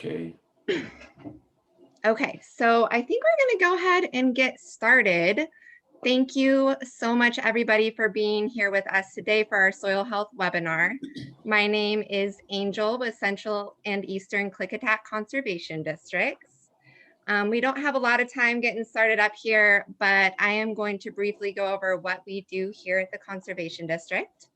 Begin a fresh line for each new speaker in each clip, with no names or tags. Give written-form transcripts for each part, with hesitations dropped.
Okay.
Okay, so I think we're going to go ahead and get started. Thank you so much, everybody, for being here with us today for our soil health webinar. My name is Angel with Central and Eastern Klickitat Conservation Districts. We don't have a lot of time getting started up here, but I am going to briefly go over what we do here at the Conservation District.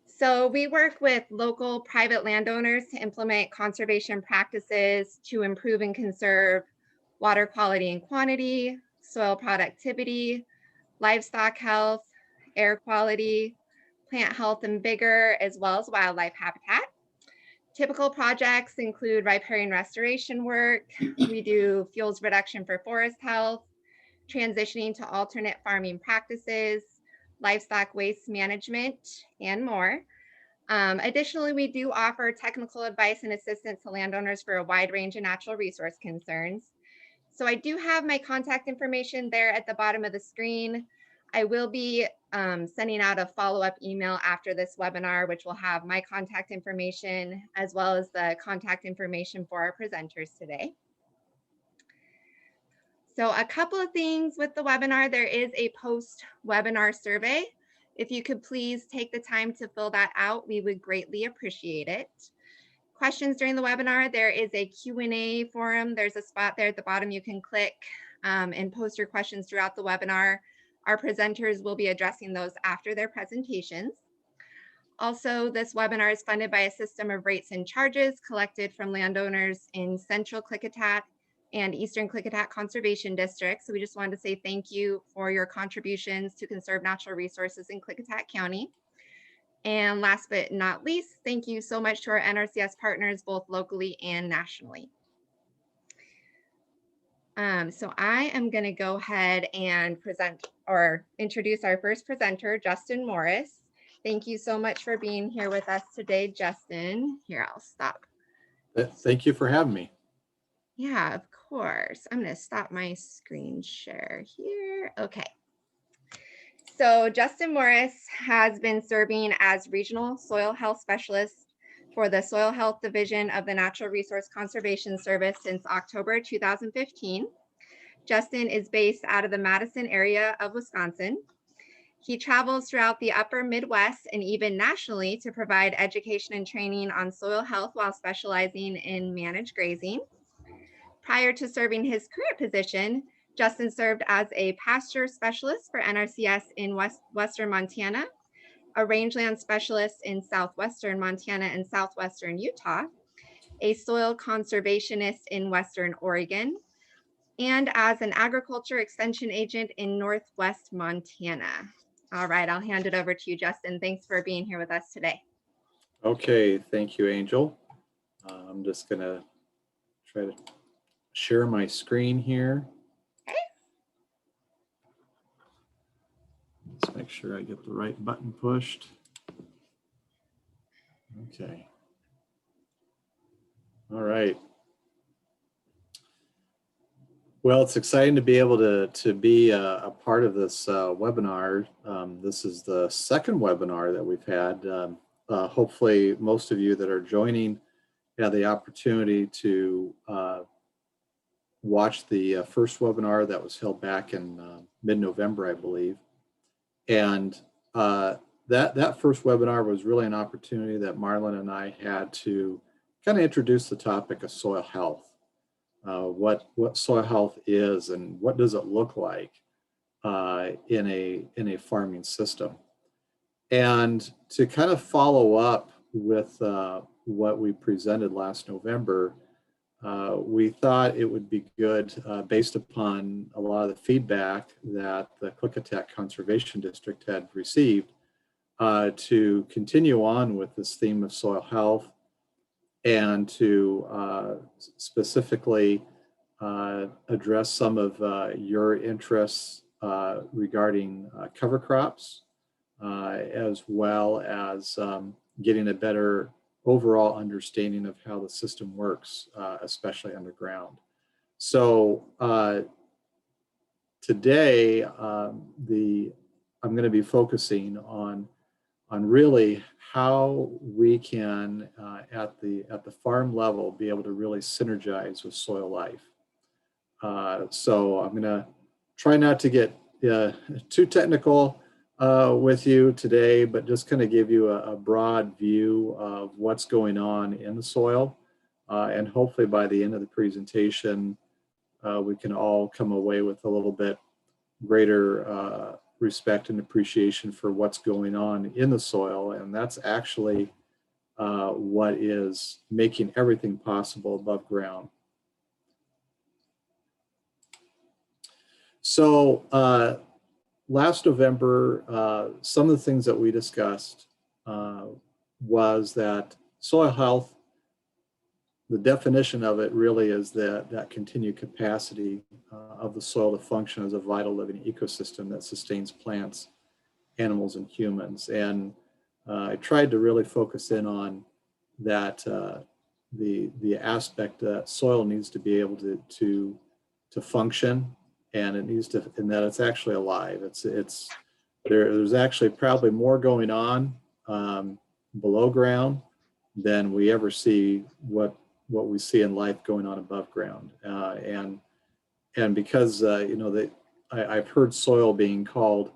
So we work with local private landowners to implement conservation practices to improve and conserve water quality and quantity, soil productivity, livestock health, air quality, plant health and vigor, as well as wildlife habitat. Typical projects include riparian restoration work. We do fuels reduction for forest health, transitioning to alternate farming practices, livestock waste management, and more. Additionally, we do offer technical advice and assistance to landowners for a wide range of natural resource concerns. So I do have my contact information there at the bottom of the screen. I will be sending out a follow-up email after this webinar, which will have my contact information as well as the contact information for our presenters today. So a couple of things with the webinar, there is a post-webinar survey. If you could please take the time to fill that out, we would greatly appreciate it. Questions during the webinar, there is a Q&A forum. There's a spot there at the bottom you can click and post your questions throughout the webinar. Our presenters will be addressing those after their presentations. Also, this webinar is funded by a system of rates and charges collected from landowners in Central Klickitat and Eastern Klickitat Conservation District. So we just wanted to say thank you for your contributions to conserve natural resources in Klickitat County. And last but not least, thank you so much to our NRCS partners, both locally and nationally. So I am going to go ahead and present or introduce our first presenter, Justin Morris. Thank you so much for being here with us today, Justin. Here, I'll stop.
Thank you for having me.
Yeah, of course. I'm going to stop my screen share here. Okay. So Justin Morris has been serving as Regional Soil Health Specialist for the Soil Health Division of the Natural Resource Conservation Service since October 2015. Justin is based out of the Madison area of Wisconsin. He travels throughout the upper Midwest and even nationally to provide education and training on soil health while specializing in managed grazing. Prior to serving his current position, Justin served as a pasture specialist for NRCS in Western Montana, a rangeland specialist in southwestern Montana and southwestern Utah, a soil conservationist in Western Oregon, and as an agriculture extension agent in Northwest Montana. All right, I'll hand it over to you, Justin. Thanks for being here with us today.
Okay, thank you, Angel. I'm just going to try to share my screen here.
Okay.
Let's make sure I get the right button pushed. Okay. All right. Well, it's exciting to be able to be a part of this webinar. This is the second webinar that we've had. Hopefully, most of you that are joining had the opportunity to watch the first webinar that was held back in mid-November, I believe. And that first webinar was really an opportunity that Marlon and I had to kind of introduce the topic of soil health. What soil health is and what does it look like in a farming system. And to kind of follow up with what we presented last November, we thought it would be good, based upon a lot of the feedback that the Klickitat Conservation District had received, to continue on with this theme of soil health and to specifically address some of your interests regarding cover crops, as well as getting a better overall understanding of how the system works, especially underground. So today, I'm going to be focusing on really how we can at the farm level be able to really synergize with soil life. So I'm going to try not to get too technical with you today, but just kind of give you a broad view of what's going on in the soil. And hopefully by the end of the presentation, we can all come away with a little bit greater respect and appreciation for what's going on in the soil. And that's actually what is making everything possible above ground. So last November, some of the things that we discussed was that soil health, the definition of it really is that continued capacity of the soil to function as a vital living ecosystem that sustains plants, animals, and humans. And I tried to really focus in on that the aspect that soil needs to be able to function, and it needs to, and that it's actually alive. There's actually probably more going on below ground than we ever see what we see in life going on above ground. And because I've heard soil being called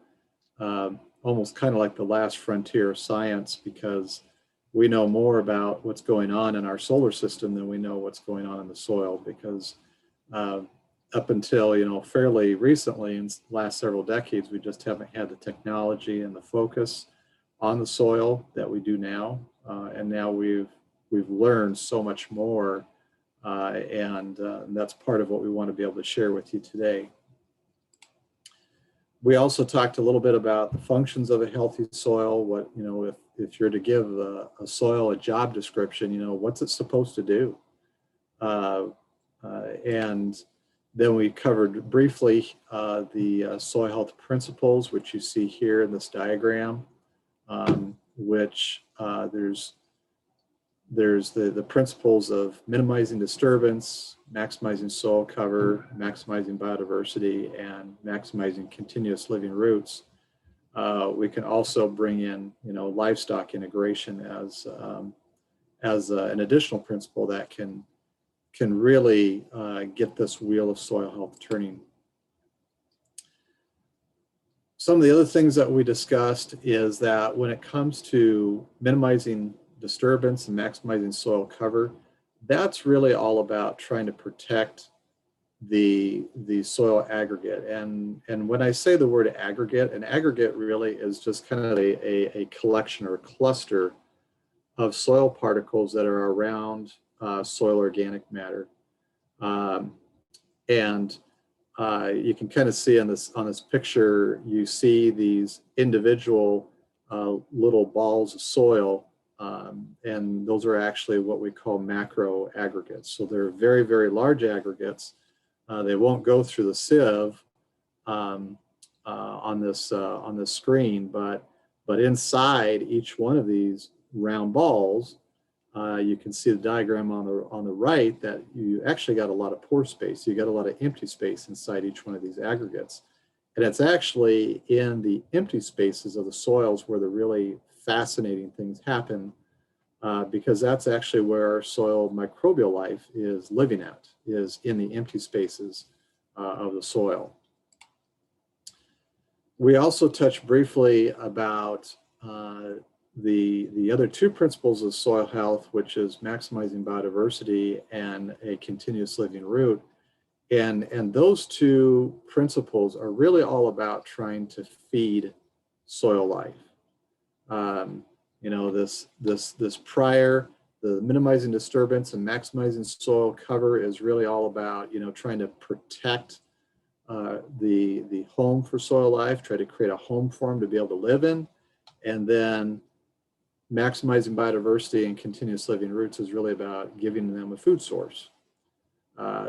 almost kind of like the last frontier of science, because we know more about what's going on in our solar system than we know what's going on in the soil. Because up until fairly recently, in the last several decades, we just haven't had the technology and the focus on the soil that we do now. And now we've learned so much more, and that's part of what we want to be able to share with you today. We also talked a little bit about the functions of a healthy soil. What, if you're to give a soil a job description, what's it supposed to do? And then we covered briefly the soil health principles, which you see here in this diagram, which there's the principles of minimizing disturbance, maximizing soil cover, maximizing biodiversity, and maximizing continuous living roots. We can also bring in, livestock integration as an additional principle that can really get this wheel of soil health turning. Some of the other things that we discussed is that when it comes to minimizing disturbance and maximizing soil cover, that's really all about trying to protect the soil aggregate. And when I say the word aggregate, an aggregate really is just kind of a collection or a cluster of soil particles that are around soil organic matter. And you can kind of see on this picture, you see these individual little balls of soil, and those are actually what we call macro aggregates. So they're very, very large aggregates. They won't go through the sieve on this screen, but inside each one of these round balls, you can see the diagram on the right that you actually got a lot of pore space. You got a lot of empty space inside each one of these aggregates. And it's actually in the empty spaces of the soils where the really fascinating things happen, because that's actually where our soil microbial life is living at, is in the empty spaces of the soil. We also touched briefly about the other two principles of soil health, which is maximizing biodiversity and a continuous living root. And those two principles are really all about trying to feed soil life. This prior, the minimizing disturbance and maximizing soil cover is really all about, trying to protect the home for soil life, try to create a home for them to be able to live in. And then maximizing biodiversity and continuous living roots is really about giving them a food source.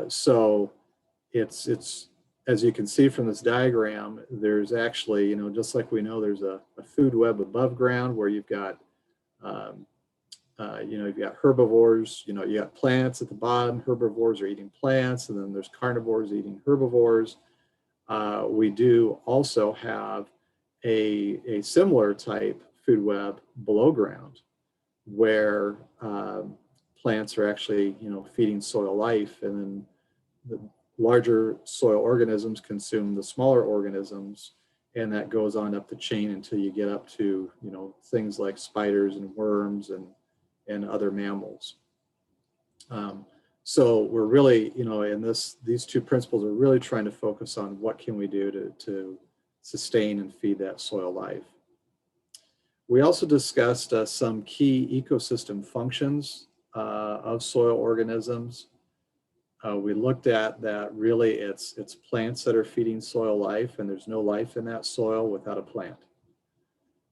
So it's as you can see from this diagram, there's actually, just like we know there's a food web above ground where you've got, you've got herbivores, you got plants at the bottom, herbivores are eating plants, and then there's carnivores eating herbivores. We do also have a similar type food web below ground, where plants are actually, feeding soil life, and then the larger soil organisms consume the smaller organisms, and that goes on up the chain until you get up to, things like spiders and worms and other mammals. So we're really, in these two principles are really trying to focus on what can we do to sustain and feed that soil life. We also discussed some key ecosystem functions of soil organisms. We looked at that really it's plants that are feeding soil life, and there's no life in that soil without a plant.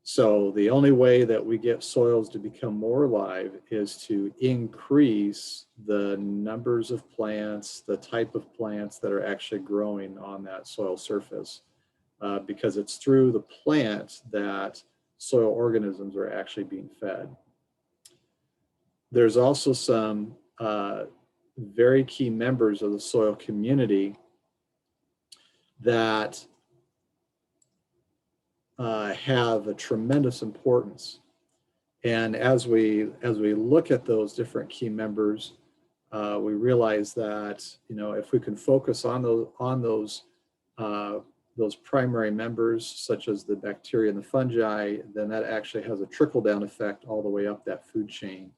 So the only way that we get soils to become more alive is to increase the numbers of plants, the type of plants that are actually growing on that soil surface, because it's through the plant that soil organisms are actually being fed. There's also some very key members of the soil community that have a tremendous importance. And as we look at those different key members, we realize that, if we can focus on those primary members, such as the bacteria and the fungi, then that actually has a trickle-down effect all the way up that food chain,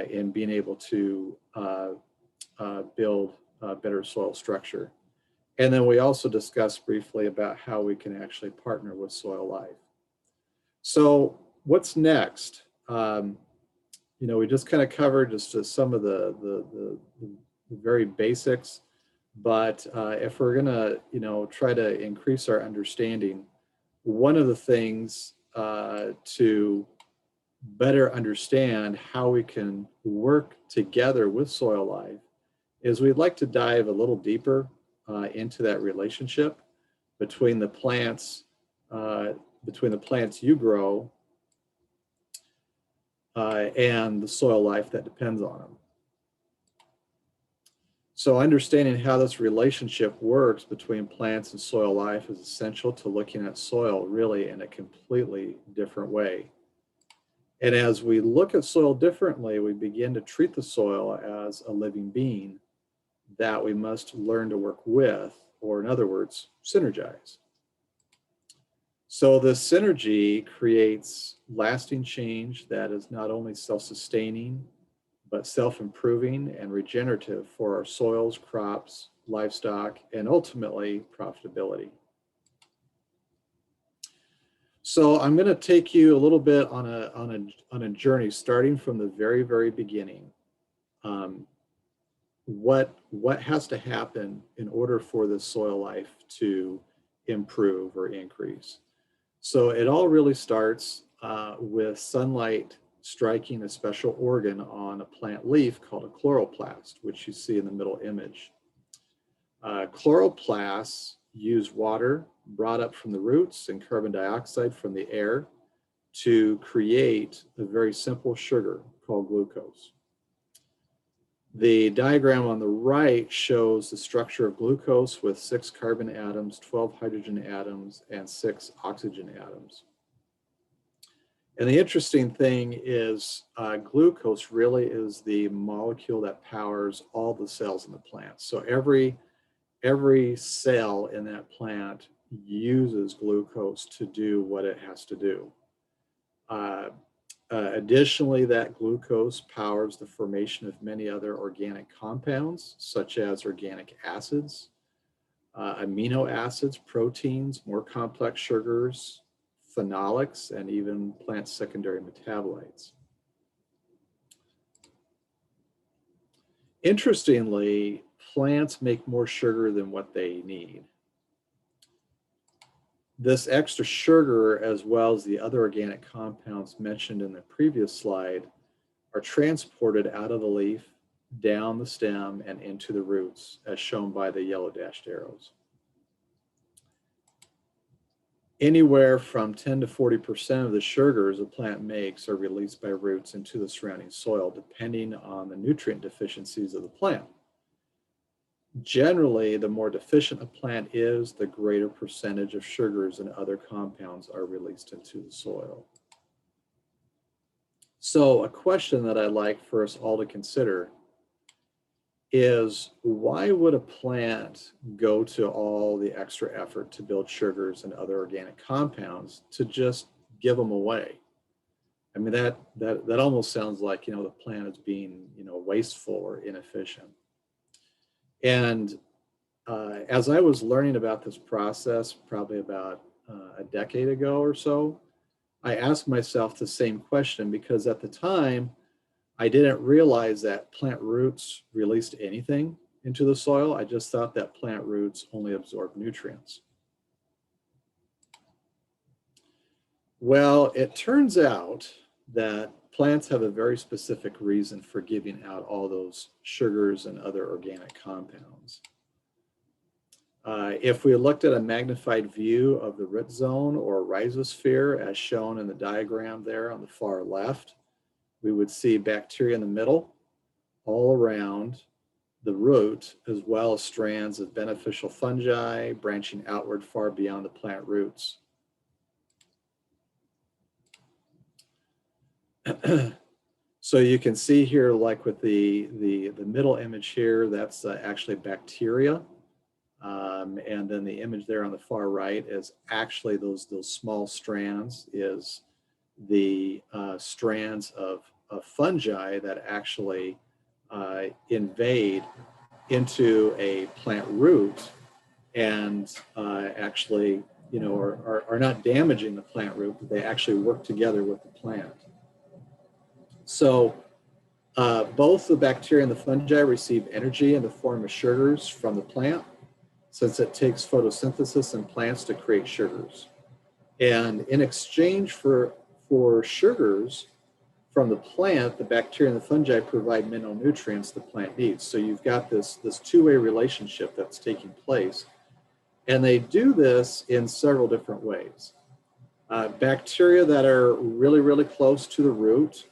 in being able to build better soil structure. And then we also discussed briefly about how we can actually partner with soil life. So what's next? We just kind of covered just some of the very basics, but if we're gonna, try to increase our understanding, one of the things to better understand how we can work together with soil life is we'd like to dive a little deeper into that relationship between the plants you grow and the soil life that depends on them. So understanding how this relationship works between plants and soil life is essential to looking at soil really in a completely different way. And as we look at soil differently, we begin to treat the soil as a living being that we must learn to work with, or in other words, synergize. So this synergy creates lasting change that is not only self-sustaining, but self-improving and regenerative for our soils, crops, livestock, and ultimately profitability. So I'm going to take you a little bit on a journey, starting from the very, very beginning. What has to happen in order for the soil life to improve or increase? So it all really starts with sunlight striking a special organ on a plant leaf called a chloroplast, which you see in the middle image. Chloroplasts use water brought up from the roots and carbon dioxide from the air to create a very simple sugar called glucose. The diagram on the right shows the structure of glucose with 6 carbon atoms, 12 hydrogen atoms, and 6 oxygen atoms. And the interesting thing is glucose really is the molecule that powers all the cells in the plant. So every cell in that plant uses glucose to do what it has to do. Additionally, that glucose powers the formation of many other organic compounds, such as organic acids, amino acids, proteins, more complex sugars, phenolics, and even plant secondary metabolites. Interestingly, plants make more sugar than what they need. This extra sugar, as well as the other organic compounds mentioned in the previous slide, are transported out of the leaf, down the stem, and into the roots, as shown by the yellow dashed arrows. Anywhere from 10 to 40% of the sugars a plant makes are released by roots into the surrounding soil, depending on the nutrient deficiencies of the plant. Generally, the more deficient a plant is, the greater percentage of sugars and other compounds are released into the soil. So a question that I'd like for us all to consider is, why would a plant go to all the extra effort to build sugars and other organic compounds to just give them away? I mean, that almost sounds like, the plant is being, wasteful or inefficient. And as I was learning about this process, probably about a decade ago or so, I asked myself the same question, because at the time, I didn't realize that plant roots released anything into the soil. I just thought that plant roots only absorb nutrients. Well, it turns out that plants have a very specific reason for giving out all those sugars and other organic compounds. If we looked at a magnified view of the root zone or rhizosphere, as shown in the diagram there on the far left, we would see bacteria in the middle, all around the root, as well as strands of beneficial fungi branching outward far beyond the plant roots. So you can see here, like with the middle image here, that's actually bacteria. And then the image there on the far right is actually those small strands, is the strands of fungi that actually invade into a plant root and actually, are not damaging the plant root, but they actually work together with the plant. So both the bacteria and the fungi receive energy in the form of sugars from the plant, since it takes photosynthesis in plants to create sugars. And in exchange for sugars from the plant, the bacteria and the fungi provide mineral nutrients the plant needs. So you've got this two-way relationship that's taking place. And they do this in several different ways. Bacteria that are really, really close to the root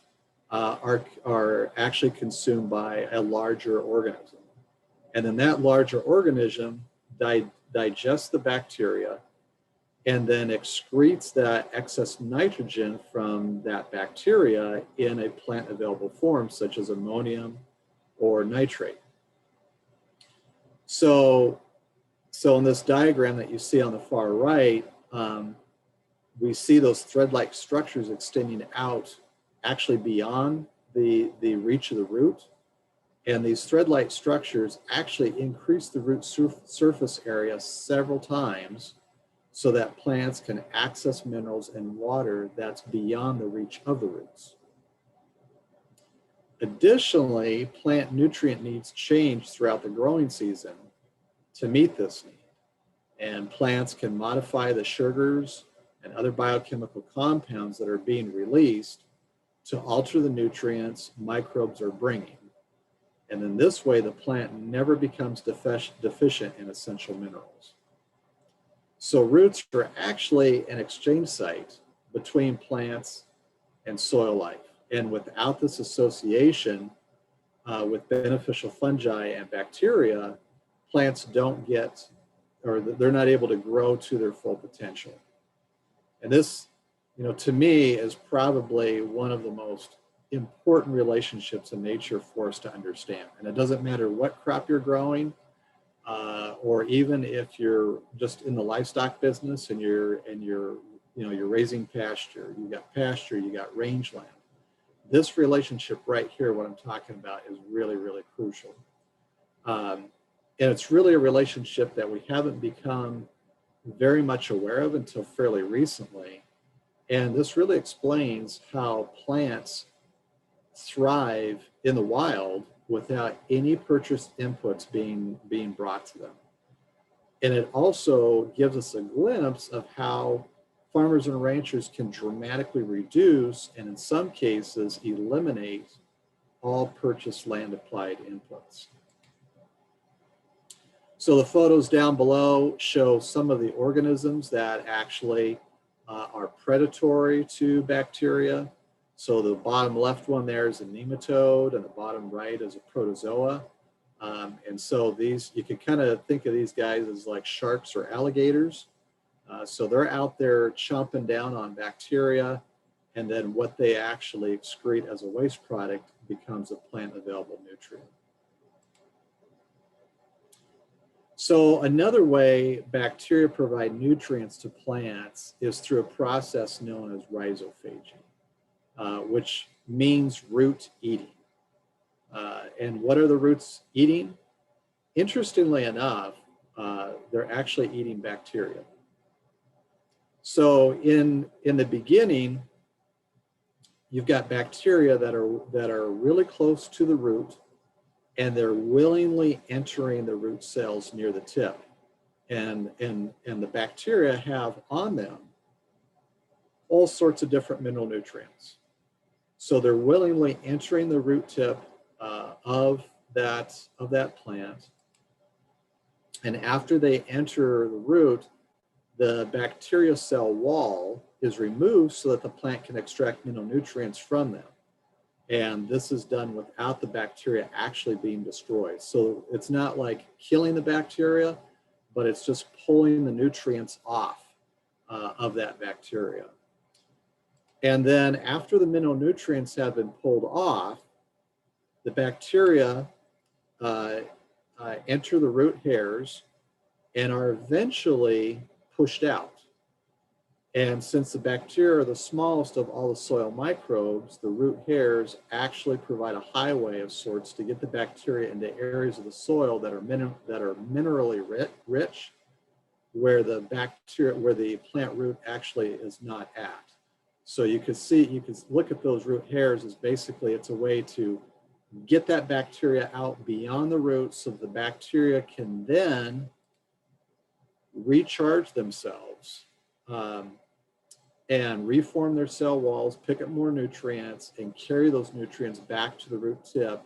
are actually consumed by a larger organism. And then that larger organism digests the bacteria and then excretes that excess nitrogen from that bacteria in a plant available form, such as ammonium or nitrate. So in this diagram that you see on the far right, we see those thread-like structures extending out actually beyond the reach of the root. And these thread-like structures actually increase the root surface area several times so that plants can access minerals and water that's beyond the reach of the roots. Additionally, plant nutrient needs change throughout the growing season to meet this need. And plants can modify the sugars and other biochemical compounds that are being released to alter the nutrients microbes are bringing. And in this way, the plant never becomes deficient in essential minerals. So roots are actually an exchange site between plants and soil life. And without this association with beneficial fungi and bacteria, plants don't get, or they're not able to grow to their full potential. And this, to me, is probably one of the most important relationships in nature for us to understand. And it doesn't matter what crop you're growing, or even if you're just in the livestock business and you're raising pasture, you got rangeland. This relationship right here, what I'm talking about, is really, really crucial. And it's really a relationship that we haven't become very much aware of until fairly recently. And this really explains how plants thrive in the wild without any purchased inputs being brought to them. And it also gives us a glimpse of how farmers and ranchers can dramatically reduce, and in some cases eliminate, all purchased land applied inputs. So the photos down below show some of the organisms that actually are predatory to bacteria. So the bottom left one there is a nematode, and the bottom right is a protozoa. And so these, you can kind of think of these guys as like sharks or alligators. So they're out there chomping down on bacteria and then what they actually excrete as a waste product becomes a plant available nutrient. So another way bacteria provide nutrients to plants is through a process known as rhizophagy, which means root eating. And what are the roots eating? Interestingly enough, they're actually eating bacteria. So in the beginning, you've got bacteria that are really close to the root, and they're willingly entering the root cells near the tip. And the bacteria have on them all sorts of different mineral nutrients. So they're willingly entering the root tip of that plant. And after they enter the root, the bacteria cell wall is removed so that the plant can extract mineral nutrients from them. And this is done without the bacteria actually being destroyed. So it's not like killing the bacteria, but it's just pulling the nutrients off of that bacteria. And then after the mineral nutrients have been pulled off, the bacteria enter the root hairs and are eventually pushed out. And since the bacteria are the smallest of all the soil microbes, the root hairs actually provide a highway of sorts to get the bacteria into areas of the soil that are minerally rich, where the plant root actually is not at. So you can look at those root hairs as basically it's a way to get that bacteria out beyond the roots so the bacteria can then recharge themselves and reform their cell walls, pick up more nutrients, and carry those nutrients back to the root tip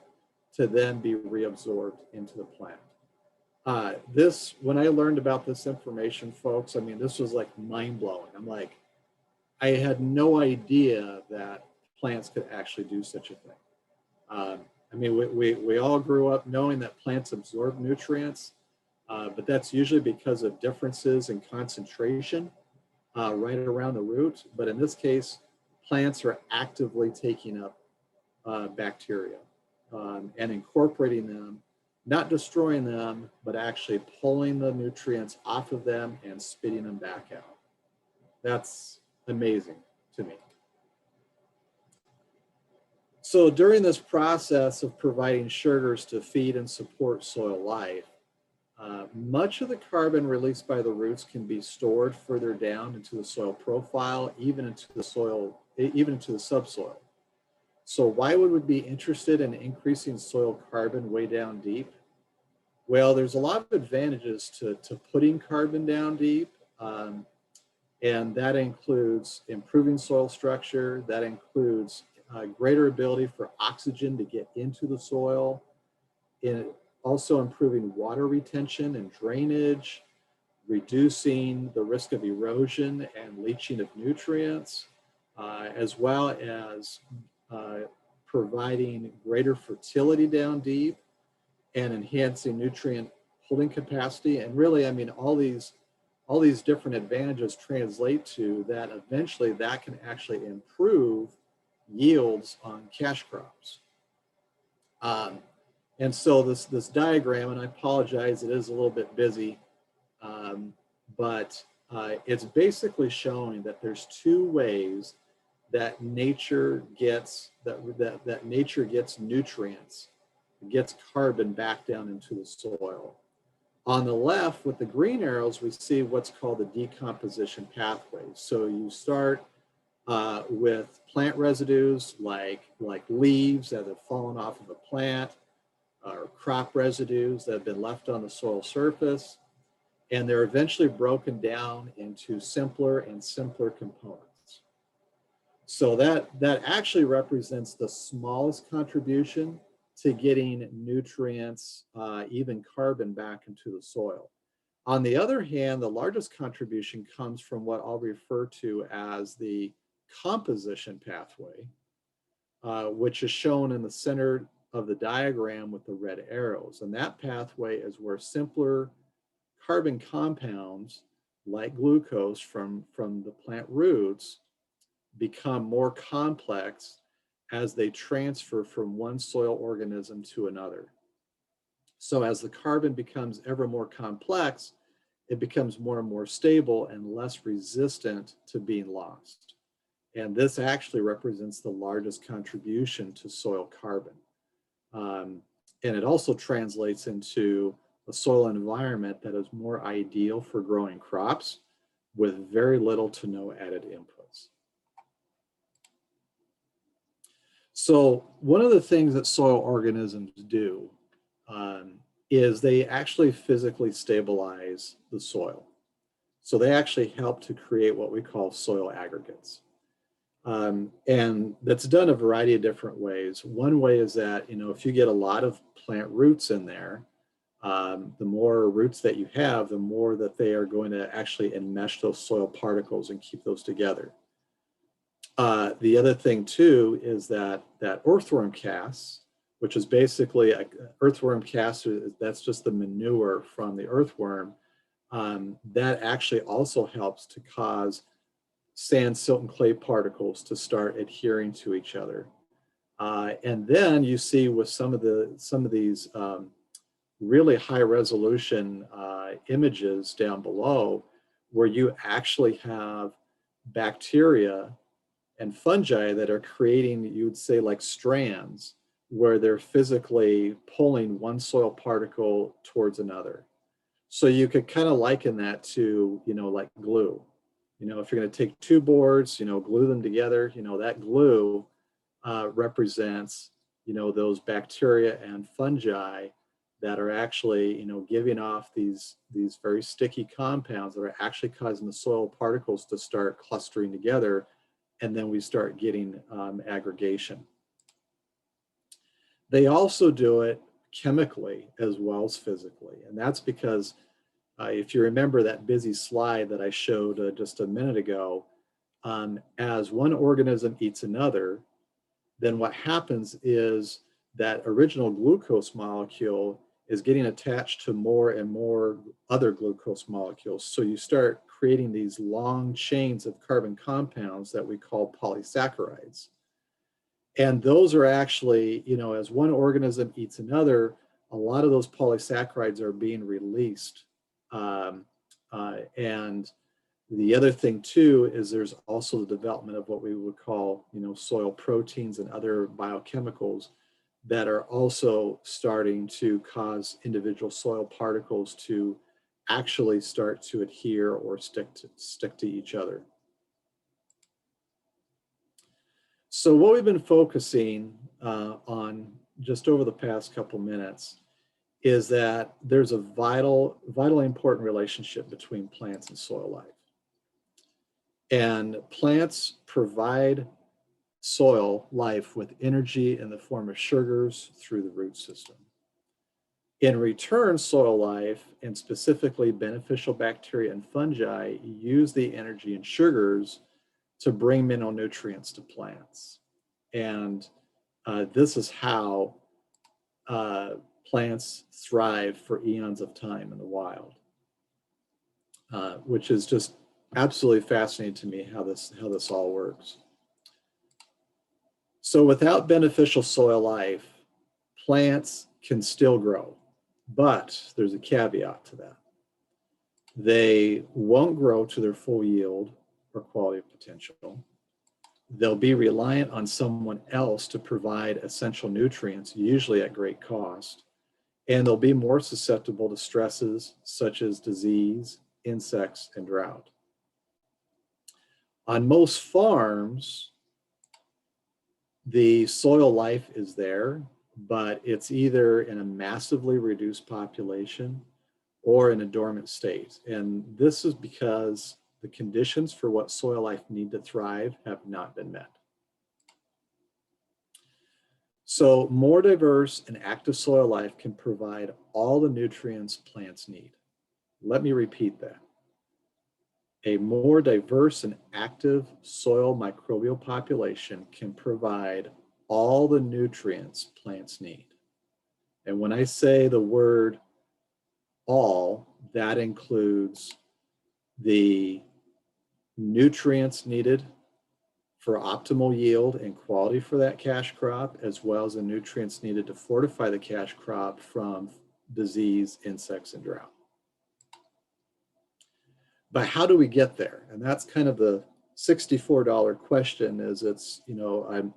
to then be reabsorbed into the plant. When I learned about this information, folks, I mean, this was like mind-blowing. I'm like, I had no idea that plants could actually do such a thing. I mean, we all grew up knowing that plants absorb nutrients, but that's usually because of differences in concentration right around the root. But in this case, plants are actively taking up bacteria and incorporating them, not destroying them, but actually pulling the nutrients off of them and spitting them back out. That's amazing to me. So during this process of providing sugars to feed and support soil life, much of the carbon released by the roots can be stored further down into the soil profile, even into the subsoil. So why would we be interested in increasing soil carbon way down deep? Well, there's a lot of advantages to putting carbon down deep. And that includes improving soil structure. That includes greater ability for oxygen to get into the soil. Also improving water retention and drainage, reducing the risk of erosion and leaching of nutrients, as well as providing greater fertility down deep and enhancing nutrient holding capacity. And really, I mean, all these different advantages translate to that eventually that can actually improve yields on cash crops. And so this diagram, and I apologize, it is a little bit busy, but it's basically showing that there's two ways that nature gets nature gets nutrients, gets carbon back down into the soil. On the left, with the green arrows, we see what's called the decomposition pathway. So you start with plant residues like leaves that have fallen off of a plant, or crop residues that have been left on the soil surface, and they're eventually broken down into simpler and simpler components. So that actually represents the smallest contribution to getting nutrients, even carbon back into the soil. On the other hand, the largest contribution comes from what I'll refer to as the composition pathway, which is shown in the center of the diagram with the red arrows. And that pathway is where simpler carbon compounds like glucose from the plant roots become more complex as they transfer from one soil organism to another. So as the carbon becomes ever more complex, it becomes more and more stable and less resistant to being lost. And this actually represents the largest contribution to soil carbon. And it also translates into a soil environment that is more ideal for growing crops with very little to no added inputs. So one of the things that soil organisms do is they actually physically stabilize the soil. So they actually help to create what we call soil aggregates. And that's done a variety of different ways. One way is that, if you get a lot of plant roots in there, the more roots that you have, the more that they are going to actually enmesh those soil particles and keep those together. The other thing too is that earthworm casts, which is basically earthworm cast, that's just the manure from the earthworm, that actually also helps to cause sand, silt, and clay particles to start adhering to each other. And then you see with some of these really high resolution images down below, where you actually have bacteria and fungi that are creating, you would say, like strands, where they're physically pulling one soil particle towards another. So you could kind of liken that to, like glue. If you're going to take two boards, glue them together, that glue represents, those bacteria and fungi that are actually, giving off these very sticky compounds that are actually causing the soil particles to start clustering together, and then we start getting aggregation. They also do it chemically as well as physically, and that's because if you remember that busy slide that I showed just a minute ago, as one organism eats another, then what happens is that original glucose molecule is getting attached to more and more other glucose molecules. So you start creating these long chains of carbon compounds that we call polysaccharides. And those are actually, as one organism eats another, a lot of those polysaccharides are being released. And the other thing too is there's also the development of what we would call, soil proteins and other biochemicals that are also starting to cause individual soil particles to actually start to adhere or stick to each other. So what we've been focusing on just over the past couple minutes is that there's a vitally important relationship between plants and soil life. And plants provide soil life with energy in the form of sugars through the root system. In return, soil life, and specifically beneficial bacteria and fungi, use the energy and sugars to bring mineral nutrients to plants. And this is how plants thrive for eons of time in the wild, which is just absolutely fascinating to me how this all works. So without beneficial soil life, plants can still grow, but there's a caveat to that. They won't grow to their full yield or quality potential. They'll be reliant on someone else to provide essential nutrients, usually at great cost, and they'll be more susceptible to stresses such as disease, insects, and drought. On most farms, the soil life is there, but it's either in a massively reduced population or in a dormant state. And this is because the conditions for what soil life need to thrive have not been met. So more diverse and active soil life can provide all the nutrients plants need. Let me repeat that. A more diverse and active soil microbial population can provide all the nutrients plants need. And when I say the word all, that includes the nutrients needed for optimal yield and quality for that cash crop, as well as the nutrients needed to fortify the cash crop from disease, insects, and drought. But how do we get there? And that's kind of the $64 question. Is it's, you know,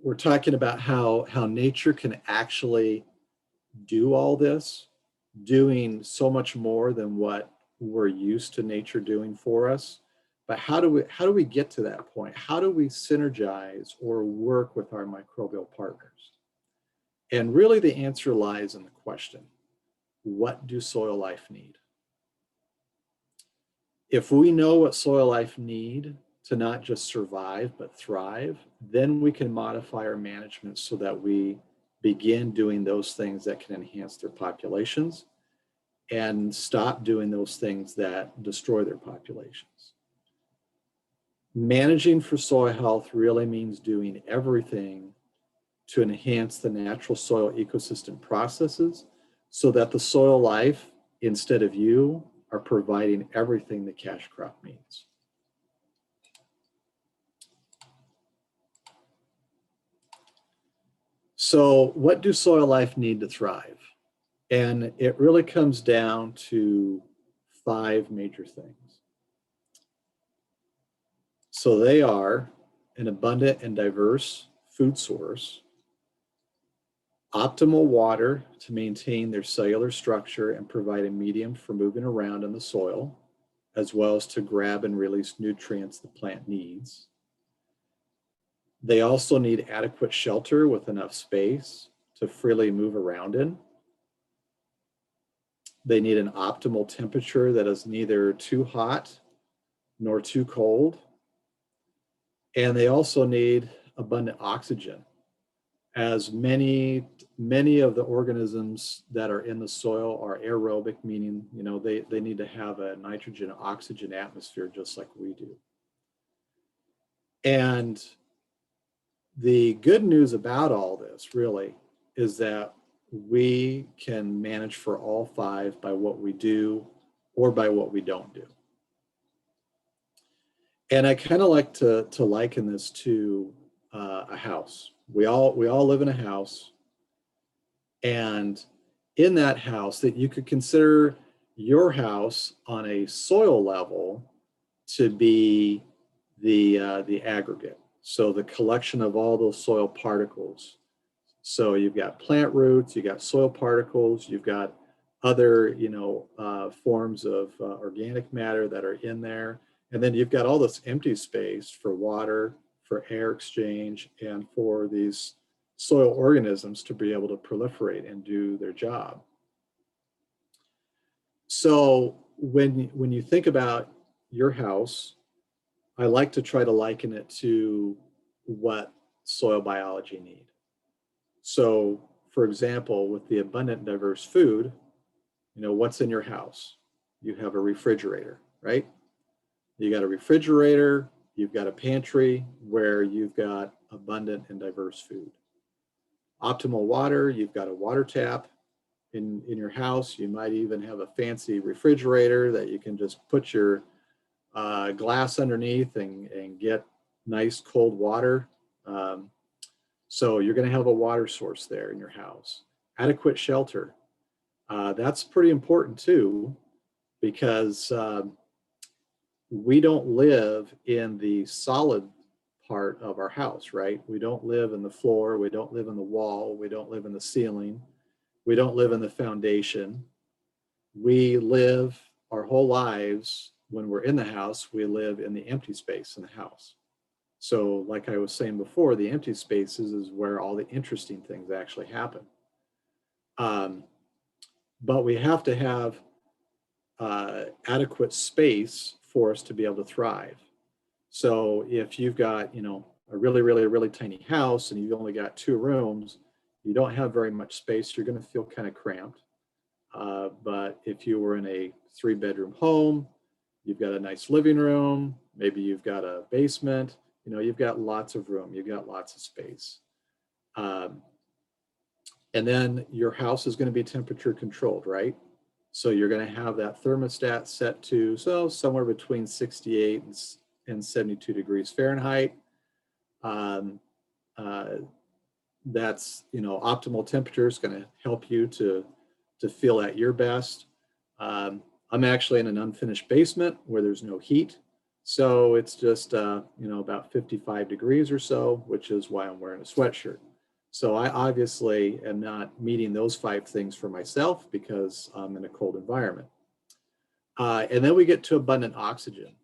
we're talking about how nature can actually do all this, doing so much more than what we're used to nature doing for us. But how do we get to that point? How do we synergize or work with our microbial partners? And really the answer lies in the question, what do soil life need? If we know what soil life need to not just survive, but thrive, then we can modify our management so that we begin doing those things that can enhance their populations and stop doing those things that destroy their populations. Managing for soil health really means doing everything to enhance the natural soil ecosystem processes so that the soil life, instead of you, are providing everything the cash crop needs. So what do soil life need to thrive? And it really comes down to 5 major things. So they are an abundant and diverse food source, optimal water to maintain their cellular structure and provide a medium for moving around in the soil, as well as to grab and release nutrients the plant needs. They also need adequate shelter with enough space to freely move around in. They need an optimal temperature that is neither too hot nor too cold. And they also need abundant oxygen, as many of the organisms that are in the soil are aerobic, meaning, you know, they need to have a nitrogen oxygen atmosphere just like we do. And the good news about all this really is that we can manage for all 5 by what we do or by what we don't do. And I kind of like to liken this to a house. We all live in a house, and in that house, that you could consider your house on a soil level to be the aggregate. So the collection of all those soil particles. So you've got plant roots, you've got soil particles, you've got other, you know, forms of organic matter that are in there. And then you've got all this empty space for water, for air exchange, and for these soil organisms to be able to proliferate and do their job. So when you think about your house, I like to try to liken it to what soil biology need. So for example, with the abundant diverse food, you know, what's in your house? You have a refrigerator, right? You got a refrigerator, you've got a pantry where you've got abundant and diverse food. Optimal water, you've got a water tap in your house. You might even have a fancy refrigerator that you can just put your glass underneath and get nice cold water. So you're going to have a water source there in your house. Adequate shelter. That's pretty important too, because we don't live in the solid part of our house, right? We don't live in the floor. We don't live in the wall. We don't live in the ceiling. We don't live in the foundation. We live our whole lives, when we're in the house, we live in the empty space in the house. So like I was saying before, the empty spaces is where all the interesting things actually happen. But we have to have adequate space for us to be able to thrive. So if you've got, you know, a really tiny house and you've only got 2 rooms, you don't have very much space, you're going to feel kind of cramped. But if you were in a 3-bedroom home, you've got a nice living room, maybe you've got a basement, you know, you've got lots of room, you've got lots of space. And then your house is going to be temperature controlled, right? So you're going to have that thermostat set to somewhere between 68 and 72 degrees Fahrenheit. Um, that's, optimal temperature is going to help you to feel at your best. I'm actually in an unfinished basement where there's no heat. So it's just, about 55 degrees or so, which is why I'm wearing a sweatshirt. So I obviously am not meeting those 5 things for myself because I'm in a cold environment. And then we get to abundant oxygen.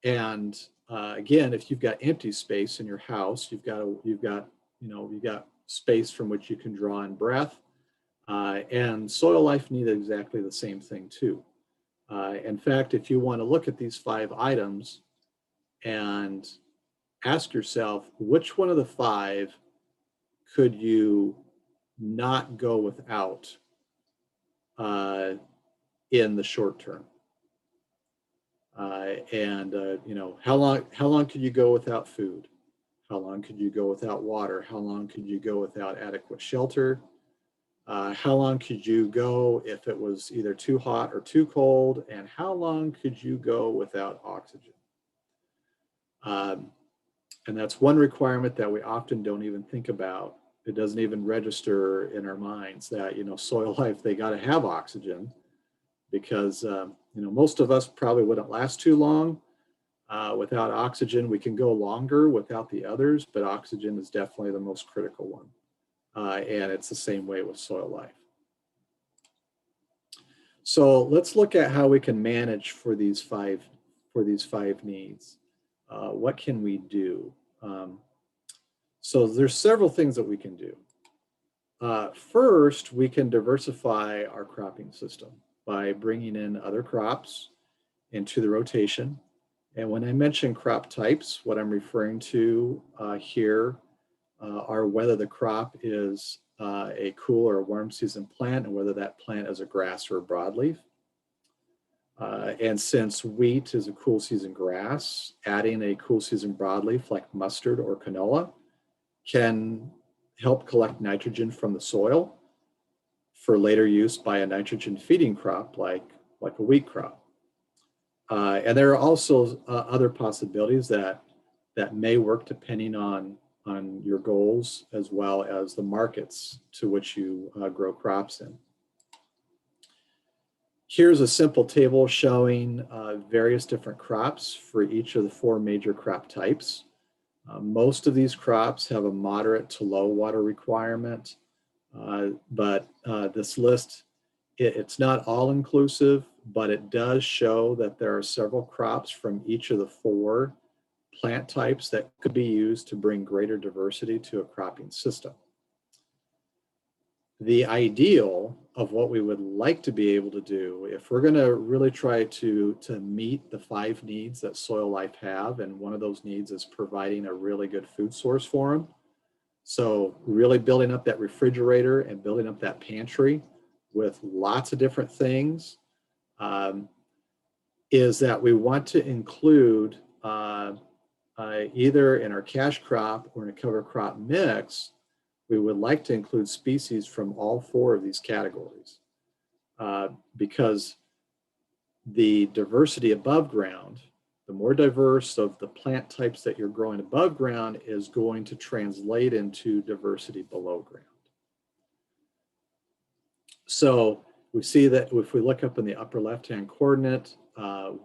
And again, if you've got empty space in your house, you've got space from which you can draw in breath. And soil life need exactly the same thing too. In fact, if you want to look at these 5 items and ask yourself, which one of the 5 could you not go without in the short term? How long could you go without food? How long could you go without water? How long could you go without adequate shelter? How long could you go if it was either too hot or too cold? And how long could you go without oxygen? And that's one requirement that we often don't even think about. It doesn't even register in our minds that, soil life, they got to have oxygen because, most of us probably wouldn't last too long without oxygen. We can go longer without the others, but oxygen is definitely the most critical one. And it's the same way with soil life. So let's look at how we can manage for these five needs. What can we do? So there's several things that we can do. First, we can diversify our cropping system by bringing in other crops into the rotation. And when I mention crop types, what I'm referring to here are whether the crop is a cool or a warm season plant and whether that plant is a grass or a broadleaf. And since wheat is a cool season grass, adding a cool season broadleaf like mustard or canola can help collect nitrogen from the soil for later use by a nitrogen feeding crop like a wheat crop. And there are also other possibilities that may work depending on your goals as well as the markets to which you grow crops in. Here's a simple table showing various different crops for each of the 4 major crop types. Most of these crops have a moderate to low water requirement, but this list, it's not all inclusive, but it does show that there are several crops from each of the 4 plant types that could be used to bring greater diversity to a cropping system. The ideal of what we would like to be able to do, if we're going to really try to meet the 5 needs that soil life have, and one of those needs is providing a really good food source for them. So really building up that refrigerator and building up that pantry with lots of different things, is that we want to include either in our cash crop or in a cover crop mix, we would like to include species from all 4 of these categories because the diversity above ground, the more diverse of the plant types that you're growing above ground is going to translate into diversity below ground. So we see that if we look up in the upper left-hand coordinate,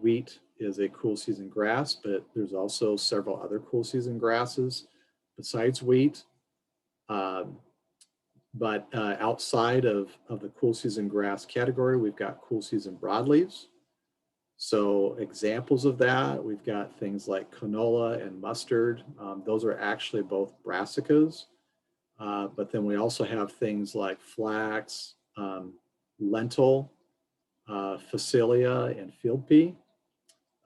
wheat is a cool season grass, but there's also several other cool season grasses besides wheat. But outside of the cool season grass category, we've got cool season broadleaves. So examples of that, we've got things like canola and mustard. Those are actually both brassicas. But then we also have things like flax, lentil, phacelia, and field pea.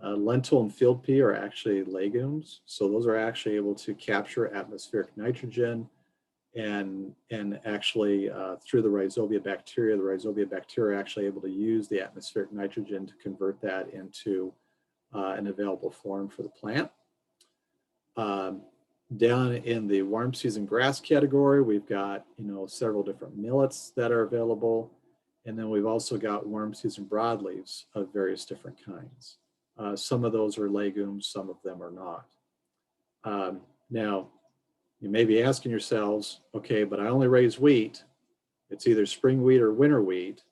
Lentil and field pea are actually legumes. So those are actually able to capture atmospheric nitrogen and actually through the rhizobia bacteria are actually able to use the atmospheric nitrogen to convert that into an available form for the plant. Down in the warm season grass category, we've got several different millets that are available, and then we've also got warm season broadleaves of various different kinds. Some of those are legumes, some of them are not. Now, you may be asking yourselves, okay, but I only raise wheat. It's either spring wheat or winter wheat.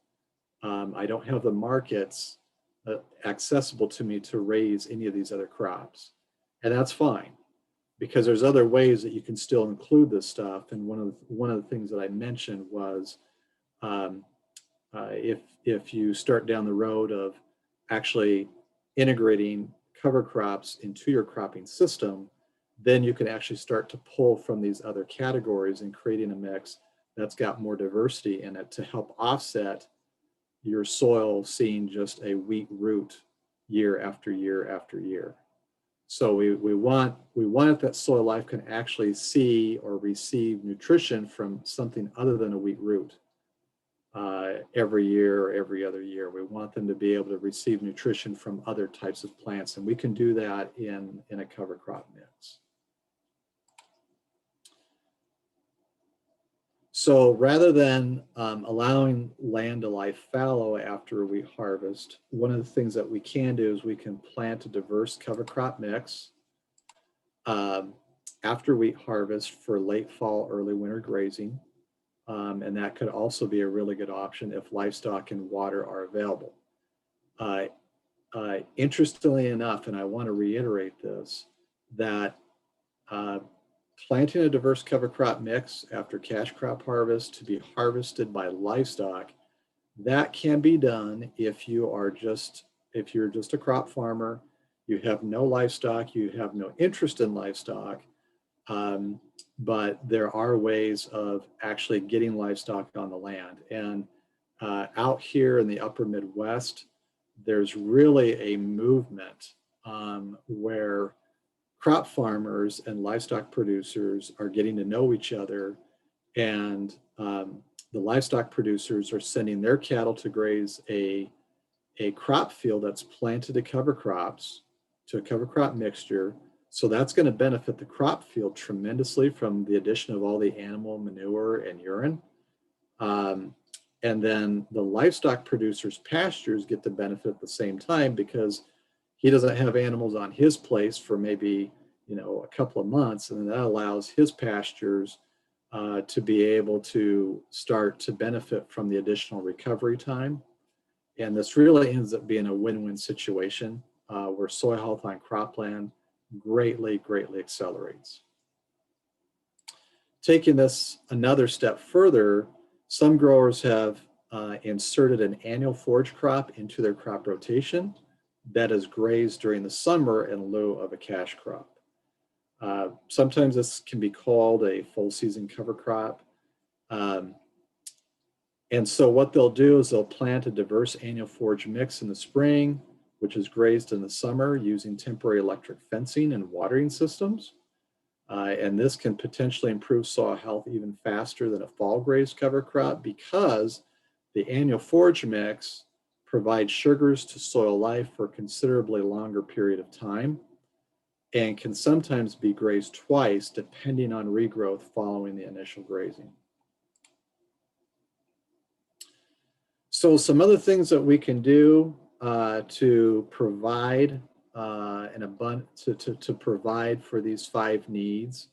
I don't have the markets accessible to me to raise any of these other crops. And that's fine, because there's other ways that you can still include this stuff. And one of the things that I mentioned was um, if you start down the road of actually integrating cover crops into your cropping system, then you can actually start to pull from these other categories and creating a mix that's got more diversity in it to help offset your soil seeing just a wheat root year after year after year. So we want that soil life can actually see or receive nutrition from something other than a wheat root every year or every other year. We want them to be able to receive nutrition from other types of plants, and we can do that in a cover crop mix. So rather than allowing land to lie fallow after we harvest, one of the things that we can do is we can plant a diverse cover crop mix after wheat harvest for late fall, early winter grazing. And that could also be a really good option if livestock and water are available. Interestingly enough, and I want to reiterate this, that planting a diverse cover crop mix after cash crop harvest to be harvested by livestock, that can be done if you're just a crop farmer, you have no livestock, you have no interest in livestock, but there are ways of actually getting livestock on the land. And out here in the upper Midwest, there's really a movement where crop farmers and livestock producers are getting to know each other, and the livestock producers are sending their cattle to graze a crop field that's planted to cover crops, to a cover crop mixture. So that's going to benefit the crop field tremendously from the addition of all the animal manure and urine. And then the livestock producer's pastures get to benefit at the same time, because he doesn't have animals on his place for maybe, a couple of months, and that allows his pastures to be able to start to benefit from the additional recovery time. And this really ends up being a win-win situation where soil health on cropland greatly, greatly accelerates. Taking this another step further, some growers have inserted an annual forage crop into their crop rotation that is grazed during the summer in lieu of a cash crop. Sometimes this can be called a full season cover crop. And so what they'll do is they'll plant a diverse annual forage mix in the spring, which is grazed in the summer using temporary electric fencing and watering systems. And this can potentially improve soil health even faster than a fall grazed cover crop, because the annual forage mix provides sugars to soil life for a considerably longer period of time, and can sometimes be grazed twice depending on regrowth following the initial grazing. So some other things that we can do to provide an abundance to provide for these 5 needs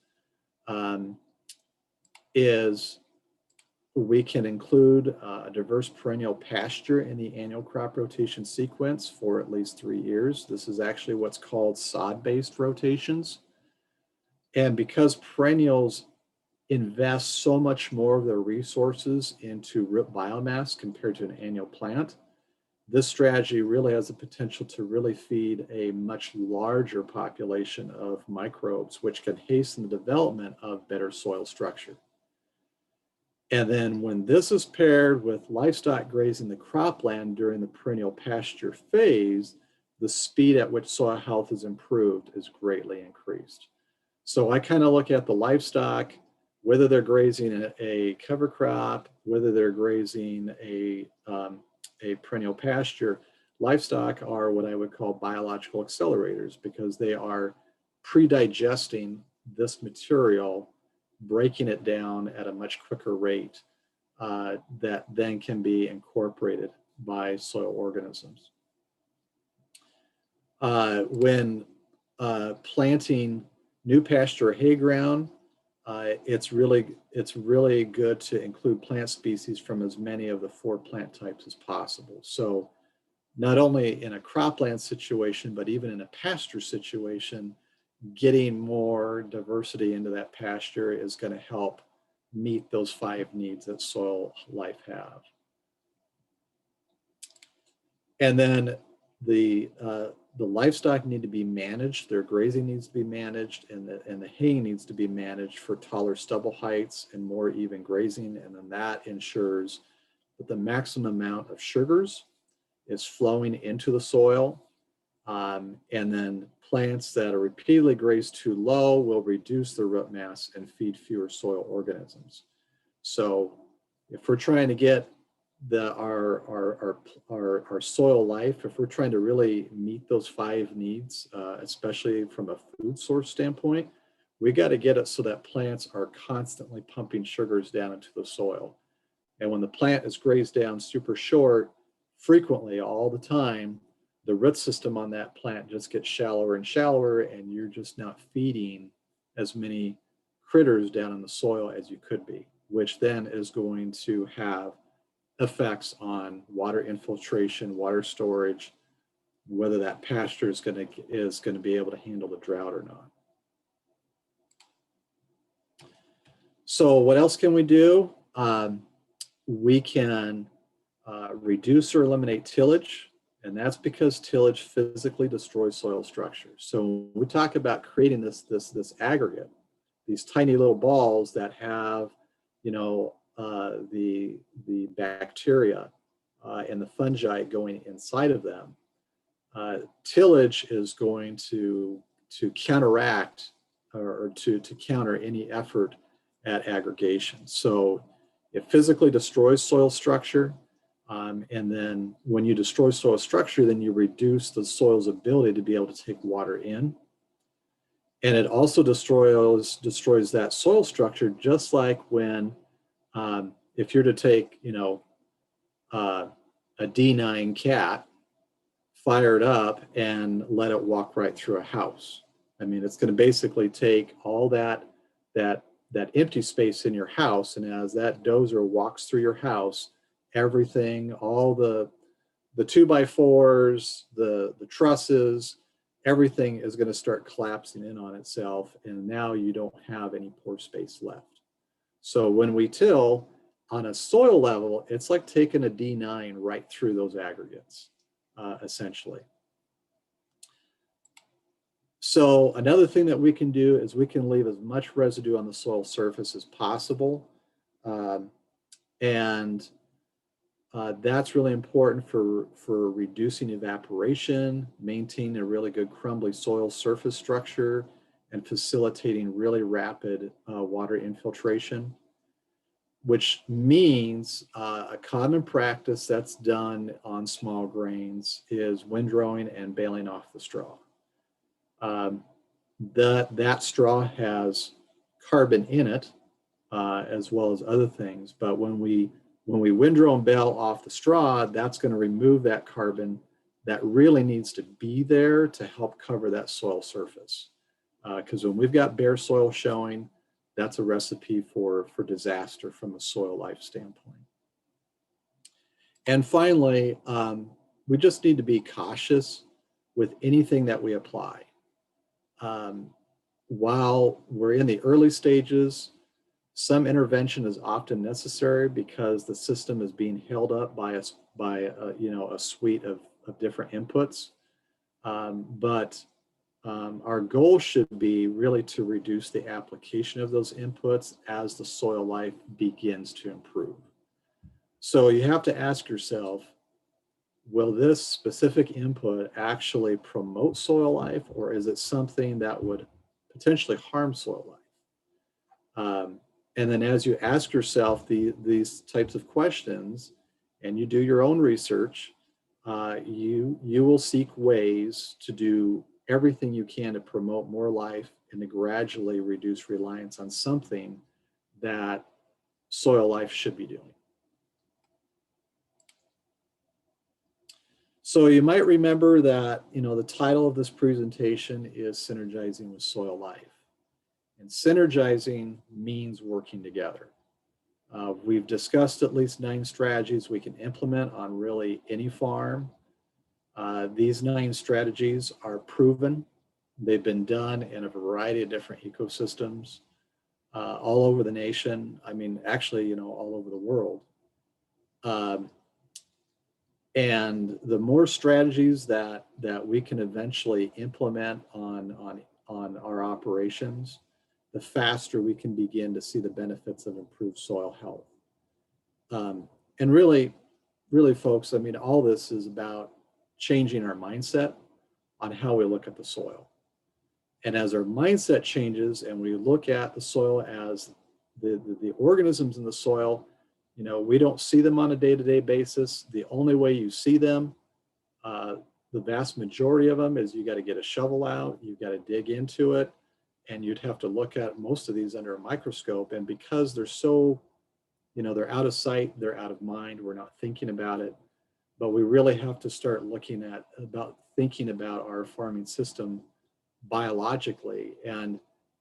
is we can include a diverse perennial pasture in the annual crop rotation sequence for at least 3 years. This is actually what's called sod-based rotations. And because perennials invest so much more of their resources into root biomass compared to an annual plant, this strategy really has the potential to really feed a much larger population of microbes, which can hasten the development of better soil structure. And then when this is paired with livestock grazing the cropland during the perennial pasture phase, the speed at which soil health is improved is greatly increased. So I kind of look at the livestock, whether they're grazing a cover crop, whether they're grazing a perennial pasture. Livestock are what I would call biological accelerators, because they are pre-digesting this material, breaking it down at a much quicker rate that then can be incorporated by soil organisms. When planting new pasture or hay ground, it's really good to include plant species from as many of the 4 plant types as possible. So not only in a cropland situation, but even in a pasture situation, getting more diversity into that pasture is going to help meet those 5 needs that soil life have. And then the livestock need to be managed. Their grazing needs to be managed, and the hay needs to be managed for taller stubble heights and more even grazing. And then that ensures that the maximum amount of sugars is flowing into the soil. And then plants that are repeatedly grazed too low will reduce the root mass and feed fewer soil organisms. So if we're trying to get our soil life, if we're trying to really meet those 5 needs, especially from a food source standpoint, we got to get it so that plants are constantly pumping sugars down into the soil. And when the plant is grazed down super short, frequently all the time, the root system on that plant just gets shallower and shallower, and you're just not feeding as many critters down in the soil as you could be, which then is going to have effects on water infiltration, water storage, whether that pasture is going to be able to handle the drought or not. So what else can we do? We can reduce or eliminate tillage, and that's because tillage physically destroys soil structure. So when we talk about creating this aggregate, these tiny little balls that have, the bacteria and the fungi going inside of them, tillage is going to counteract or to counter any effort at aggregation. So it physically destroys soil structure. And then when you destroy soil structure, then you reduce the soil's ability to be able to take water in. And it also destroys that soil structure, just like when, if you're to take, a D9 cat, fire it up and let it walk right through a house. I mean, it's going to basically take all that empty space in your house, and as that dozer walks through your house, everything, all the 2x4s, the trusses, everything is going to start collapsing in on itself, and now you don't have any pore space left. So when we till on a soil level, it's like taking a D9 right through those aggregates, essentially. So another thing that we can do is we can leave as much residue on the soil surface as possible. And that's really important for reducing evaporation, maintaining a really good crumbly soil surface structure, and facilitating really rapid water infiltration, which means a common practice that's done on small grains is windrowing and baling off the straw. That straw has carbon in it, as well as other things, but when we windrow and bale off the straw, that's going to remove that carbon that really needs to be there to help cover that soil surface. Because when we've got bare soil showing, that's a recipe for disaster from a soil life standpoint. And finally, we just need to be cautious with anything that we apply. While we're in the early stages, some intervention is often necessary because the system is being held up by a suite of different inputs. But our goal should be really to reduce the application of those inputs as the soil life begins to improve. So you have to ask yourself, will this specific input actually promote soil life, or is it something that would potentially harm soil life? And then as you ask yourself these types of questions and you do your own research, you will seek ways to do everything you can to promote more life and to gradually reduce reliance on something that soil life should be doing. So you might remember that, the title of this presentation is Synergizing with Soil Life. And synergizing means working together. We've discussed at least 9 strategies we can implement on really any farm. These 9 strategies are proven. They've been done in a variety of different ecosystems all over the nation. I mean, actually, all over the world. And the more strategies that we can eventually implement on our operations, the faster we can begin to see the benefits of improved soil health. And really, folks, I mean, all this is about changing our mindset on how we look at the soil. And as our mindset changes and we look at the soil as the organisms in the soil, we don't see them on a day-to-day basis. The only way you see them, the vast majority of them, is you got to get a shovel out, you've got to dig into it, and you'd have to look at most of these under a microscope. And because they're so, they're out of sight, they're out of mind, we're not thinking about it. But we really have to start thinking about our farming system biologically. And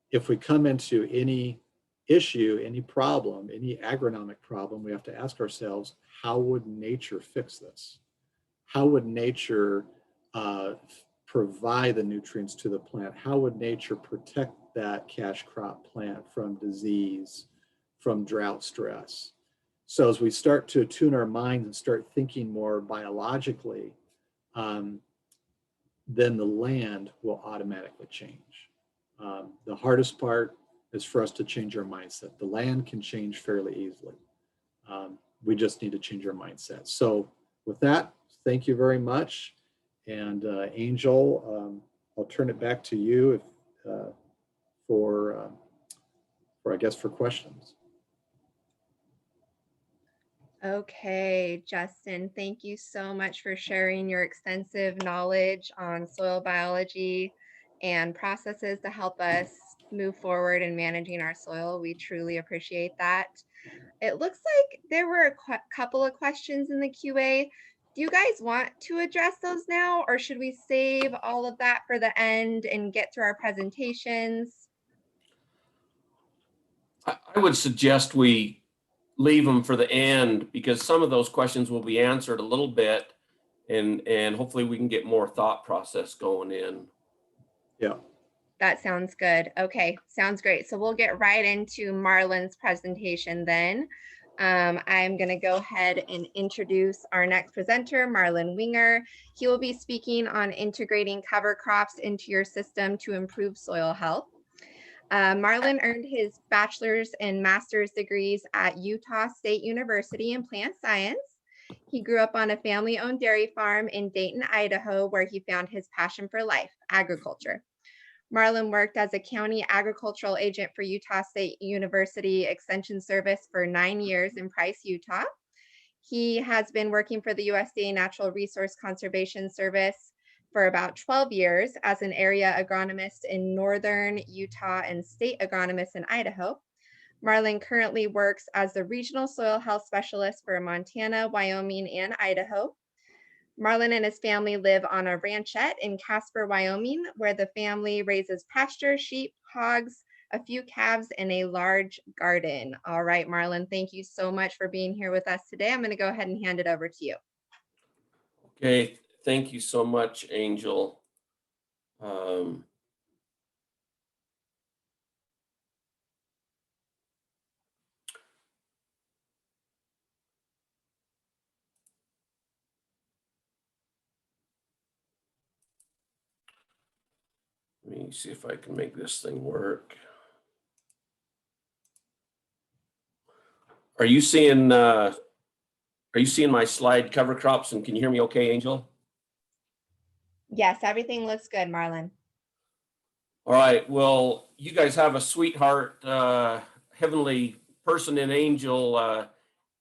if we come into any issue, any problem, any agronomic problem, we have to ask ourselves, how would nature fix this? How would nature provide the nutrients to the plant? How would nature protect that cash crop plant from disease, from drought stress? So as we start to attune our minds and start thinking more biologically, then the land will automatically change. The hardest part is for us to change our mindset. The land can change fairly easily. We just need to change our mindset. So with that, thank you very much. And Angel, I'll turn it back to you for questions.
Okay, Justin, thank you so much for sharing your extensive knowledge on soil biology and processes to help us move forward in managing our soil. We truly appreciate that. It looks like there were a couple of questions in the QA. Do you guys want to address those now, or should we save all of that for the end and get through our presentations?
I would suggest we leave them for the end, because some of those questions will be answered a little bit, and hopefully we can get more thought process going in.
Yeah.
That sounds good. Okay, sounds great. So we'll get right into Marlon's presentation then. I'm going to go ahead and introduce our next presenter, Marlon Winger. He will be speaking on integrating cover crops into your system to improve soil health. Marlon earned his bachelor's and master's degrees at Utah State University in plant science. He grew up on a family-owned dairy farm in Dayton, Idaho, where he found his passion for life, agriculture. Marlon worked as a county agricultural agent for Utah State University Extension Service for 9 years in Price, Utah. He has been working for the USDA Natural Resource Conservation Service for about 12 years as an area agronomist in northern Utah and state agronomist in Idaho. Marlon currently works as the regional soil health specialist for Montana, Wyoming, and Idaho. Marlon and his family live on a ranchette in Casper, Wyoming, where the family raises pasture, sheep, hogs, a few calves, and a large garden. All right, Marlon, thank you so much for being here with us today. I'm going to go ahead and hand it over to you.
Okay, thank you so much, Angel. Let me see if I can make this thing work. Are you seeing my slide cover crops, and can you hear me okay, Angel?
Yes, everything looks good, Marlon.
All right, well, you guys have a sweetheart, heavenly person in Angel,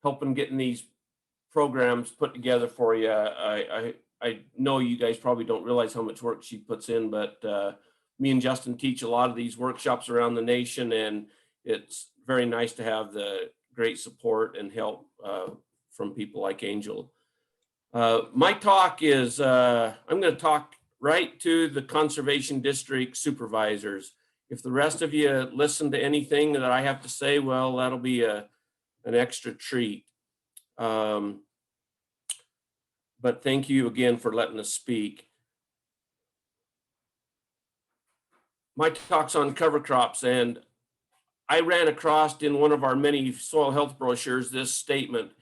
helping getting these programs put together for you. I know you guys probably don't realize how much work she puts in, but me and Justin teach a lot of these workshops around the nation, and it's very nice to have the great support and help from people like Angel. My talk is, I'm going to talk right to the conservation district supervisors. If the rest of you listen to anything that I have to say, well, that'll be an extra treat. But thank you again for letting us speak. My talk's on cover crops, and I ran across in one of our many soil health brochures this statement,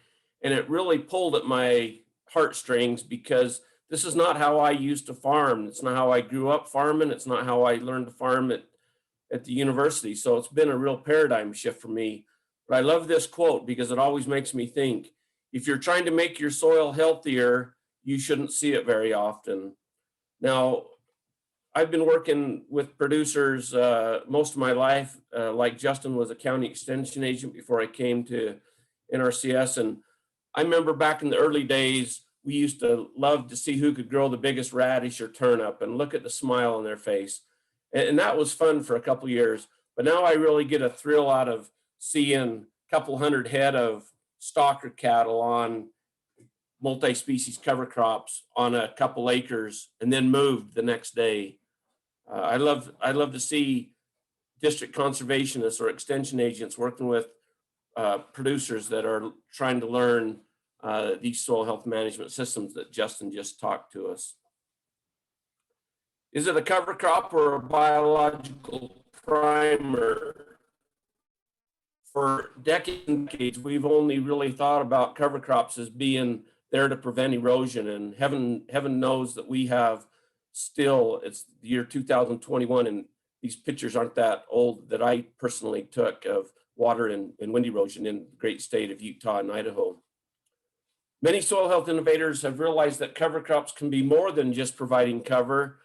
and it really pulled at my heartstrings because this is not how I used to farm. It's not how I grew up farming. It's not how I learned to farm at the university. So it's been a real paradigm shift for me. But I love this quote because it always makes me think, if you're trying to make your soil healthier, you shouldn't see it very often. Now, I've been working with producers most of my life. Like Justin was a county extension agent before I came to NRCS. And I remember back in the early days, we used to love to see who could grow the biggest radish or turnip and look at the smile on their face. And that was fun for a couple of years. But now I really get a thrill out of seeing a couple hundred head of stalker cattle on multi-species cover crops on a couple acres and then moved the next day. I love to see district conservationists or extension agents working with producers that are trying to learn these soil health management systems that Justin just talked to us. Is it a cover crop or a biological primer? For decades, we've only really thought about cover crops as being there to prevent erosion, and heaven knows that we have still, it's the year 2021, and these pictures aren't that old, that I personally took of water and wind erosion in the great state of Utah and Idaho. Many soil health innovators have realized that cover crops can be more than just providing cover.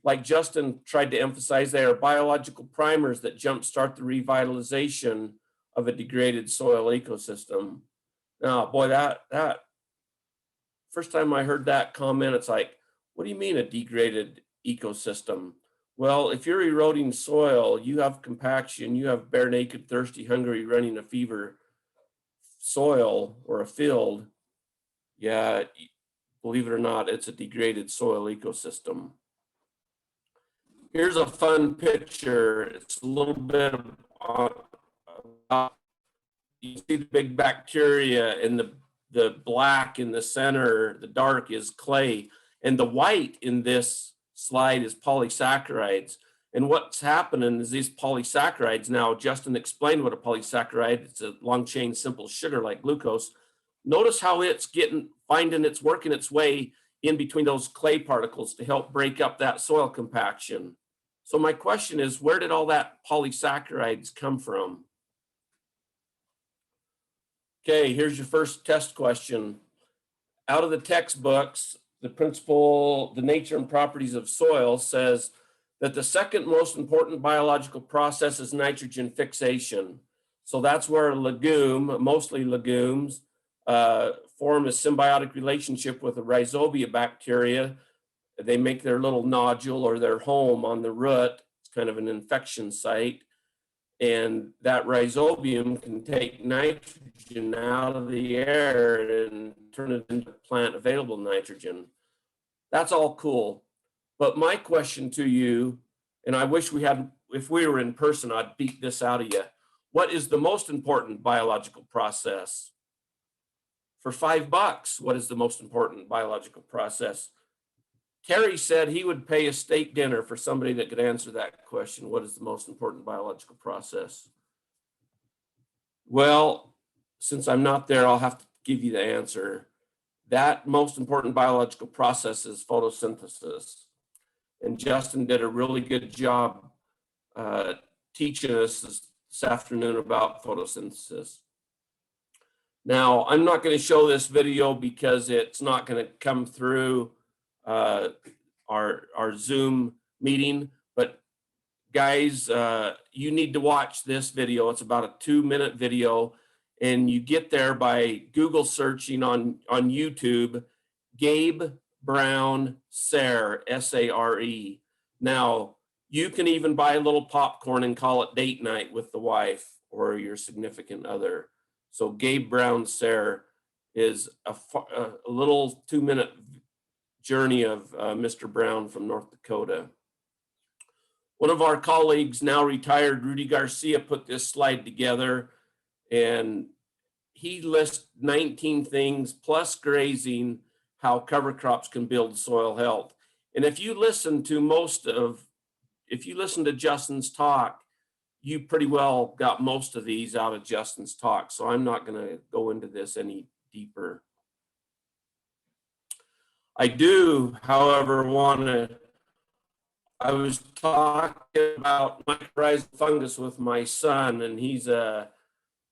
Like Justin tried to emphasize, they are biological primers that jumpstart the revitalization of a degraded soil ecosystem. Now, boy, that first time I heard that comment, it's like, what do you mean a degraded ecosystem? Well, if you're eroding soil, you have compaction, you have bare naked, thirsty, hungry, running a fever soil or a field. Yeah, believe it or not, it's a degraded soil ecosystem. Here's a fun picture. It's a little bit of, you see the big bacteria, and the black in the center, the dark is clay, and the white in this slide is polysaccharides. And what's happening is these polysaccharides, now Justin explained what a polysaccharide, it's a long chain simple sugar like glucose. Notice how it's working its way in between those clay particles to help break up that soil compaction. So my question is, where did all that polysaccharides come from? Okay, here's your first test question. Out of the textbooks, the principle, the nature and properties of soil says that the second most important biological process is nitrogen fixation. So that's where a legume, mostly legumes, form a symbiotic relationship with a rhizobia bacteria. They make their little nodule or their home on the root. It's kind of an infection site. And that rhizobium can take nitrogen out of the air and turn it into plant available nitrogen. That's all cool. But my question to you, and I wish if we were in person, I'd beat this out of you. What is the most important biological process? For $5, what is the most important biological process? Terry said he would pay a steak dinner for somebody that could answer that question. What is the most important biological process? Well, since I'm not there, I'll have to give you the answer. That most important biological process is photosynthesis. And Justin did a really good job teaching us this afternoon about photosynthesis. Now, I'm not going to show this video because it's not going to come through our Zoom meeting, but guys, you need to watch this video. It's about a 2-minute video, and you get there by Google searching on YouTube, Gabe Brown Sare, S-A-R-E. Now, you can even buy a little popcorn and call it date night with the wife or your significant other. So Gabe Brown Sare, is a little 2-minute journey of Mr. Brown from North Dakota. One of our colleagues, now retired, Rudy Garcia, put this slide together, and he lists 19 things plus grazing, how cover crops can build soil health. And if you listen to Justin's talk, you pretty well got most of these out of Justin's talk. So I'm not going to go into this any deeper. I do, however, I was talking about mycorrhizal fungus with my son, and he's a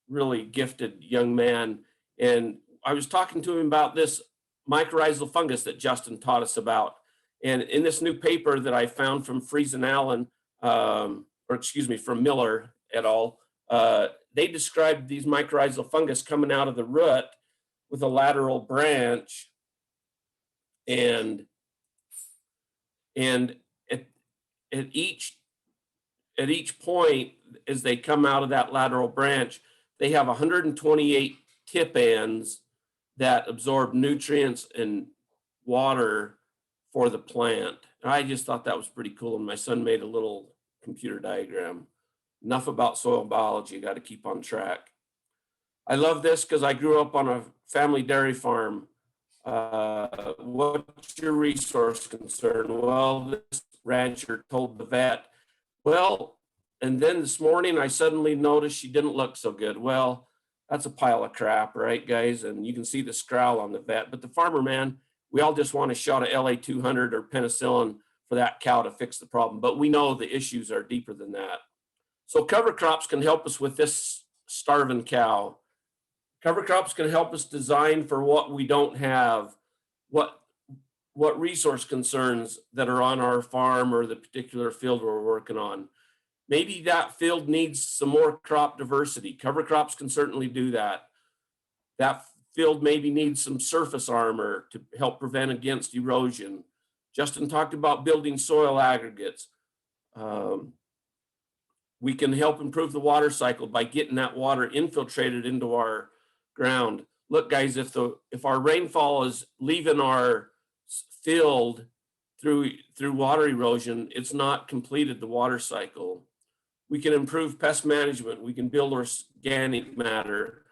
really gifted young man. And I was talking to him about this mycorrhizal fungus that Justin taught us about. And in this new paper that I found from Friesen Allen, from Miller et al., they described these mycorrhizal fungus coming out of the root with a lateral branch. And at each point, as they come out of that lateral branch, they have 128 tip ends that absorb nutrients and water for the plant. And I just thought that was pretty cool. And my son made a little computer diagram. Enough about soil biology, got to keep on track. I love this because I grew up on a family dairy farm. What's your resource concern? Well, this rancher told the vet, well, and then this morning I suddenly noticed she didn't look so good. Well, that's a pile of crap, right, guys? And you can see the scowl on the vet. But the farmer, man, we all just want a shot of LA-200 or penicillin for that cow to fix the problem. But we know the issues are deeper than that. So cover crops can help us with this starving cow. Cover crops can help us design for what we don't have, what resource concerns that are on our farm or the particular field we're working on. Maybe that field needs some more crop diversity. Cover crops can certainly do that. That field maybe needs some surface armor to help prevent against erosion. Justin talked about building soil aggregates. We can help improve the water cycle by getting that water infiltrated into our ground. Look, guys, if our rainfall is leaving our field through water erosion, it's not completed the water cycle. We can improve pest management. We can build organic matter.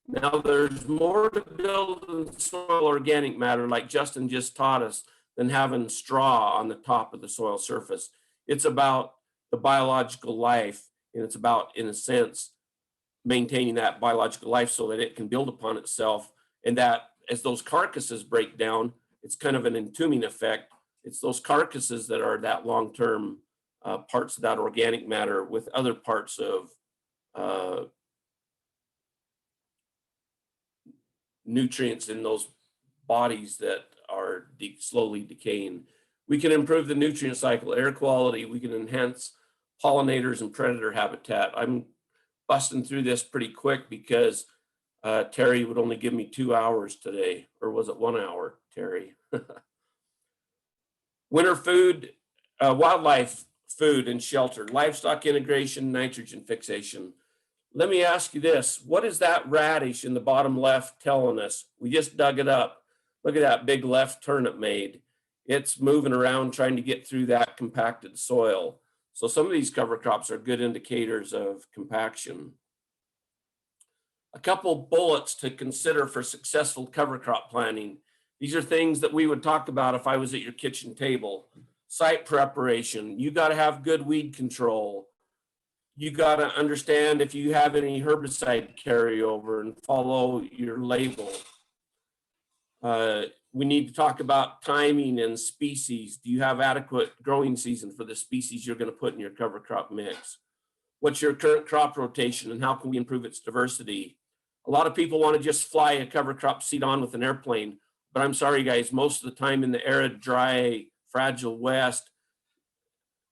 Now, there's more to build in soil organic matter, like Justin just taught us, than having straw on the top of the soil surface. It's about the biological life, and it's about, in a sense, maintaining that biological life so that it can build upon itself, and that as those carcasses break down, it's kind of an entombing effect. It's those carcasses that are that long-term parts of that organic matter with other parts of nutrients in those bodies that are slowly decaying. We can improve the nutrient cycle, air quality. We can enhance pollinators and predator habitat. I'm busting through this pretty quick because Terry would only give me 2 hours today, or was it 1 hour, Terry? Winter food, wildlife food and shelter, livestock integration, nitrogen fixation. Let me ask you this. What is that radish in the bottom left telling us? We just dug it up. Look at that big left turn it made. It's moving around trying to get through that compacted soil. So some of these cover crops are good indicators of compaction. A couple bullets to consider for successful cover crop planting. These are things that we would talk about if I was at your kitchen table. Site preparation. You got to have good weed control. You got to understand if you have any herbicide carryover and follow your label. We need to talk about timing and species. Do you have adequate growing season for the species you're going to put in your cover crop mix? What's your current crop rotation and how can we improve its diversity? A lot of people want to just fly a cover crop seed on with an airplane, but I'm sorry guys, most of the time in the arid, dry, fragile West,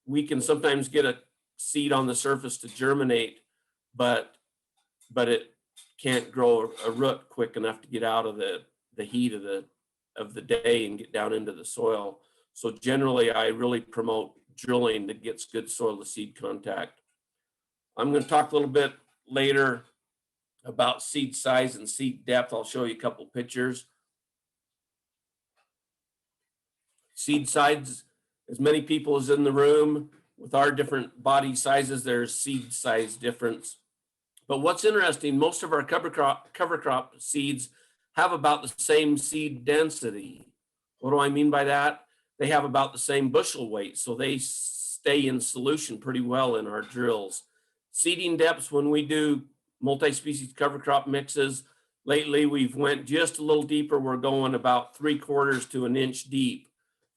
we can sometimes get a seed on the surface to germinate, but it can't grow a root quick enough to get out of the heat of the day and get down into the soil. So generally, I really promote drilling that gets good soil to seed contact. I'm going to talk a little bit later about seed size and seed depth. I'll show you a couple pictures. Seed size, as many people as in the room, with our different body sizes, there's seed size difference. But what's interesting, most of our cover crop seeds have about the same seed density. What do I mean by that? They have about the same bushel weight, so they stay in solution pretty well in our drills. Seeding depths, when we do multi-species cover crop mixes, lately we've went just a little deeper. We're going about 3/4 to an inch deep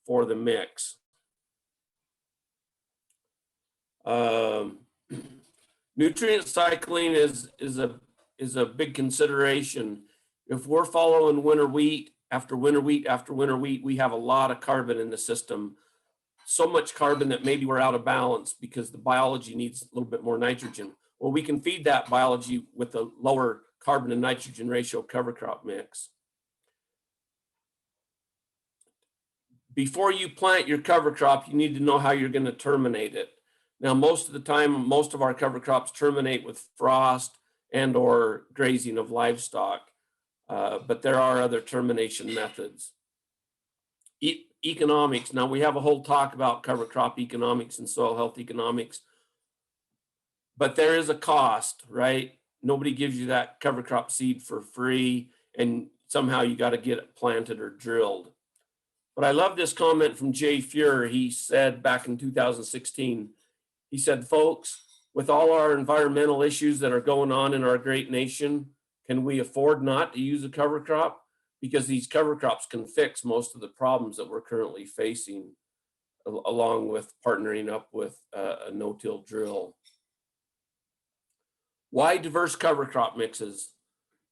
for the mix. Nutrient cycling is a big consideration. If we're following winter wheat after winter wheat after winter wheat, we have a lot of carbon in the system. So much carbon that maybe we're out of balance because the biology needs a little bit more nitrogen. Well, we can feed that biology with a lower carbon and nitrogen ratio cover crop mix. Before you plant your cover crop, you need to know how you're going to terminate it. Now, most of the time, most of our cover crops terminate with frost and or grazing of livestock, but there are other termination methods. Economics. Now, we have a whole talk about cover crop economics and soil health economics, but there is a cost, right? Nobody gives you that cover crop seed for free, and somehow you got to get it planted or drilled. But I love this comment from Jay Fuhrer. He said back in 2016, he said, folks, with all our environmental issues that are going on in our great nation, can we afford not to use a cover crop? Because these cover crops can fix most of the problems that we're currently facing, along with partnering up with a no-till drill. Why diverse cover crop mixes?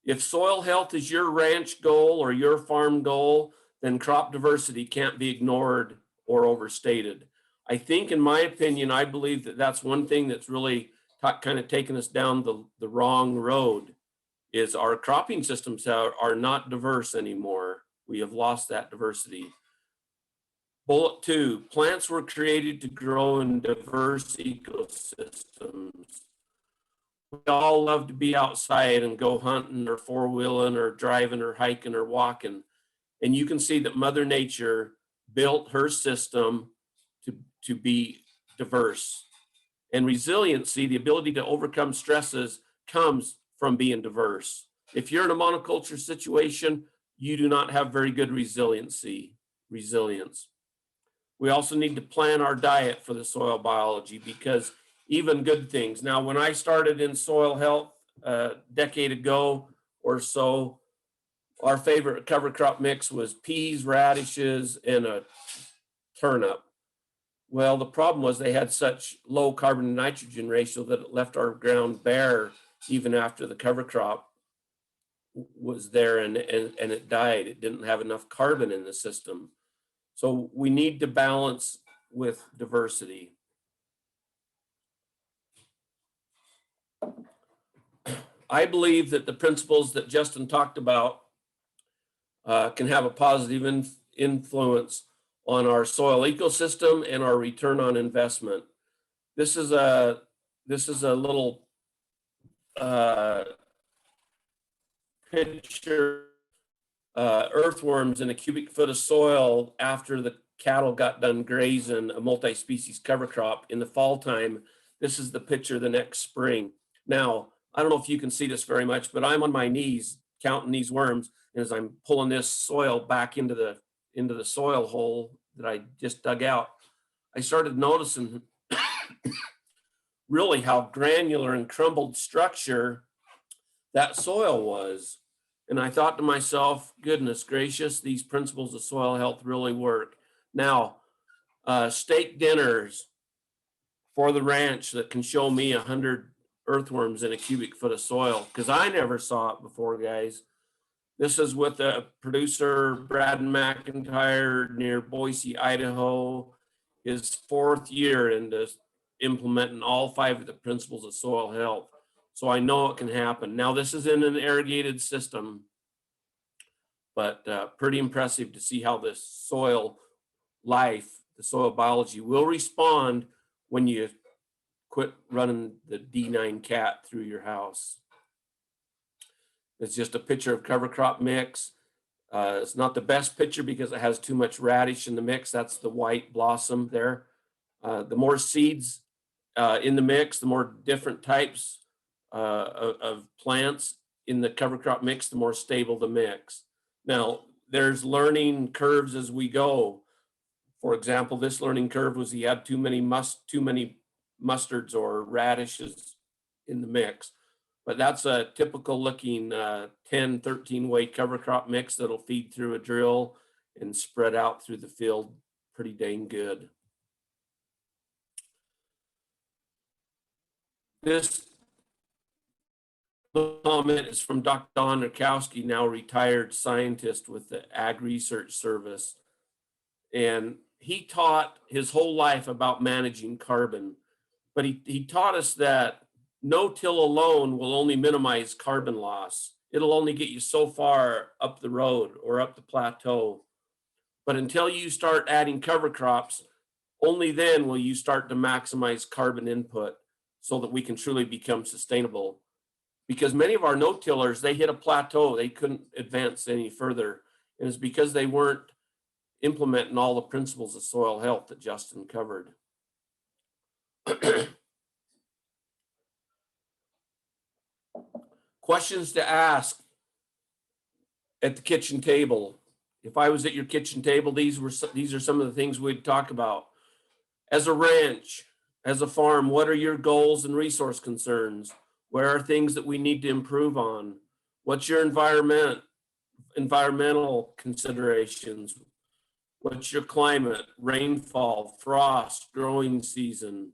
If soil health is your ranch goal or your farm goal, then crop diversity can't be ignored or overstated. I think, in my opinion, I believe that that's one thing that's really kind of taken us down the wrong road, is our cropping systems are not diverse anymore. We have lost that diversity. Bullet 2, plants were created to grow in diverse ecosystems. We all love to be outside and go hunting or four-wheeling or driving or hiking or walking. And you can see that Mother Nature built her system to be diverse. And resiliency, the ability to overcome stresses, comes from being diverse. If you're in a monoculture situation, you do not have very good resilience. We also need to plan our diet for the soil biology, because even good things. Now, when I started in soil health a decade ago or so, our favorite cover crop mix was peas, radishes, and a turnip. Well, the problem was they had such low carbon and nitrogen ratio that it left our ground bare even after the cover crop was there, and it died. It didn't have enough carbon in the system. So we need to balance with diversity. I believe that the principles that Justin talked about can have a positive influence on our soil ecosystem and our return on investment. This is a little picture, earthworms in a cubic foot of soil after the cattle got done grazing a multi-species cover crop in the fall time. This is the picture the next spring. Now, I don't know if you can see this very much, but I'm on my knees counting these worms, and as I'm pulling this soil back into the soil hole that I just dug out, I started noticing really how granular and crumbled structure that soil was. And I thought to myself, goodness gracious, these principles of soil health really work. Now, steak dinners for the ranch that can show me 100 earthworms in a cubic foot of soil, because I never saw it before, guys. This is with a producer, Brad McIntyre, near Boise, Idaho, his 4th year into implementing all 5 of the principles of soil health. So I know it can happen. Now, this is in an irrigated system, but pretty impressive to see how this soil life, the soil biology, will respond when you quit running the D9 cat through your house. It's just a picture of cover crop mix. It's not the best picture because it has too much radish in the mix. That's the white blossom there. The more seeds in the mix, the more different types of plants in the cover crop mix, the more stable the mix. Now, there's learning curves as we go. For example, this learning curve was he had too many mustards or radishes in the mix. But that's a typical looking 10, 13 way cover crop mix that'll feed through a drill and spread out through the field pretty dang good. This comment is from Dr. Don Nurkowski, now retired scientist with the Ag Research Service. And he taught his whole life about managing carbon, but he taught us that no-till alone will only minimize carbon loss. It'll only get you so far up the road or up the plateau. But until you start adding cover crops, only then will you start to maximize carbon input so that we can truly become sustainable. Because many of our no-tillers, they hit a plateau. They couldn't advance any further. And it's because they weren't implementing all the principles of soil health that Justin covered. Questions to ask at the kitchen table. If I was at your kitchen table, these are some of the things we'd talk about. As a ranch, as a farm, what are your goals and resource concerns? Where are things that we need to improve on? What's your environmental considerations? What's your climate, rainfall, frost, growing season?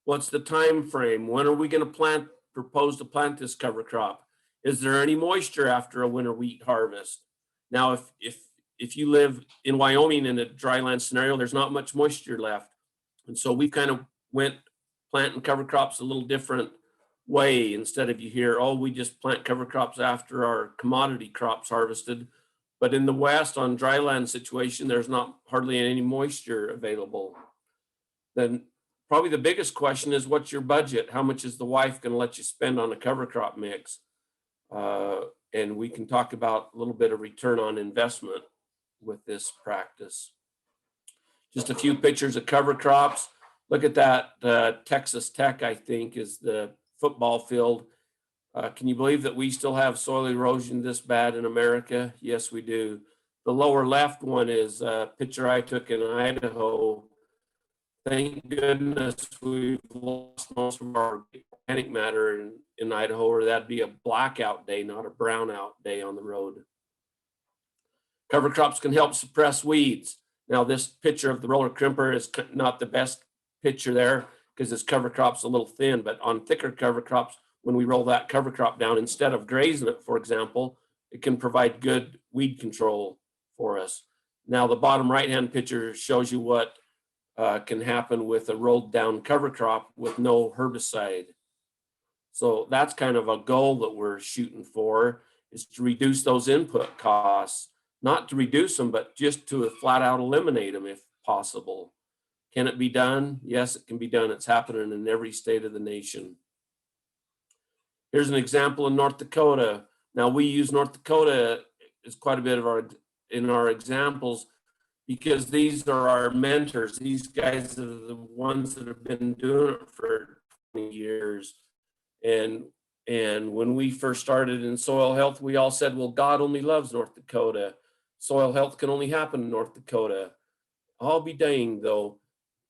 What's the time frame? When are we going to propose to plant this cover crop? Is there any moisture after a winter wheat harvest? Now, if you live in Wyoming in a dryland scenario, there's not much moisture left. And so we kind of went planting cover crops a little different way. Instead of you hear, oh, we just plant cover crops after our commodity crops harvested. But in the West on dryland situation, there's not hardly any moisture available. Then probably the biggest question is, what's your budget? How much is the wife going to let you spend on a cover crop mix? And we can talk about a little bit of return on investment with this practice. Just a few pictures of cover crops. Look at that. Texas Tech, I think, is the football field. Can you believe that we still have soil erosion this bad in America? Yes, we do. The lower left one is a picture I took in Idaho. Thank goodness we've lost most of our organic matter in Idaho, or that'd be a blackout day, not a brownout day on the road. Cover crops can help suppress weeds. Now, this picture of the roller crimper is not the best picture there because this cover crop's a little thin, but on thicker cover crops, when we roll that cover crop down, instead of grazing it, for example, it can provide good weed control for us. Now, the bottom right-hand picture shows you what can happen with a rolled down cover crop with no herbicide. So that's kind of a goal that we're shooting for, is to reduce those input costs, not to reduce them, but just to flat out eliminate them if possible. Can it be done? Yes, it can be done. It's happening in every state of the nation. Here's an example in North Dakota. Now, we use North Dakota as quite a bit of our examples because these are our mentors. These guys are the ones that have been doing it for 20 years. And when we first started in soil health, we all said, well, God only loves North Dakota. Soil health can only happen in North Dakota. I'll be danged, though.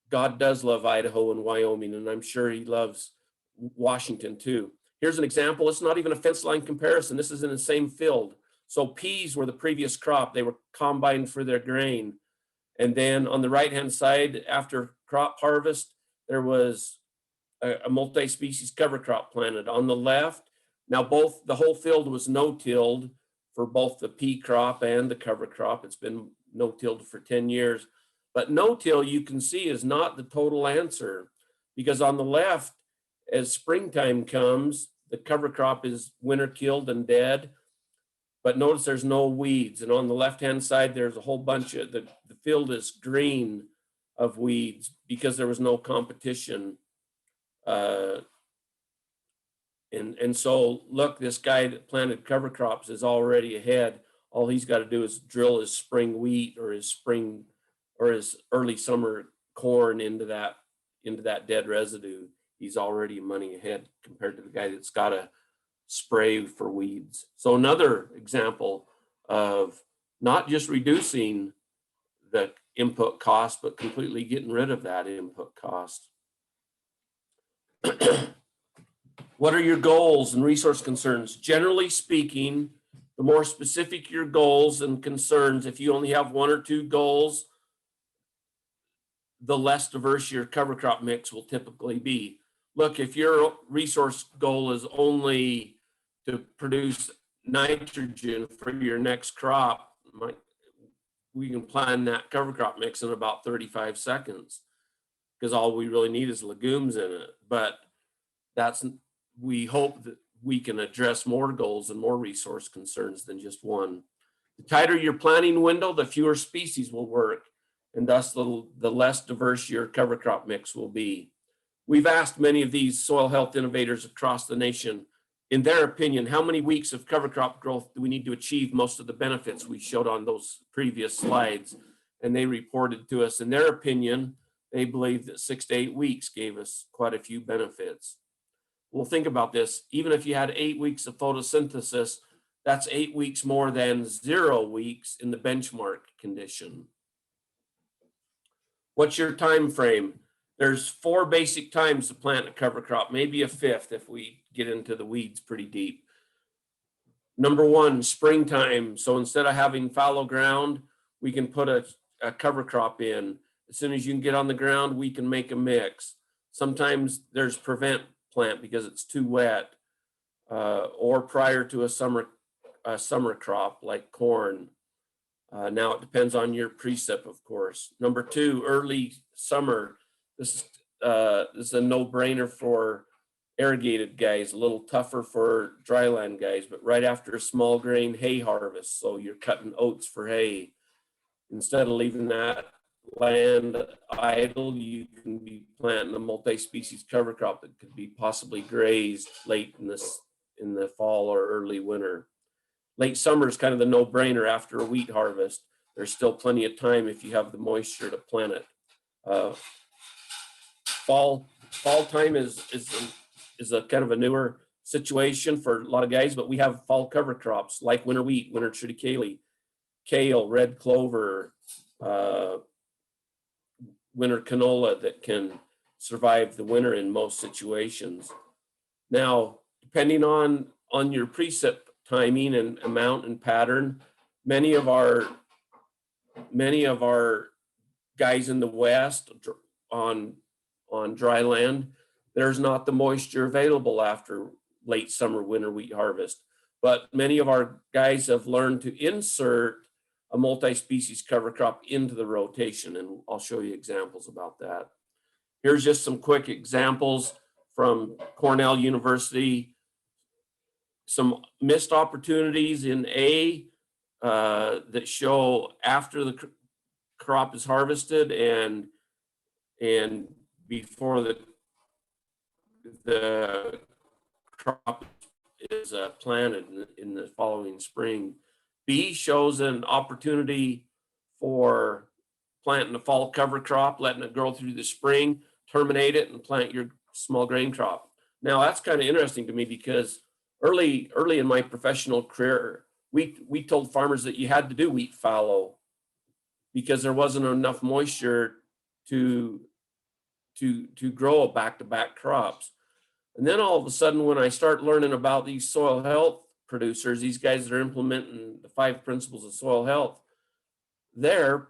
God does love Idaho and Wyoming, and I'm sure he loves Washington too. Here's an example. It's not even a fence line comparison. This is in the same field. So peas were the previous crop. They were combined for their grain. And then on the right-hand side, after crop harvest, there was a multi-species cover crop planted. On the left, now the whole field was no-tilled for both the pea crop and the cover crop. It's been no-tilled for 10 years. But no-till, you can see, is not the total answer, because on the left, as springtime comes, the cover crop is winter killed and dead. But notice there's no weeds. And on the left-hand side, there's a whole bunch of, the field is green of weeds because there was no competition. And so look, this guy that planted cover crops is already ahead. All he's got to do is drill his spring wheat or his early summer corn into that dead residue. He's already money ahead compared to the guy that's got to spray for weeds. So another example of not just reducing the input cost, but completely getting rid of that input cost. What are your goals and resource concerns? Generally speaking, the more specific your goals and concerns, if you only have 1 or 2 goals, the less diverse your cover crop mix will typically be. Look, if your resource goal is only to produce nitrogen for your next crop, we can plan that cover crop mix in about 35 seconds because all we really need is legumes in it. But we hope that we can address more goals and more resource concerns than just one. The tighter your planting window, the fewer species will work, and thus the less diverse your cover crop mix will be. We've asked many of these soil health innovators across the nation, in their opinion, how many weeks of cover crop growth do we need to achieve most of the benefits we showed on those previous slides? And they reported to us, in their opinion, they believe that 6 to 8 weeks gave us quite a few benefits. Well, think about this. Even if you had 8 weeks of photosynthesis, that's 8 weeks more than 0 weeks in the benchmark condition. What's your time frame? There's 4 basic times to plant a cover crop, maybe a 5th if we get into the weeds pretty deep. Number 1, springtime. So instead of having fallow ground, we can put a cover crop in. As soon as you can get on the ground, we can make a mix. Sometimes there's prevent plant because it's too wet, or prior to a summer crop like corn. Now it depends on your precip, of course. Number 2, early summer. This is a no-brainer for irrigated guys, a little tougher for dryland guys, but right after a small grain hay harvest. So you're cutting oats for hay. Instead of leaving that land idle, you can be planting a multi-species cover crop that could be possibly grazed late in the fall or early winter. Late summer is kind of the no-brainer after a wheat harvest. There's still plenty of time if you have the moisture to plant it. Fall time is a kind of a newer situation for a lot of guys, but we have fall cover crops like winter wheat, winter triticale, kale, red clover, winter canola that can survive the winter in most situations. Now, depending on your precip timing and amount and pattern, many of our guys in the West on dry land, there's not the moisture available after late summer, winter wheat harvest. But many of our guys have learned to insert a multi-species cover crop into the rotation, and I'll show you examples about that. Here's just some quick examples from Cornell University. Some missed opportunities in A that show after the crop is harvested and before the crop is planted in the following spring. B shows an opportunity for planting a fall cover crop, letting it grow through the spring, terminate it, and plant your small grain crop. Now that's kind of interesting to me because early in my professional career, we told farmers that you had to do wheat fallow because there wasn't enough moisture to grow back-to-back crops. And then all of a sudden, when I start learning about these soil health producers, these guys that are implementing the 5 principles of soil health, they're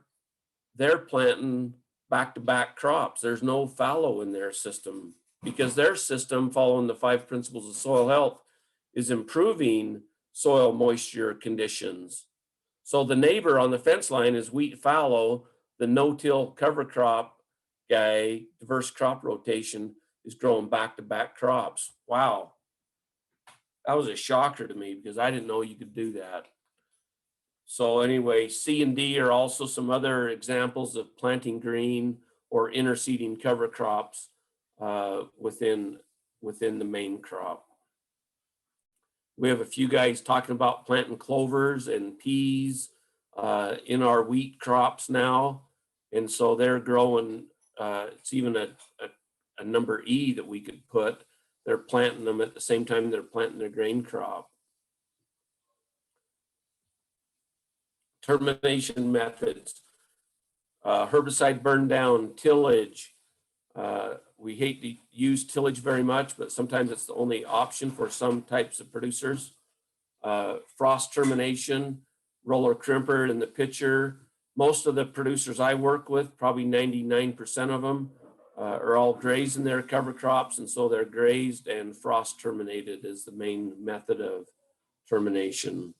planting back-to-back crops. There's no fallow in their system because their system, following the 5 principles of soil health, is improving soil moisture conditions. So the neighbor on the fence line is wheat fallow. The no-till cover crop guy, diverse crop rotation, is growing back-to-back crops. Wow. That was a shocker to me because I didn't know you could do that. So anyway, C and D are also some other examples of planting green or interseeding cover crops within the main crop. We have a few guys talking about planting clovers and peas in our wheat crops now. And so they're growing, it's even a number E that we could put. They're planting them at the same time they're planting their grain crop. Termination methods, herbicide burn down, tillage. We hate to use tillage very much, but sometimes it's the only option for some types of producers. Frost termination, roller crimper in the picture. Most of the producers I work with, probably 99% of them, are all grazing their cover crops, and so they're grazed and frost terminated is the main method of termination.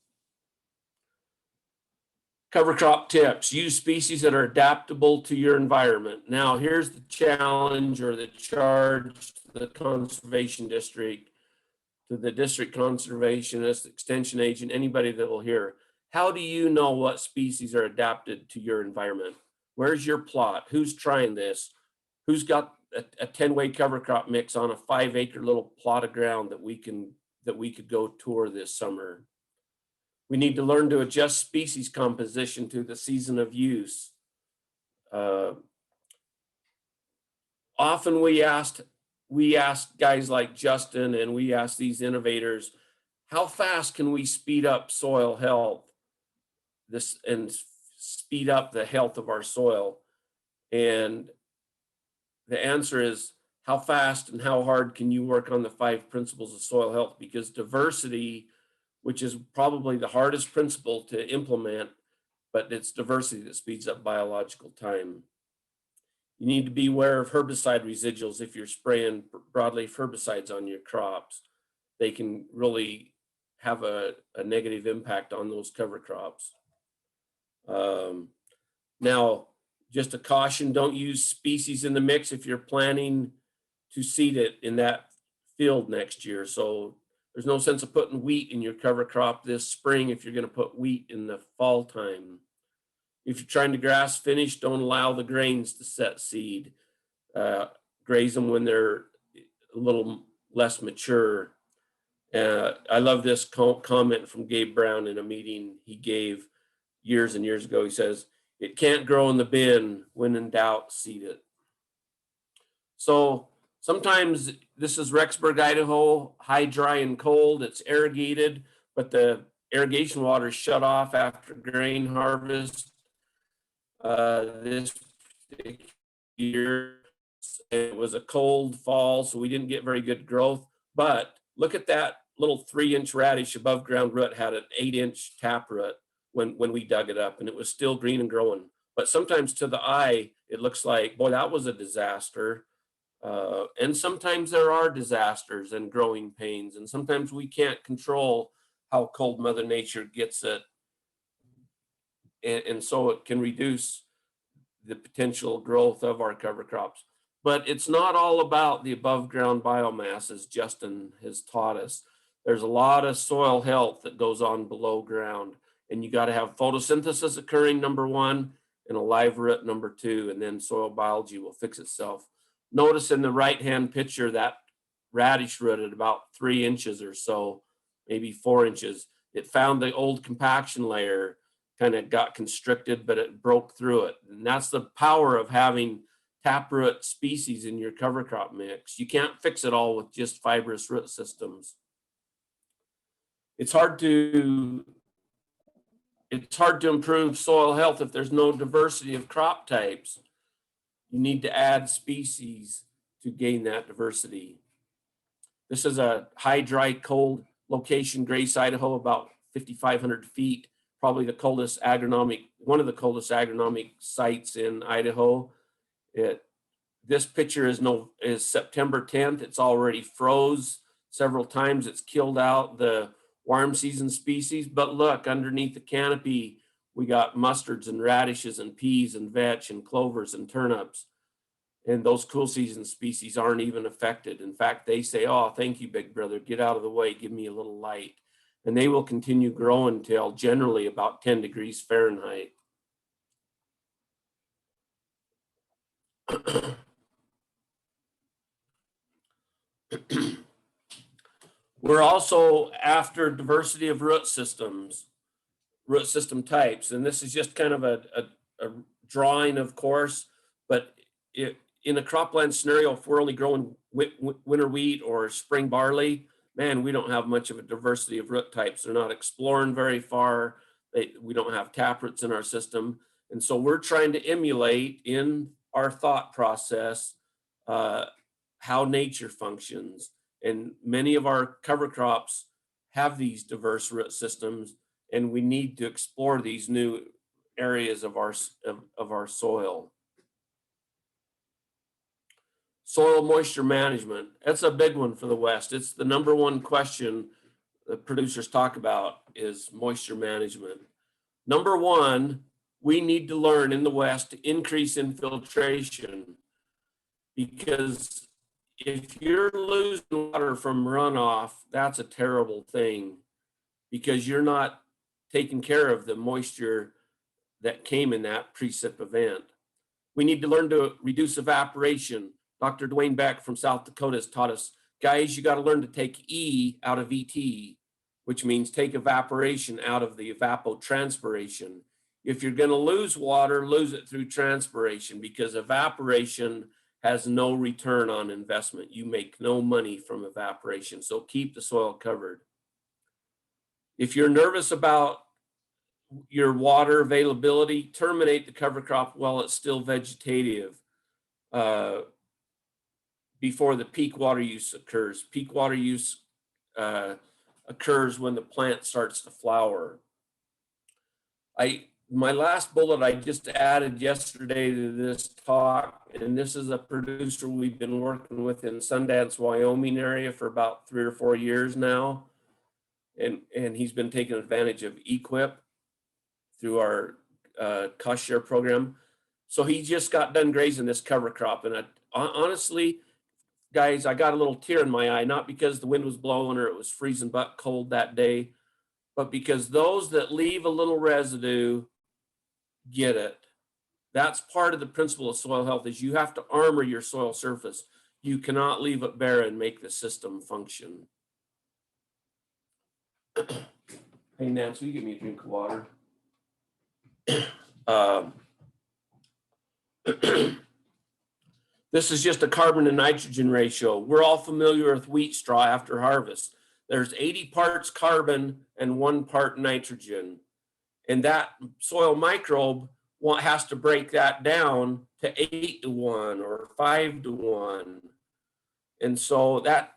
Cover crop tips, use species that are adaptable to your environment. Now, here's the challenge or the charge to the conservation district, to the district conservationist, extension agent, anybody that will hear. How do you know what species are adapted to your environment? Where's your plot? Who's trying this? Who's got a 10-way cover crop mix on a 5-acre little plot of ground that we could go tour this summer? We need to learn to adjust species composition to the season of use. Often we ask guys like Justin, and we ask these innovators, how fast can we speed up soil health and speed up the health of our soil? And the answer is, how fast and how hard can you work on the 5 principles of soil health? Because diversity, which is probably the hardest principle to implement, but it's diversity that speeds up biological time. You need to be aware of herbicide residuals if you're spraying broadleaf herbicides on your crops. They can really have a negative impact on those cover crops. Now, just a caution, don't use species in the mix if you're planning to seed it in that field next year. So there's no sense of putting wheat in your cover crop this spring if you're going to put wheat in the fall time. If you're trying to grass finish, don't allow the grains to set seed. Graze them when they're a little less mature. I love this comment from Gabe Brown in a meeting he gave years and years ago. He says, "It can't grow in the bin. When in doubt, seed it." So sometimes this is Rexburg, Idaho, high, dry, and cold. It's irrigated, but the irrigation water is shut off after grain harvest. This year, it was a cold fall, so we didn't get very good growth. But look at that little 3-inch radish above ground root had an 8-inch taproot when we dug it up, and it was still green and growing. But sometimes to the eye, it looks like, boy, that was a disaster. And sometimes there are disasters and growing pains, and sometimes we can't control how cold Mother Nature gets it. And so it can reduce the potential growth of our cover crops. But it's not all about the above ground biomass, as Justin has taught us. There's a lot of soil health that goes on below ground, and you got to have photosynthesis occurring, number 1, and a live root, number 2, and then soil biology will fix itself. Notice in the right-hand picture that radish root at about 3 inches or so, maybe 4 inches. It found the old compaction layer, kind of got constricted, but it broke through it. And that's the power of having taproot species in your cover crop mix. You can't fix it all with just fibrous root systems. It's hard to improve soil health if there's no diversity of crop types. You need to add species to gain that diversity. This is a high, dry, cold location, Grace, Idaho, about 5,500 feet, probably the coldest agronomic, one of the coldest agronomic sites in Idaho. This picture is September 10th. It's already froze several times. It's killed out the warm season species, but look, underneath the canopy, we got mustards and radishes and peas and vetch and clovers and turnips. And those cool season species aren't even affected. In fact, they say, "Oh, thank you, big brother, get out of the way, give me a little light." And they will continue growing till generally about 10 degrees Fahrenheit. We're also after diversity of root systems, root system types. And this is just kind of a drawing, of course, but in a cropland scenario, if we're only growing winter wheat or spring barley, man, we don't have much of a diversity of root types. They're not exploring very far. We don't have taproots in our system. And so we're trying to emulate in our thought process how nature functions. And many of our cover crops have these diverse root systems, and we need to explore these new areas of our soil. Soil moisture management, that's a big one for the West. It's the number one question that producers talk about is moisture management. Number one, we need to learn in the West to increase infiltration, because if you're losing water from runoff, that's a terrible thing, because you're not taking care of the moisture that came in that precip event. We need to learn to reduce evaporation. Dr. Dwayne Beck from South Dakota has taught us, guys, you got to learn to take E out of ET, which means take evaporation out of the evapotranspiration. If you're going to lose water, lose it through transpiration, because evaporation has no return on investment. You make no money from evaporation, so keep the soil covered. If you're nervous about your water availability, terminate the cover crop while it's still vegetative before the peak water use occurs. Peak water use occurs when the plant starts to flower. My last bullet I just added yesterday to this talk, and this is a producer we've been working with in Sundance, Wyoming area for about 3 or 4 years now. And he's been taking advantage of EQIP through our cost share program. So he just got done grazing this cover crop. And honestly, guys, I got a little tear in my eye, not because the wind was blowing or it was freezing butt cold that day, but because those that leave a little residue get it. That's part of the principle of soil health, is you have to armor your soil surface. You cannot leave it bare and make the system function. Hey, Nance, will you give me a drink of water? This is just a carbon to nitrogen ratio. We're all familiar with wheat straw after harvest. There's 80 parts carbon and 1 part nitrogen. And that soil microbe has to break that down to 8 to 1 or 5 to 1. And so that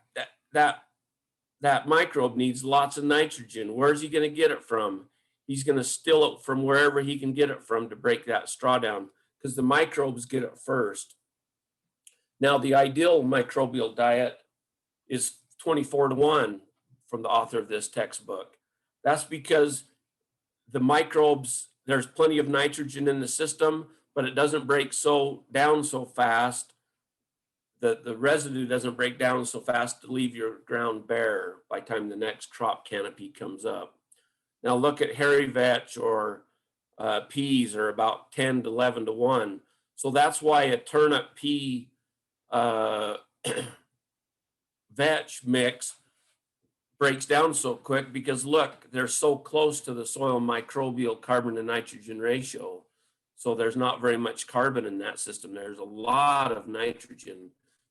microbe needs lots of nitrogen. Where's he going to get it from? He's going to steal it from wherever he can get it from to break that straw down, because the microbes get it first. Now, the ideal microbial diet is 24 to 1 from the author of this textbook. That's because the microbes, there's plenty of nitrogen in the system, but it doesn't break down so fast. The residue doesn't break down so fast to leave your ground bare by the time the next crop canopy comes up. Now look at hairy vetch or peas are about 10 to 11 to 1. So that's why a turnip pea vetch mix breaks down so quick, because look, they're so close to the soil microbial carbon to nitrogen ratio. So there's not very much carbon in that system. There's a lot of nitrogen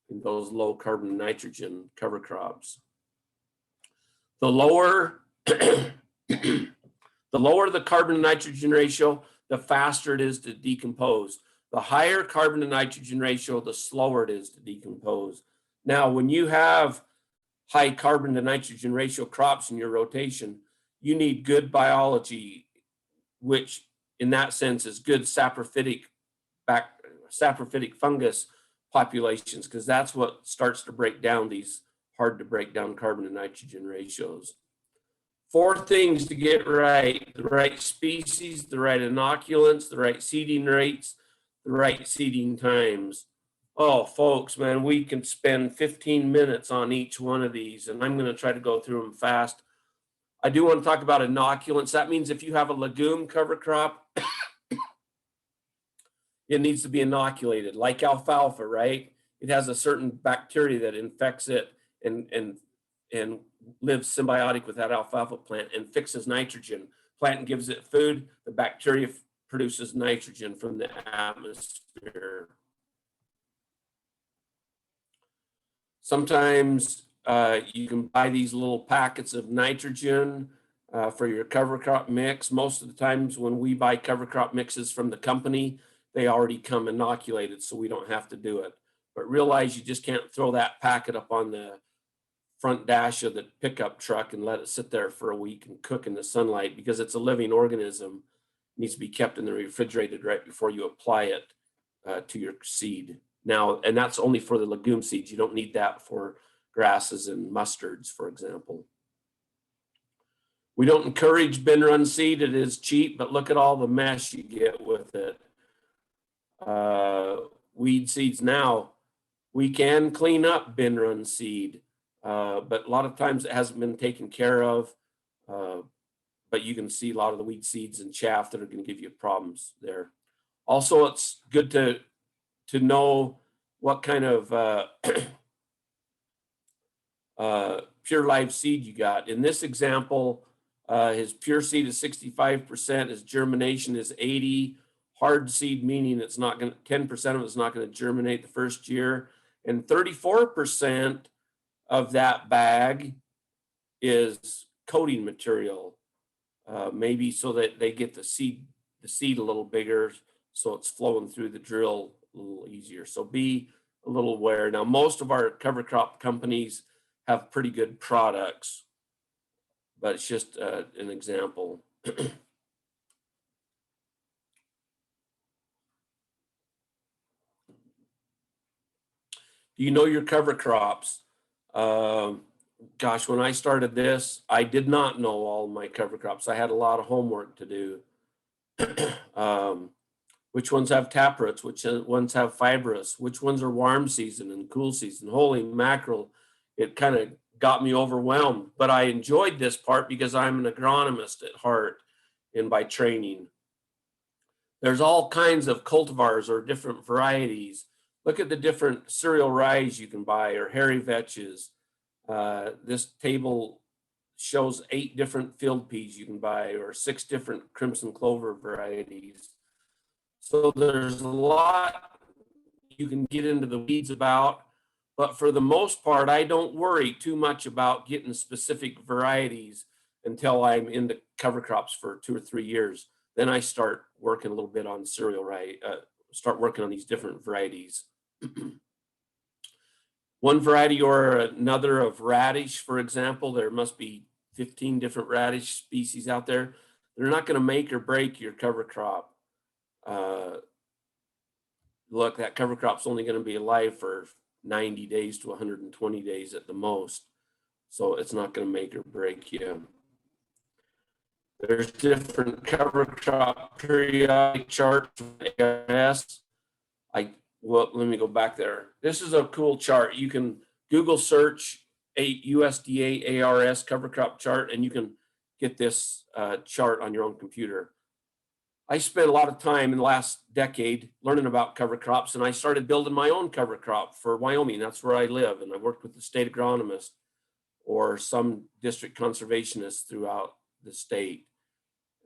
in those low carbon nitrogen cover crops. The lower the lower the carbon to nitrogen ratio, the faster it is to decompose. The higher carbon to nitrogen ratio, the slower it is to decompose. Now, when you have high carbon to nitrogen ratio crops in your rotation, you need good biology, which in that sense is good saprophytic fungus populations, because that's what starts to break down these hard to break down carbon to nitrogen ratios. 4 things to get right: the right species, the right inoculants, the right seeding rates, the right seeding times. Oh, folks, man, we can spend 15 minutes on each one of these, and I'm going to try to go through them fast. I do want to talk about inoculants. That means if you have a legume cover crop, it needs to be inoculated, like alfalfa, right? It has a certain bacteria that infects it and lives symbiotic with that alfalfa plant and fixes nitrogen. Plant gives it food, the bacteria produces nitrogen from the atmosphere. Sometimes you can buy these little packets of nitrogen for your cover crop mix. Most of the times when we buy cover crop mixes from the company, they already come inoculated, so we don't have to do it. But realize you just can't throw that packet up on the front dash of the pickup truck and let it sit there for a week and cook in the sunlight, because it's a living organism. It needs to be kept in the refrigerated right before you apply it to your seed. Now, and that's only for the legume seeds. You don't need that for grasses and mustards, for example. We don't encourage bin run seed. It is cheap, but look at all the mess you get with it. Weed seeds now, we can clean up bin run seed, but a lot of times it hasn't been taken care of. But you can see a lot of the weed seeds and chaff that are going to give you problems there. Also, it's good to know what kind of pure live seed you got. In this example, his pure seed is 65%, his germination is 80%, hard seed meaning it's not going to, 10% of it's not going to germinate the first year, and 34% of that bag is coating material, maybe so that they get the seed a little bigger, so it's flowing through the drill a little easier. So be a little aware. Now, most of our cover crop companies have pretty good products, but it's just an example. Do you know your cover crops? Gosh, when I started this, I did not know all my cover crops. I had a lot of homework to do. Which ones have taproots? Which ones have fibrous? Which ones are warm season and cool season? Holy mackerel, it kind of got me overwhelmed. But I enjoyed this part because I'm an agronomist at heart and by training. There's all kinds of cultivars or different varieties. Look at the different cereal rye you can buy or hairy vetches. This table shows 8 different field peas you can buy or 6 different crimson clover varieties. So there's a lot you can get into the weeds about, but for the most part, I don't worry too much about getting specific varieties until I'm into cover crops for 2 or 3 years. Then I start working a little bit on cereal rye, start working on these different varieties. One variety or another of radish, for example, there must be 15 different radish species out there. They're not going to make or break your cover crop. Look, that cover crop's only going to be alive for 90 days to 120 days at the most. So it's not going to make or break you. There's different cover crop periodic charts from ARS. Well, let me go back there. This is a cool chart. You can Google search a USDA ARS cover crop chart, and you can get this chart on your own computer. I spent a lot of time in the last decade learning about cover crops, and I started building my own cover crop for Wyoming. That's where I live, and I worked with the state agronomist or some district conservationists throughout the state.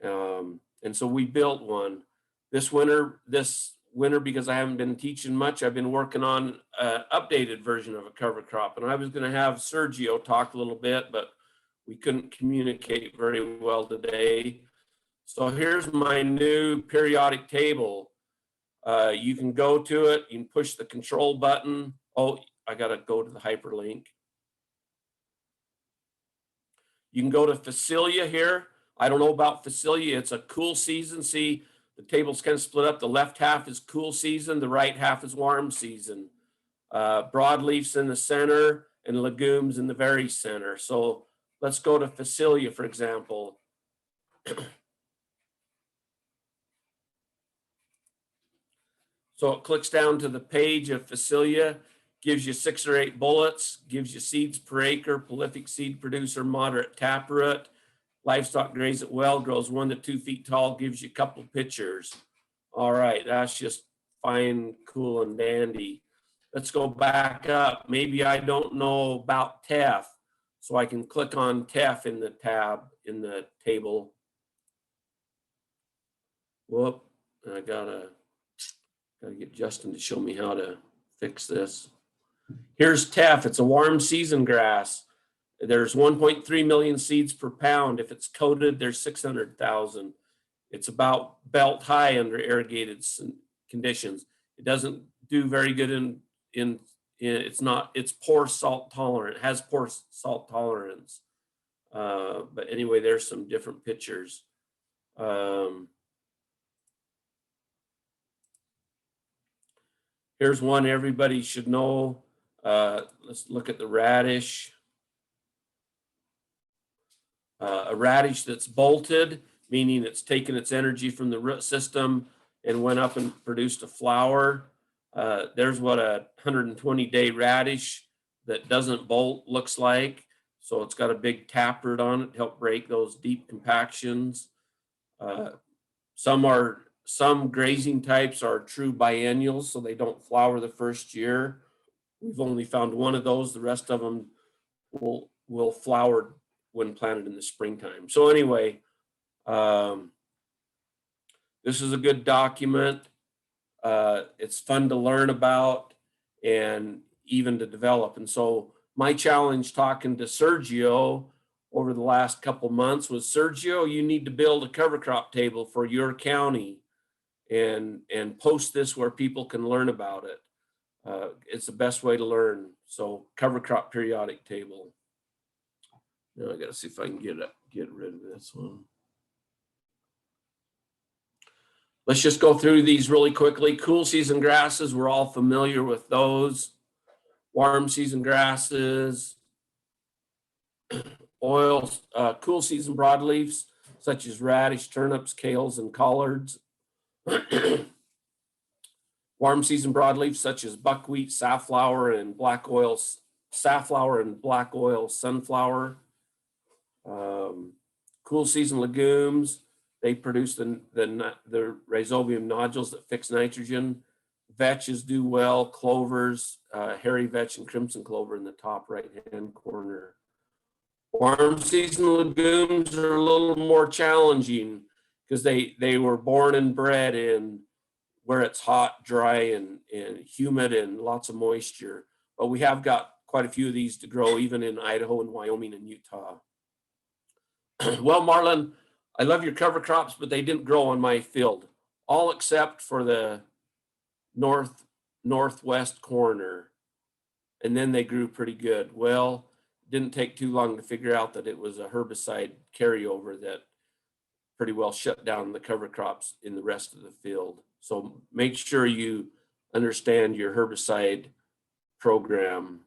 And so we built one. This winter, because I haven't been teaching much, I've been working on an updated version of a cover crop. And I was going to have Sergio talk a little bit, but we couldn't communicate very well today. So here's my new periodic table. You can go to it. You can push the control button. Oh, I got to go to the hyperlink. You can go to Facilia here. I don't know about Facilia. It's a cool season. See, the table's kind of split up. The left half is cool season. The right half is warm season. Broadleafs in the center and legumes in the very center. So let's go to Facilia, for example. So it clicks down to the page of Facilia, gives you 6 or 8 bullets, gives you seeds per acre, prolific seed producer, moderate taproot, livestock graze it well, grows 1 to 2 feet tall, gives you a couple pictures. All right, that's just fine, cool, and dandy. Let's go back up. Maybe I don't know about teff. So I can click on TEF in the tab in the table. Whoop, I gotta get Justin to show me how to fix this. Here's teff. It's a warm season grass. There's 1.3 million seeds per pound. If it's coated, there's 600,000. It's about belt high under irrigated conditions. It doesn't do very good in it's poor salt tolerant. It has poor salt tolerance. But anyway, there's some different pictures. Here's one everybody should know. Let's look at the radish. A radish that's bolted, meaning it's taken its energy from the root system and went up and produced a flower. There's what a 120-day radish that doesn't bolt looks like. So it's got a big taproot on it to help break those deep compactions. Some grazing types are true biennials, so they don't flower the first year. We've only found one of those. The rest of them will flower when planted in the springtime. So anyway, this is a good document. It's fun to learn about and even to develop. And so my challenge talking to Sergio over the last couple months was, Sergio, you need to build a cover crop table for your county and post this where people can learn about it. It's the best way to learn. So cover crop periodic table. Now I got to see if I can get rid of this one. Let's just go through these really quickly. Cool season grasses, we're all familiar with those. Warm season grasses, cool season broadleafs, such as radish, turnips, kales, and collards. Warm season broadleafs, such as buckwheat, safflower, and black oil sunflower. Cool season legumes, they produce the rhizobium nodules that fix nitrogen. Vetches do well, clovers, hairy vetch and crimson clover in the top right-hand corner. Warm season legumes are a little more challenging because they were born and bred in where it's hot, dry, and humid and lots of moisture. But we have got quite a few of these to grow even in Idaho and Wyoming and Utah. Well, Marlon, I love your cover crops, but they didn't grow on my field, all except for the northwest corner. And then they grew pretty good. Well, it didn't take too long to figure out that it was a herbicide carryover that pretty well shut down the cover crops in the rest of the field. So make sure you understand your herbicide program.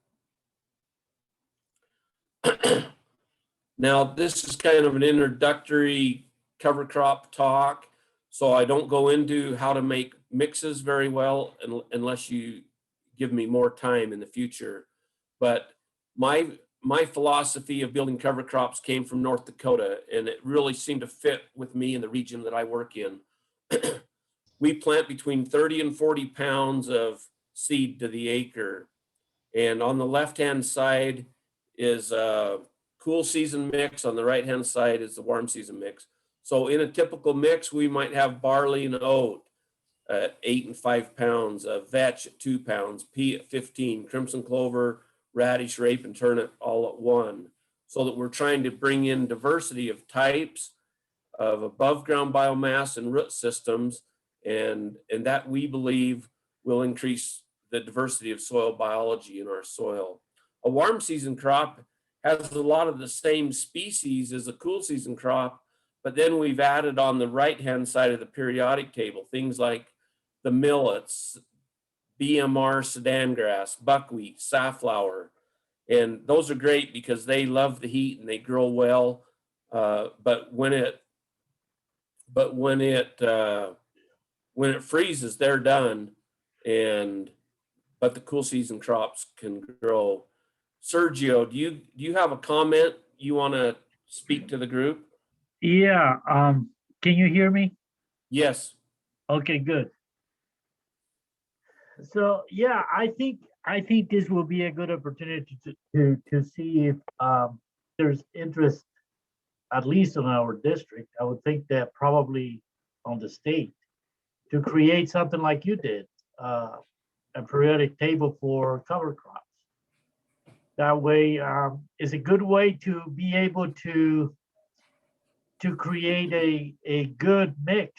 Now, this is kind of an introductory cover crop talk, so I don't go into how to make mixes very well unless you give me more time in the future. But my philosophy of building cover crops came from North Dakota, and it really seemed to fit with me in the region that I work in. We plant between 30 and 40 pounds of seed to the acre. And on the left-hand side is a cool season mix. On the right-hand side is the warm season mix. So in a typical mix, we might have barley and oat at 8 and 5 pounds, vetch at 2 pounds, pea at 15, crimson clover, radish, rape, and turnip all at 1. So that we're trying to bring in diversity of types of above ground biomass and root systems, and that we believe will increase the diversity of soil biology in our soil. A warm season crop has a lot of the same species as a cool season crop, but then we've added on the right-hand side of the periodic table things like the millets, BMR Sudan grass, buckwheat, safflower, and those are great because they love the heat and they grow well. But when it freezes, they're done. But the cool season crops can grow. Sergio, do you have a comment you want to speak to the group?
Yeah, can you hear me?
Yes.
Okay, good. So yeah, I think I think this will be a good opportunity to see if there's interest, at least in our district. I would think that probably on the state, to create something like you did, a periodic table for cover crops. That way, it's a good way to be able to create a good mix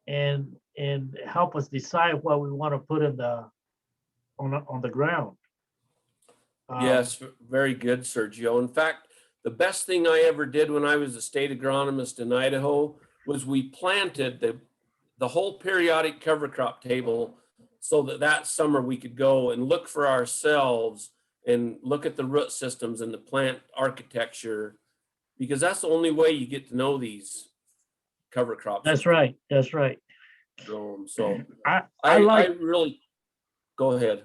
and help us decide what we want to put in the on the ground.
Yes, very good, Sergio. In fact, the best thing I ever did when I was a state agronomist in Idaho was we planted the whole periodic cover crop table so that summer we could go and look for ourselves and look at the root systems and the plant architecture, because that's the only way you get to know these cover crops.
That's right. That's right.
So
I
I
like
really, go ahead.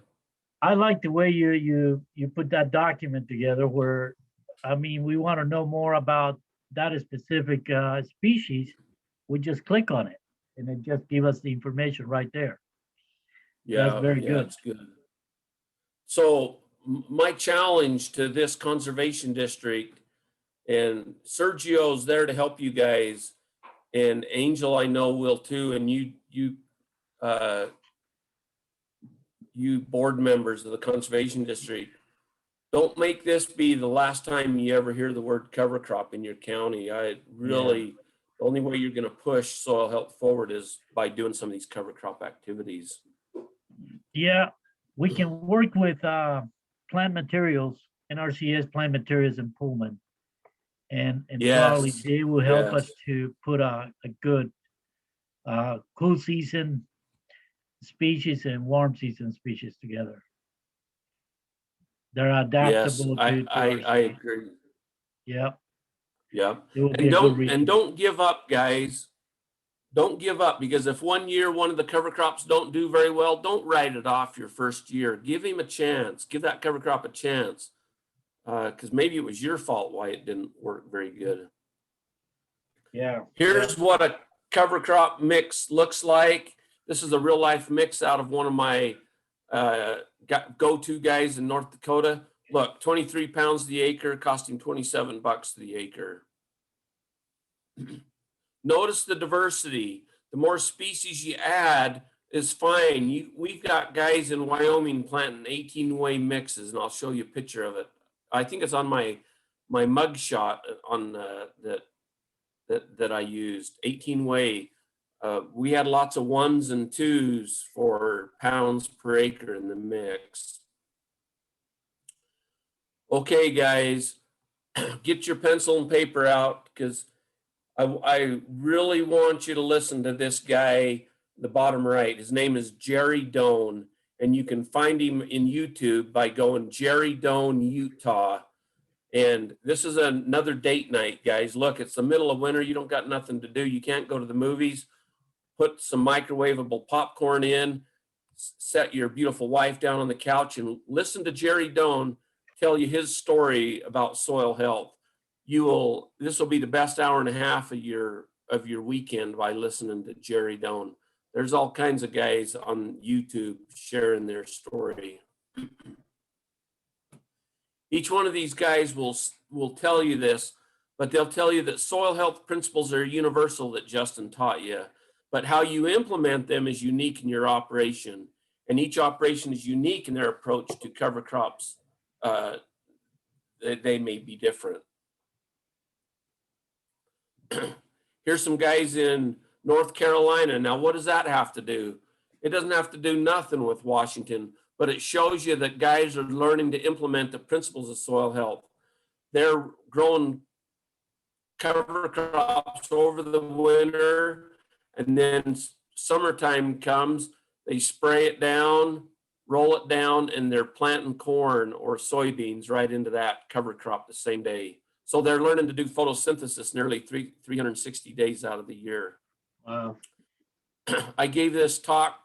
I like the way you put that document together where, I mean, we want to know more about that specific species. We just click on it and it just give us the information right there. That's very good.
It's good. So my challenge to this conservation district, and Sergio's there to help you guys, and Angel I know will too, and you board members of the conservation district, don't make this be the last time you ever hear the word cover crop in your county. The only way you're going to push soil health forward is by doing some of these cover crop activities.
Yeah, we can work with plant materials, NRCS plant materials in Pullman. And probably
Yes.
they will help
Yes.
us to put a good cool season species and warm season species together. They're
Yes,
adaptable to our
I
state.
agree.
Yeah,
Yeah.
it will be a good resource.
And don't give up, guys. Don't give up, because if one year one of the cover crops don't do very well, don't write it off your first year. Give him a chance. Give that cover crop a chance. Because maybe it was your fault why it didn't work very good.
Yeah.
Here's what a cover crop mix looks like. This is a real life mix out of one of my go-to guys in North Dakota. Look, 23 pounds the acre, costing $27 the acre. Notice the diversity. The more species you add is fine. We've got guys in Wyoming planting 18-way mixes, and I'll show you a picture of it. I think it's on my mug shot on that I used, 18-way. We had lots of 1s and 2s for pounds per acre in the mix. Okay, guys, get your pencil and paper out, because I really want you to listen to this guy, the bottom right. His name is Jerry Doan, and you can find him in YouTube by going Jerry Doan, Utah. And this is another date night, guys. Look, it's the middle of winter. You don't got nothing to do. You can't go to the movies. Put some microwavable popcorn in, set your beautiful wife down on the couch, and listen to Jerry Doan tell you his story about soil health. This will be the best hour and a half of your weekend by listening to Jerry Doan. There's all kinds of guys on YouTube sharing their story. Each one of these guys will tell you this, but they'll tell you that soil health principles are universal that Justin taught you, but how you implement them is unique in your operation, and each operation is unique in their approach to cover crops. They may be different. Here's some guys in North Carolina. Now, what does that have to do? It doesn't have to do nothing with Washington, but it shows you that guys are learning to implement the principles of soil health. They're growing cover crops over the winter, and then summertime comes, they spray it down, roll it down, and they're planting corn or soybeans right into that cover crop the same day. So they're learning to do photosynthesis nearly 360 days out of the year.
Wow.
I gave this talk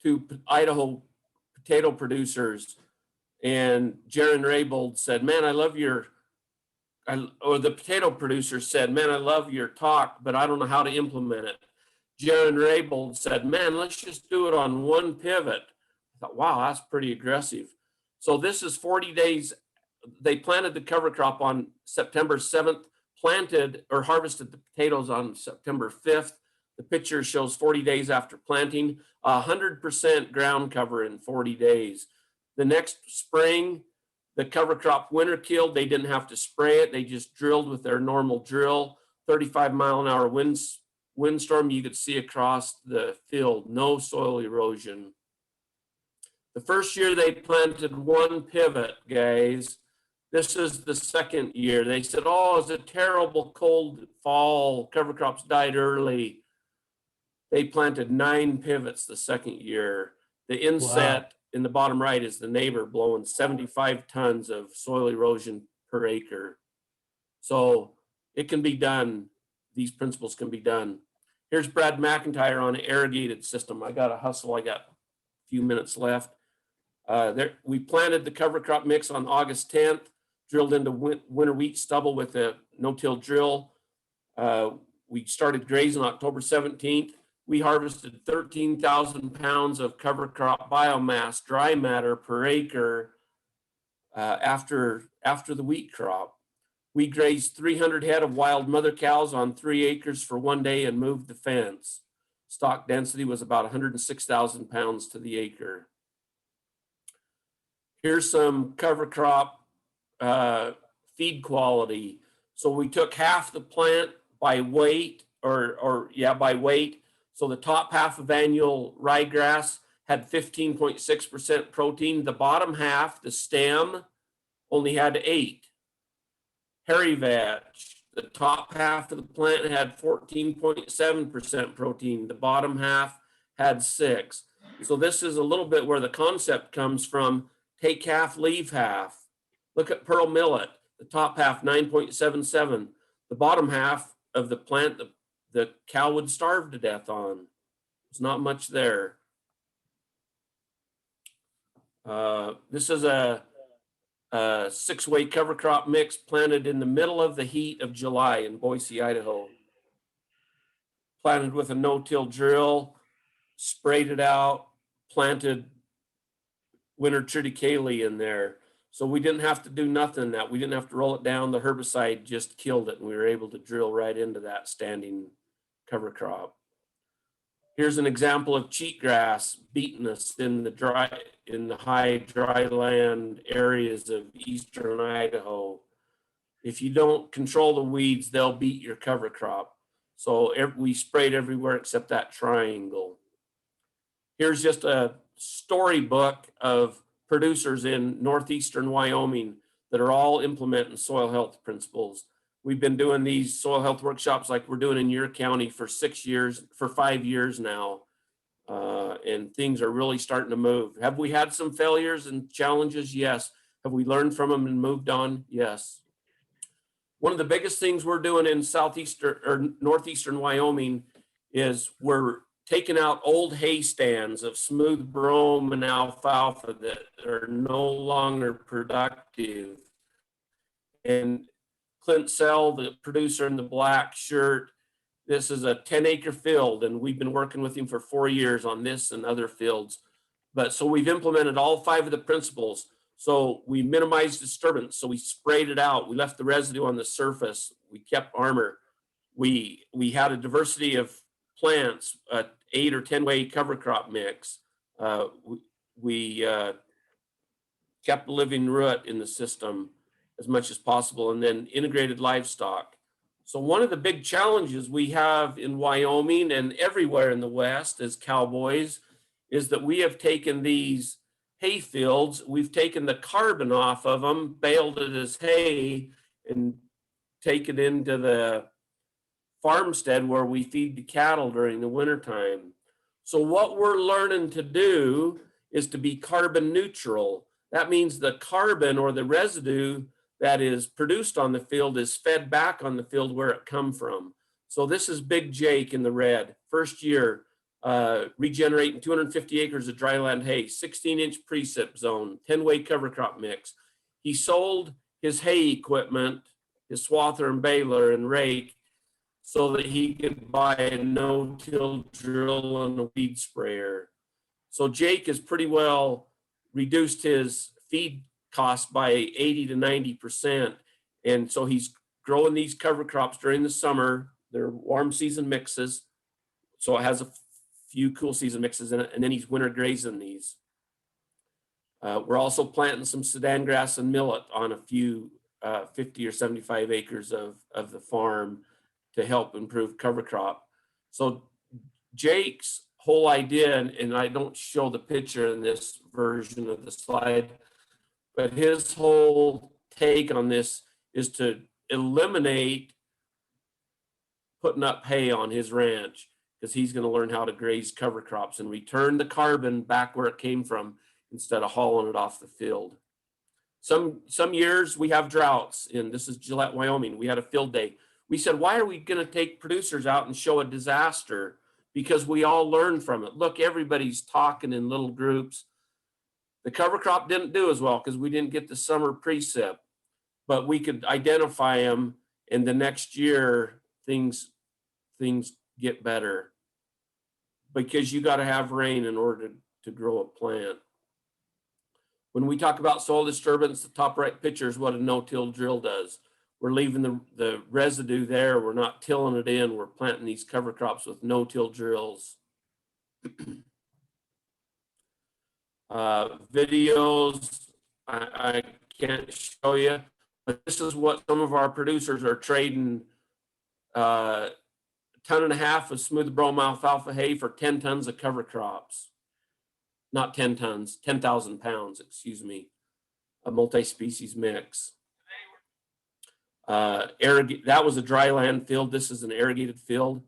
to Idaho potato producers, and Jaron Raybold said, man, or the potato producer said, man, I love your talk, but I don't know how to implement it. Jaron Raybold said, man, let's just do it on one pivot. I thought, wow, that's pretty aggressive. So this is 40 days. They planted the cover crop on September 7th, planted or harvested the potatoes on September 5th. The picture shows 40 days after planting, 100% ground cover in 40 days. The next spring, the cover crop winter killed. They didn't have to spray it. They just drilled with their normal drill. 35-mile-an-hour windstorm. You could see across the field, no soil erosion. The first year they planted one pivot, guys. This is the second year. They said, oh, it's a terrible cold fall. Cover crops died early. They planted 9 pivots the second year. The inset in the bottom right is the neighbor blowing 75 tons of soil erosion per acre. So it can be done. These principles can be done. Here's Brad McIntyre on an irrigated system. I got to hustle. I got a few minutes left. We planted the cover crop mix on August 10th, drilled into winter wheat stubble with a no-till drill. We started grazing on October 17th. We harvested 13,000 pounds of cover crop biomass, dry matter per acre after the wheat crop. We grazed 300 head of wild mother cows on 3 acres for 1 day and moved the fence. Stock density was about 106,000 pounds to the acre. Here's some cover crop feed quality. So we took half the plant by weight, by weight. So the top half of annual ryegrass had 15.6% protein. The bottom half, the stem, only had 8. Hairy vetch, the top half of the plant had 14.7% protein. The bottom half had 6. So this is a little bit where the concept comes from. Take half, leave half. Look at pearl millet, the top half 9.77. The bottom half of the plant, the cow would starve to death on. There's not much there. This is a 6-way cover crop mix planted in the middle of the heat of July in Boise, Idaho. Planted with a no-till drill, sprayed it out, planted winter triticale in there. So we didn't have to do nothing that. We didn't have to roll it down. The herbicide just killed it, and we were able to drill right into that standing cover crop. Here's an example of cheatgrass beating us in the high dry land areas of eastern Idaho. If you don't control the weeds, they'll beat your cover crop. So we sprayed everywhere except that triangle. Here's just a storybook of producers in northeastern Wyoming that are all implementing soil health principles. We've been doing these soil health workshops like we're doing in your county for 5 years now. And things are really starting to move. Have we had some failures and challenges? Yes. Have we learned from them and moved on? Yes. One of the biggest things we're doing in southeastern or northeastern Wyoming is we're taking out old hay stands of smooth brome and alfalfa that are no longer productive. And Clint Sell, the producer in the black shirt, this is a 10-acre field, and we've been working with him for 4 years on this and other fields. But so we've implemented all 5 of the principles. So we minimized disturbance. So we sprayed it out. We left the residue on the surface. We kept armor. We had a diversity of plants, 8 or 10-way cover crop mix. We kept living root in the system as much as possible, and then integrated livestock. So one of the big challenges we have in Wyoming and everywhere in the West as cowboys is that we have taken these hay fields, we've taken the carbon off of them, baled it as hay, and taken it into the farmstead where we feed the cattle during the wintertime. So what we're learning to do is to be carbon neutral. That means the carbon or the residue that is produced on the field is fed back on the field where it come from. So this is Big Jake in the red. First year, regenerating 250 acres of dryland hay, 16-inch precip zone, 10-way cover crop mix. He sold his hay equipment, his swather and baler and rake, so that he could buy a no-till drill and a weed sprayer. So Jake has pretty well reduced his feed cost by 80 to 90%. And so he's growing these cover crops during the summer. They're warm season mixes. So it has a few cool season mixes in it. And then he's winter grazing these. We're also planting some Sudan grass and millet on a few 50 or 75 acres of the farm to help improve cover crop. So Jake's whole idea, and I don't show the picture in this version of the slide, but his whole take on this is to eliminate putting up hay on his ranch, because he's going to learn how to graze cover crops and return the carbon back where it came from instead of hauling it off the field. Some years we have droughts, and this is Gillette, Wyoming. We had a field day. We said, why are we going to take producers out and show a disaster? Because we all learn from it. Look, everybody's talking in little groups. The cover crop didn't do as well because we didn't get the summer precip, but we could identify them, and the next year things get better, because you got to have rain in order to grow a plant. When we talk about soil disturbance, the top right picture is what a no-till drill does. We're leaving the residue there. We're not tilling it in. We're planting these cover crops with no-till drills. Videos, I can't show you, but this is what some of our producers are trading. 1.5 tons of smooth brome alfalfa hay for 10 tons of cover crops. Not 10 tons, 10,000 pounds, excuse me, a multi-species mix. That was a dry land field. This is an irrigated field.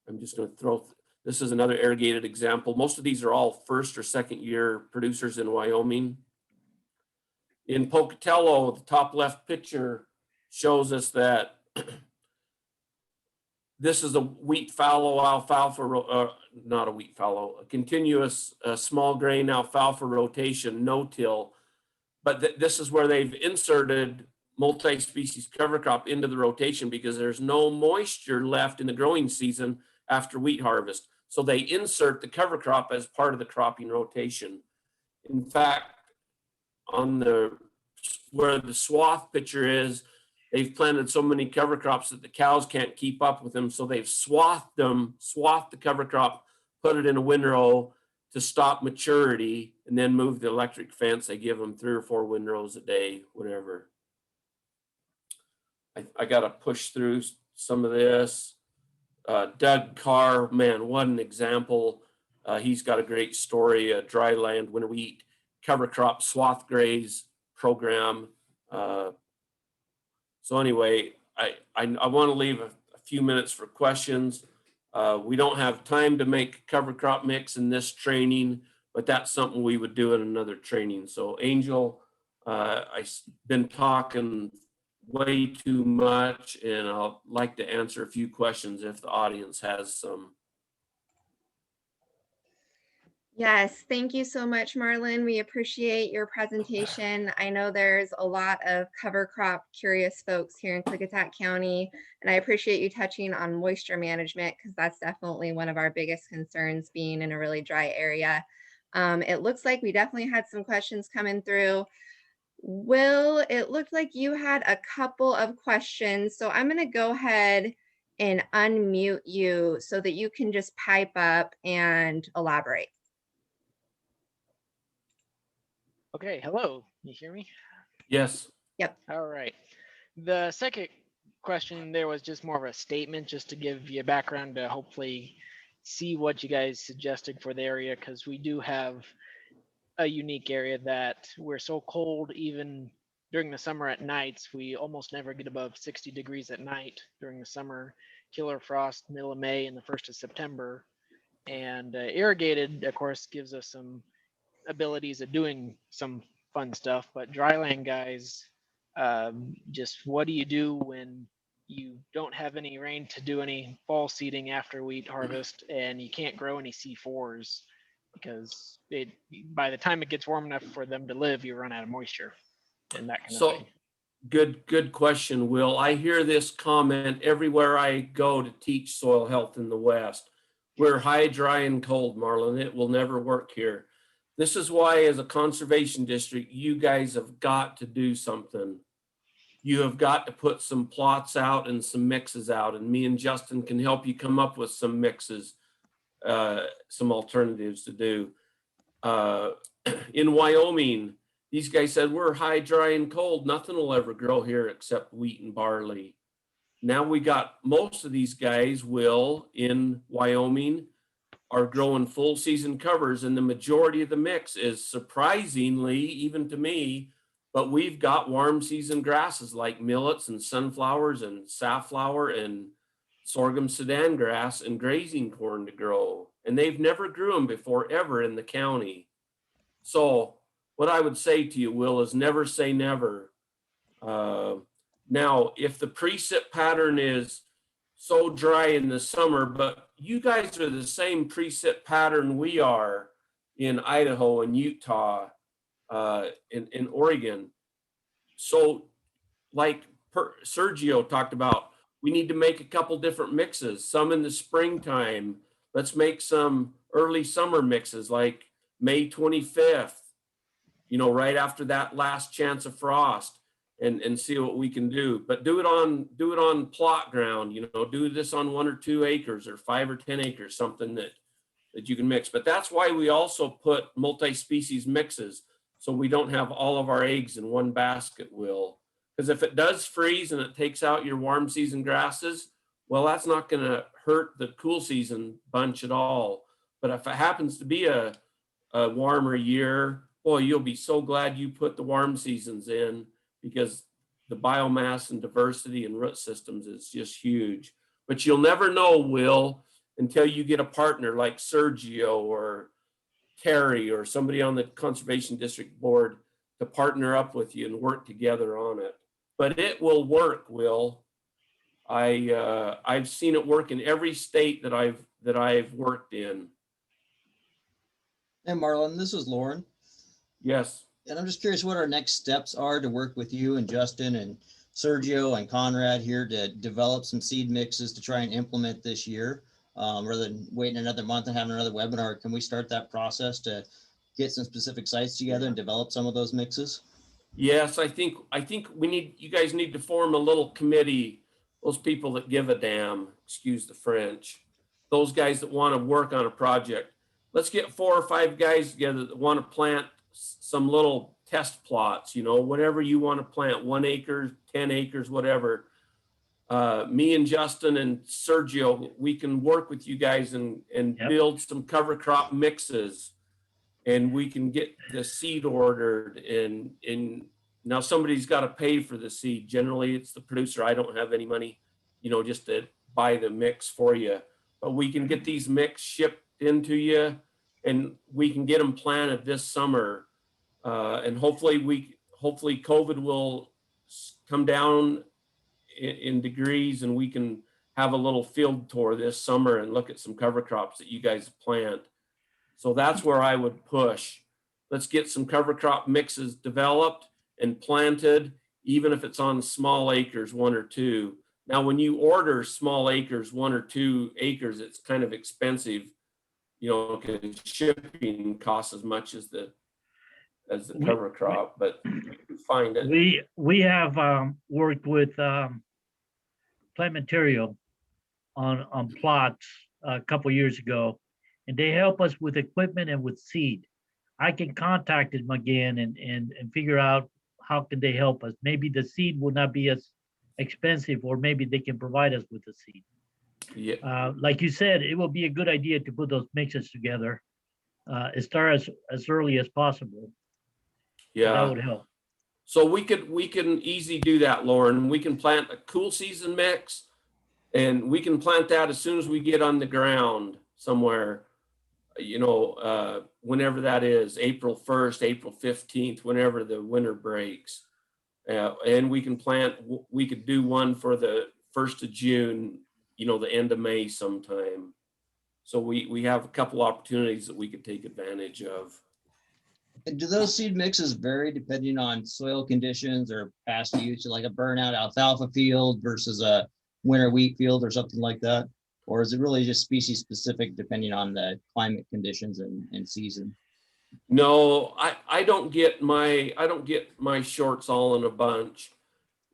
I'm just going to this is another irrigated example. Most of these are all first or second year producers in Wyoming. In Pocatello, the top left picture shows us that this is a wheat fallow alfalfa, not a wheat fallow, a continuous small grain alfalfa rotation, no-till. But this is where they've inserted multi-species cover crop into the rotation because there's no moisture left in the growing season after wheat harvest. So they insert the cover crop as part of the cropping rotation. In fact, on where the swath picture is, they've planted so many cover crops that the cows can't keep up with them. So they've swathed the cover crop, put it in a windrow to stop maturity, and then move the electric fence. They give them 3 or 4 windrows a day, whatever. I got to push through some of this. Doug Carr, man, what an example. He's got a great story, a dry land winter wheat cover crop swath graze program. So anyway, I want to leave a few minutes for questions. We don't have time to make cover crop mix in this training, but that's something we would do in another training. So Angel, I've been talking way too much, and I'll like to answer a few questions if the audience has some.
Yes, thank you so much, Marlon. We appreciate your presentation. I know there's a lot of cover crop curious folks here in Klickitat County, and I appreciate you touching on moisture management because that's definitely one of our biggest concerns being in a really dry area. It looks like we definitely had some questions coming through. Will, it looked like you had a couple of questions, so I'm going to go ahead and unmute you so that you can just pipe up and elaborate.
Okay, hello, you hear me?
Yes.
Yep.
All right. The second question there was just more of a statement, just to give you a background to hopefully see what you guys suggested for the area, because we do have a unique area that we're so cold even during the summer at nights. We almost never get above 60 degrees at night during the summer. Killer frost, middle of May and the 1st of September. And irrigated, of course, gives us some abilities of doing some fun stuff, but dryland guys, just what do you do when you don't have any rain to do any fall seeding after wheat harvest and you can't grow any C4s because by the time it gets warm enough for them to live, you run out of moisture and that kind of thing.
Good question, Will. I hear this comment everywhere I go to teach soil health in the West. We're high, dry, and cold, Marlon. It will never work here. This is why, as a conservation district, you guys have got to do something. You have got to put some plots out and some mixes out, and me and Justin can help you come up with some mixes, some alternatives to do. In Wyoming, these guys said, we're high, dry, and cold. Nothing will ever grow here except wheat and barley. Now we got most of these guys in Wyoming are growing full season covers, and the majority of the mix is surprisingly, even to me, but we've got warm season grasses like millets and sunflowers and safflower and sorghum sudan grass and grazing corn to grow. And they've never grew them before ever in the county. So what I would say to you, Will, is never say never. Now, if the precip pattern is so dry in the summer, but you guys are the same precip pattern we are in Idaho and Utah, in Oregon. So like Sergio talked about, we need to make a couple different mixes, some in the springtime. Let's make some early summer mixes like May 25th, right after that last chance of frost, and see what we can do. But do it on plot ground, do this on 1 or 2 acres or 5 or 10 acres, something that you can mix. But that's why we also put multi-species mixes, so we don't have all of our eggs in one basket, Will. Because if it does freeze and it takes out your warm season grasses, well, that's not going to hurt the cool season bunch at all. But if it happens to be a warmer year, boy, you'll be so glad you put the warm seasons in, because the biomass and diversity and root systems is just huge. But you'll never know, Will, until you get a partner like Sergio or Terry or somebody on the Conservation District Board to partner up with you and work together on it. But it will work, Will. I've seen it work in every state that I've worked in.
Hey, Marlon, this is Lauren.
Yes.
And I'm just curious what our next steps are to work with you and Justin and Sergio and Conrad here to develop some seed mixes to try and implement this year, rather than waiting another month and having another webinar. Can we start that process to get some specific sites together and develop some of those mixes?
Yes, I think you guys need to form a little committee. Those people that give a damn, excuse the French, those guys that want to work on a project. Let's get 4 or 5 guys together that want to plant some little test plots, whatever you want to plant, 1 acre, 10 acres, whatever. Me and Justin and Sergio, we can work with you guys and
Yep.
build some cover crop mixes, and we can get the seed ordered, and now somebody's got to pay for the seed. Generally it's the producer. I don't have any money, just to buy the mix for you, but we can get these mix shipped into you, and we can get them planted this summer. And hopefully COVID will come down in degrees, and we can have a little field tour this summer and look at some cover crops that you guys plant. So that's where I would push. Let's get some cover crop mixes developed and planted, even if it's on small acres, 1 or 2. Now, when you order small acres, 1 or 2 acres, it's kind of expensive, because shipping costs as much as the cover crop, but you can find it.
We have worked with Plant Material on plots a couple years ago, and they help us with equipment and with seed. I can contact them again and figure out how can they help us. Maybe the seed will not be as expensive, or maybe they can provide us with the seed.
Yeah.
Like you said, it will be a good idea to put those mixes together, start as early as possible.
Yeah.
That would help.
So we can easily do that, Lauren. We can plant a cool season mix, and we can plant that as soon as we get on the ground somewhere, whenever that is, April 1st, April 15th, whenever the winter breaks. And we could do one for the 1st of June, the end of May sometime. So we have a couple opportunities that we could take advantage of.
And do those seed mixes vary depending on soil conditions or past use, like a burnout alfalfa field versus a winter wheat field or something like that? Or is it really just species specific depending on the climate conditions and season?
No, I don't get my shorts all in a bunch.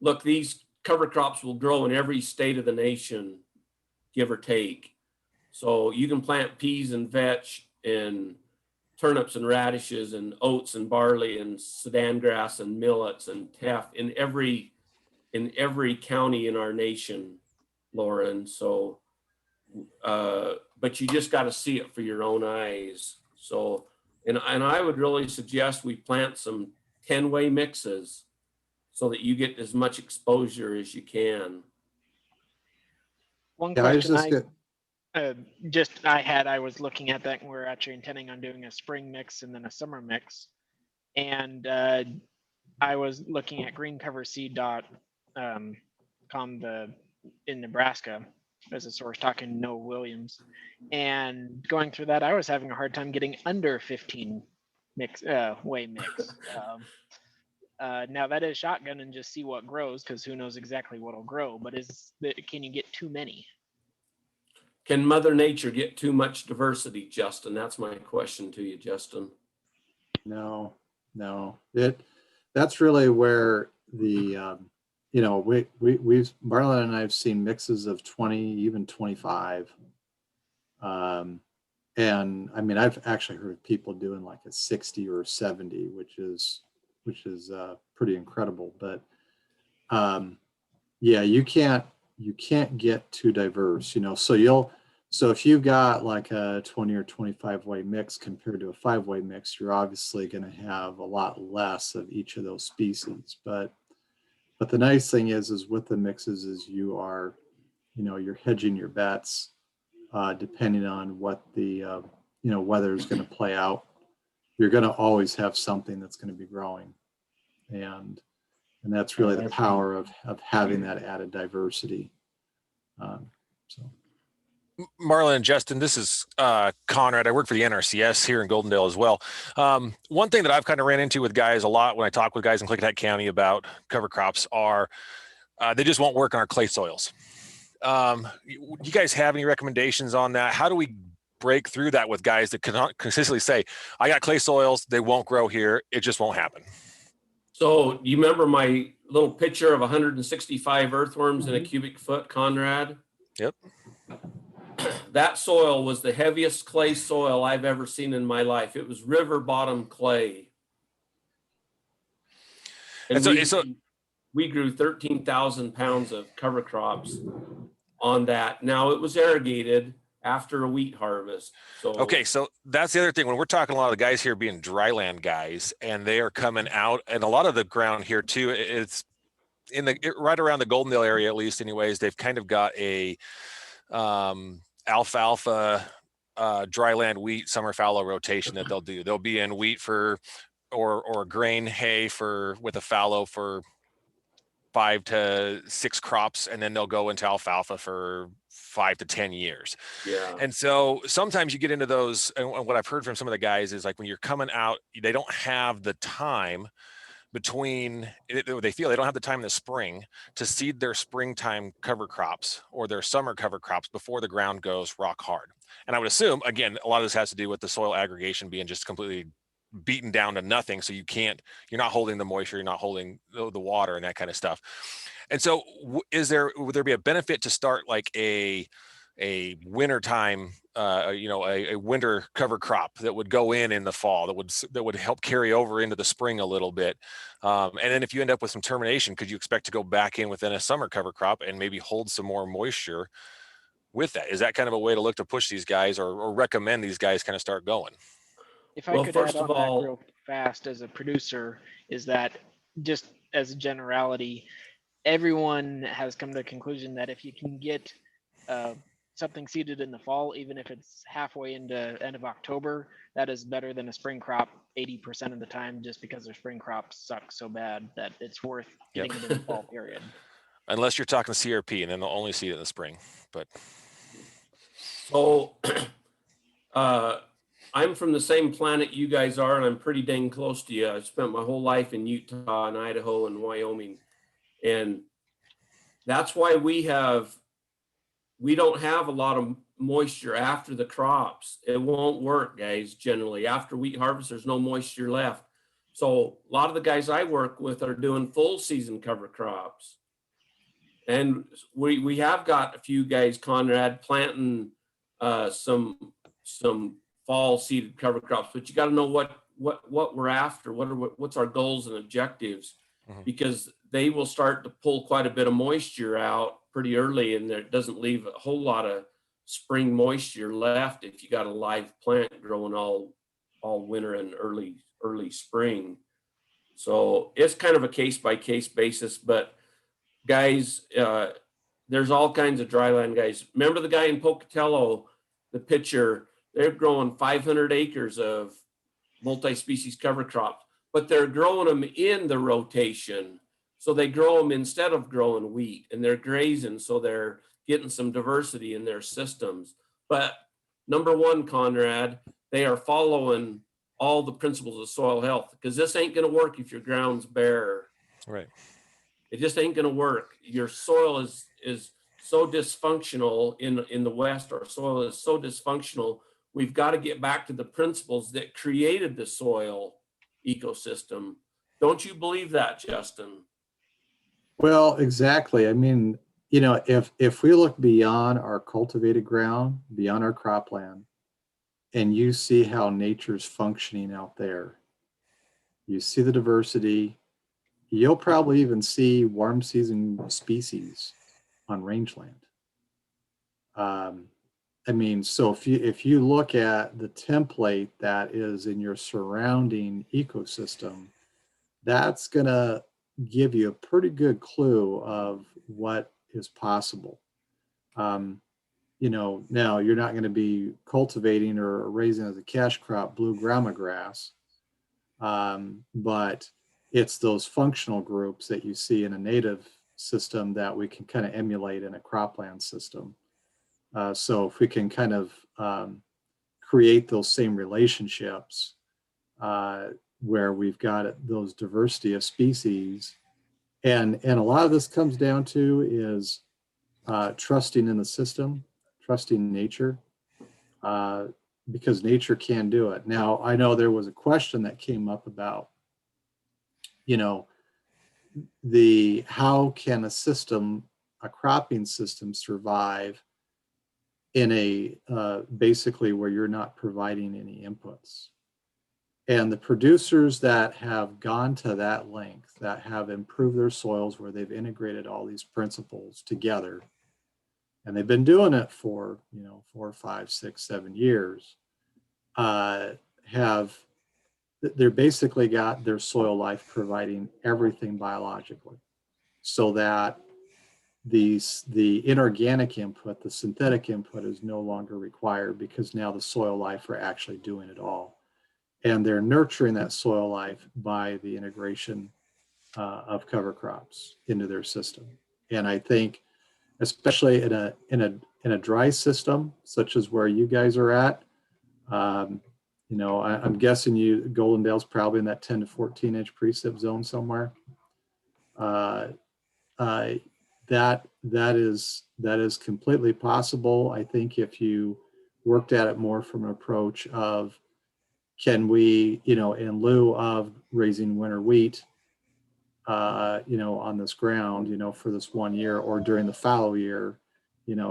Look, these cover crops will grow in every state of the nation, give or take. So you can plant peas and vetch and turnips and radishes and oats and barley and Sudan grass and millets and teff in every county in our nation, Lauren. So, but you just got to see it for your own eyes. So, and I would really suggest we plant some 10-way mixes so that you get as much exposure as you can.
One
Yeah, I was
question
just
I was looking at that and we are actually intending on doing a spring mix and then a summer mix. And I was looking at greencoverseed.com in Nebraska as a source, talking to Noah Williams, and going through that, I was having a hard time getting under 15 way mix. Now that is shotgun and just see what grows, because who knows exactly what'll grow, but can you get too many?
Can Mother Nature get too much diversity, Justin? That's my question to you, Justin.
No. That's really where the, we've Marlon and I have seen mixes of 20, even 25. And I mean, I've actually heard people doing like a 60 or 70, which is pretty incredible. But yeah, you can't get too diverse, so if you've got like a 20 or 25 way mix compared to a 5-way mix, you're obviously going to have a lot less of each of those species. But the nice thing is with the mixes is you're hedging your bets depending on what the weather is going to play out. You're going to always have something that's going to be growing, and that's really the power of having that added diversity. So.
Marlon and Justin, this is Conrad. I work for the NRCS here in Goldendale as well. One thing that I've kind of ran into with guys a lot when I talk with guys in Clickitat County about cover crops are they just won't work on our clay soils. You guys have any recommendations on that? How do we break through that with guys that cannot consistently say, I got clay soils, they won't grow here, it just won't happen?
So you remember my little picture of 165 earthworms in a cubic foot, Conrad?
Yep.
That soil was the heaviest clay soil I've ever seen in my life. It was river bottom clay. And we grew 13,000 pounds of cover crops on that. Now it was irrigated after a wheat harvest.
Okay, so that's the other thing. When we're talking a lot of the guys here being dryland guys, and they are coming out, and a lot of the ground here too, it's right around the Goldendale area, at least anyways, they've kind of got a alfalfa dryland wheat summer fallow rotation that they'll do. They'll be in wheat or grain hay with a fallow for 5 to 6 crops, and then they'll go into alfalfa for 5 to 10 years.
Yeah.
And so sometimes you get into those, and what I've heard from some of the guys is like when you're coming out, they don't have the time they feel they don't have the time in the spring to seed their springtime cover crops or their summer cover crops before the ground goes rock hard. And I would assume, again, a lot of this has to do with the soil aggregation being just completely beaten down to nothing. So you're not holding the moisture, you're not holding the water and that kind of stuff. And so would there be a benefit to start like a wintertime, a winter cover crop that would go in the fall that would help carry over into the spring a little bit. And then if you end up with some termination, could you expect to go back in within a summer cover crop and maybe hold some more moisture with that? Is that kind of a way to look to push these guys or recommend these guys kind of start going?
If I could add on that real fast as a producer, is that just as a generality, everyone has come to the conclusion that if you can get something seeded in the fall, even if it's halfway into end of October, that is better than a spring crop 80% of the time, just because their spring crops suck so bad that it's worth getting it in the fall period.
Unless you're talking CRP, and then they'll only seed it in the spring. But
so I'm from the same planet you guys are, and I'm pretty dang close to you. I spent my whole life in Utah and Idaho and Wyoming. And that's why we have we don't have a lot of moisture after the crops. It won't work, guys. Generally, after wheat harvest, there's no moisture left. So a lot of the guys I work with are doing full season cover crops. And we have got a few guys, Conrad, planting some fall seeded cover crops, but you got to know what we're after. What's our goals and objectives?
Mhm.
Because they will start to pull quite a bit of moisture out pretty early, and there doesn't leave a whole lot of spring moisture left if you got a live plant growing all winter and early spring. So it's kind of a case by case basis, but guys, there's all kinds of dryland guys. Remember the guy in Pocatello, the pitcher? They're growing 500 acres of multi-species cover crops, but they're growing them in the rotation. So they grow them instead of growing wheat, and they're grazing, so they're getting some diversity in their systems. But number one, Conrad, they are following all the principles of soil health, because this ain't going to work if your ground's bare.
Right.
It just ain't going to work. Your soil is so dysfunctional in the West. Our soil is so dysfunctional. We've got to get back to the principles that created the soil ecosystem. Don't you believe that, Justin?
Well, exactly. I mean, if we look beyond our cultivated ground, beyond our cropland, and you see how nature's functioning out there, you see the diversity, you'll probably even see warm season species on rangeland. I mean, so if you look at the template that is in your surrounding ecosystem, that's gonna give you a pretty good clue of what is possible. Now you're not going to be cultivating or raising as a cash crop blue grama grass, but it's those functional groups that you see in a native system that we can kind of emulate in a cropland system. So if we can kind of create those same relationships where we've got those diversity of species, and a lot of this comes down to is trusting in the system, trusting nature, because nature can do it. Now, I know there was a question that came up about, how can a cropping system survive in a basically where you're not providing any inputs. And the producers that have gone to that length, that have improved their soils, where they've integrated all these principles together, and they've been doing it for 4, 5, 6, 7 years, they're basically got their soil life providing everything biologically, so that the inorganic input, the synthetic input, is no longer required, because now the soil life are actually doing it all, and they're nurturing that soil life by the integration of cover crops into their system. And I think, especially in a dry system such as where you guys are at, I'm guessing Goldendale's probably in that 10 to 14 inch precip zone somewhere. That is completely possible. I think if you worked at it more from an approach of, can we, in lieu of raising winter wheat, on this ground, for this 1 year, or during the fallow year,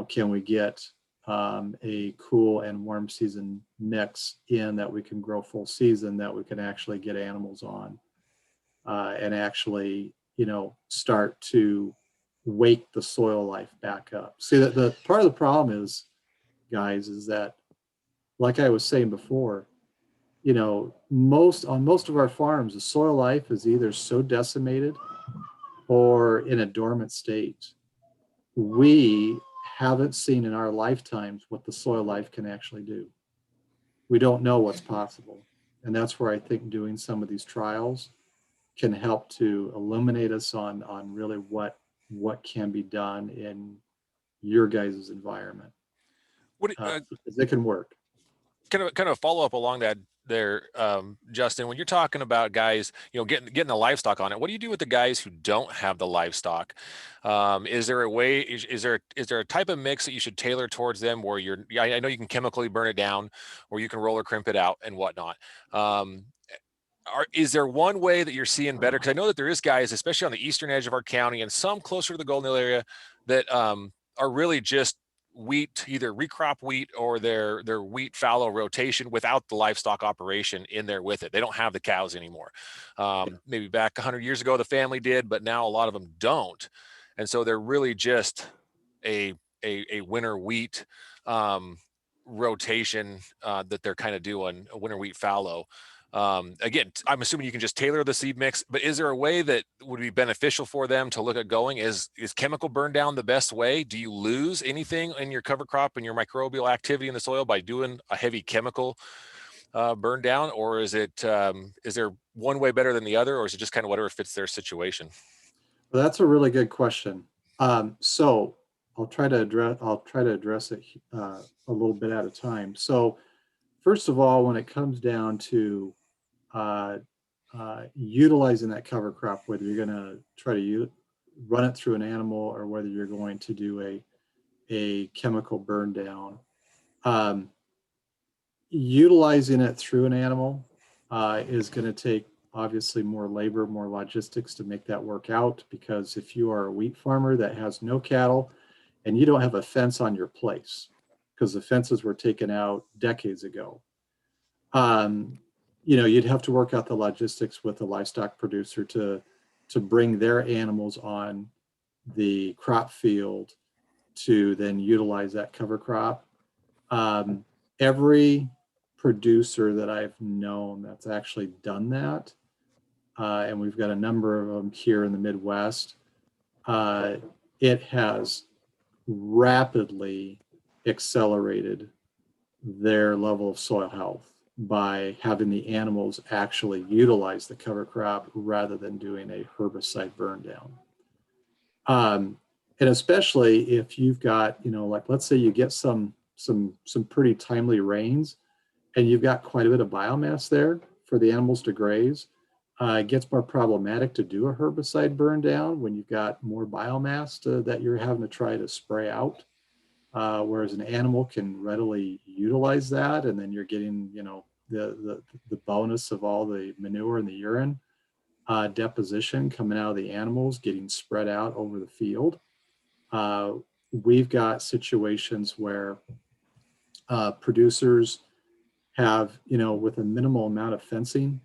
can we get a cool and warm season mix in that we can grow full season, that we can actually get animals on, and actually, start to wake the soil life back up. See, that the part of the problem is, guys, is that, like I was saying before, most of our farms, the soil life is either so decimated or in a dormant state. We haven't seen in our lifetimes what the soil life can actually do. We don't know what's possible. And that's where I think doing some of these trials can help to illuminate us on really what can be done in your guys' environment.
What
Because it can work.
kind of follow up along there, Justin, when you're talking about guys, getting the livestock on it, what do you do with the guys who don't have the livestock? Is there a way, is there a type of mix that you should tailor towards them where I know you can chemically burn it down or you can roller crimp it out and whatnot. Is there one way that you're seeing better? Because I know that there is guys, especially on the eastern edge of our county and some closer to the Golden Hill area, that are really just wheat, either recrop wheat or their wheat fallow rotation without the livestock operation in there with it. They don't have the cows anymore. Maybe back 100 years ago, the family did, but now a lot of them don't. And so they're really just a winter wheat rotation that they're kind of doing, a winter wheat fallow. Again, I'm assuming you can just tailor the seed mix, but is there a way that would be beneficial for them to look at going? Is chemical burn down the best way? Do you lose anything in your cover crop and your microbial activity in the soil by doing a heavy chemical burn down? Or is there one way better than the other, or is it just kind of whatever fits their situation?
Well, that's a really good question. So I'll try to address it a little bit at a time. So first of all, when it comes down to utilizing that cover crop, whether you're going to try to run it through an animal or whether you're going to do a chemical burn down, utilizing it through an animal is going to take obviously more labor, more logistics to make that work out, because if you are a wheat farmer that has no cattle and you don't have a fence on your place because the fences were taken out decades ago, you'd have to work out the logistics with the livestock producer to bring their animals on the crop field to then utilize that cover crop. Every producer that I've known that's actually done that, and we've got a number of them here in the Midwest, it has rapidly accelerated their level of soil health by having the animals actually utilize the cover crop rather than doing a herbicide burn down. And especially if you've got, like let's say you get some pretty timely rains and you've got quite a bit of biomass there for the animals to graze, it gets more problematic to do a herbicide burn down when you've got more biomass that you're having to try to spray out. Whereas an animal can readily utilize that, and then you're getting, the bonus of all the manure and the urine deposition coming out of the animals, getting spread out over the field. We've got situations where producers have, with a minimal amount of fencing.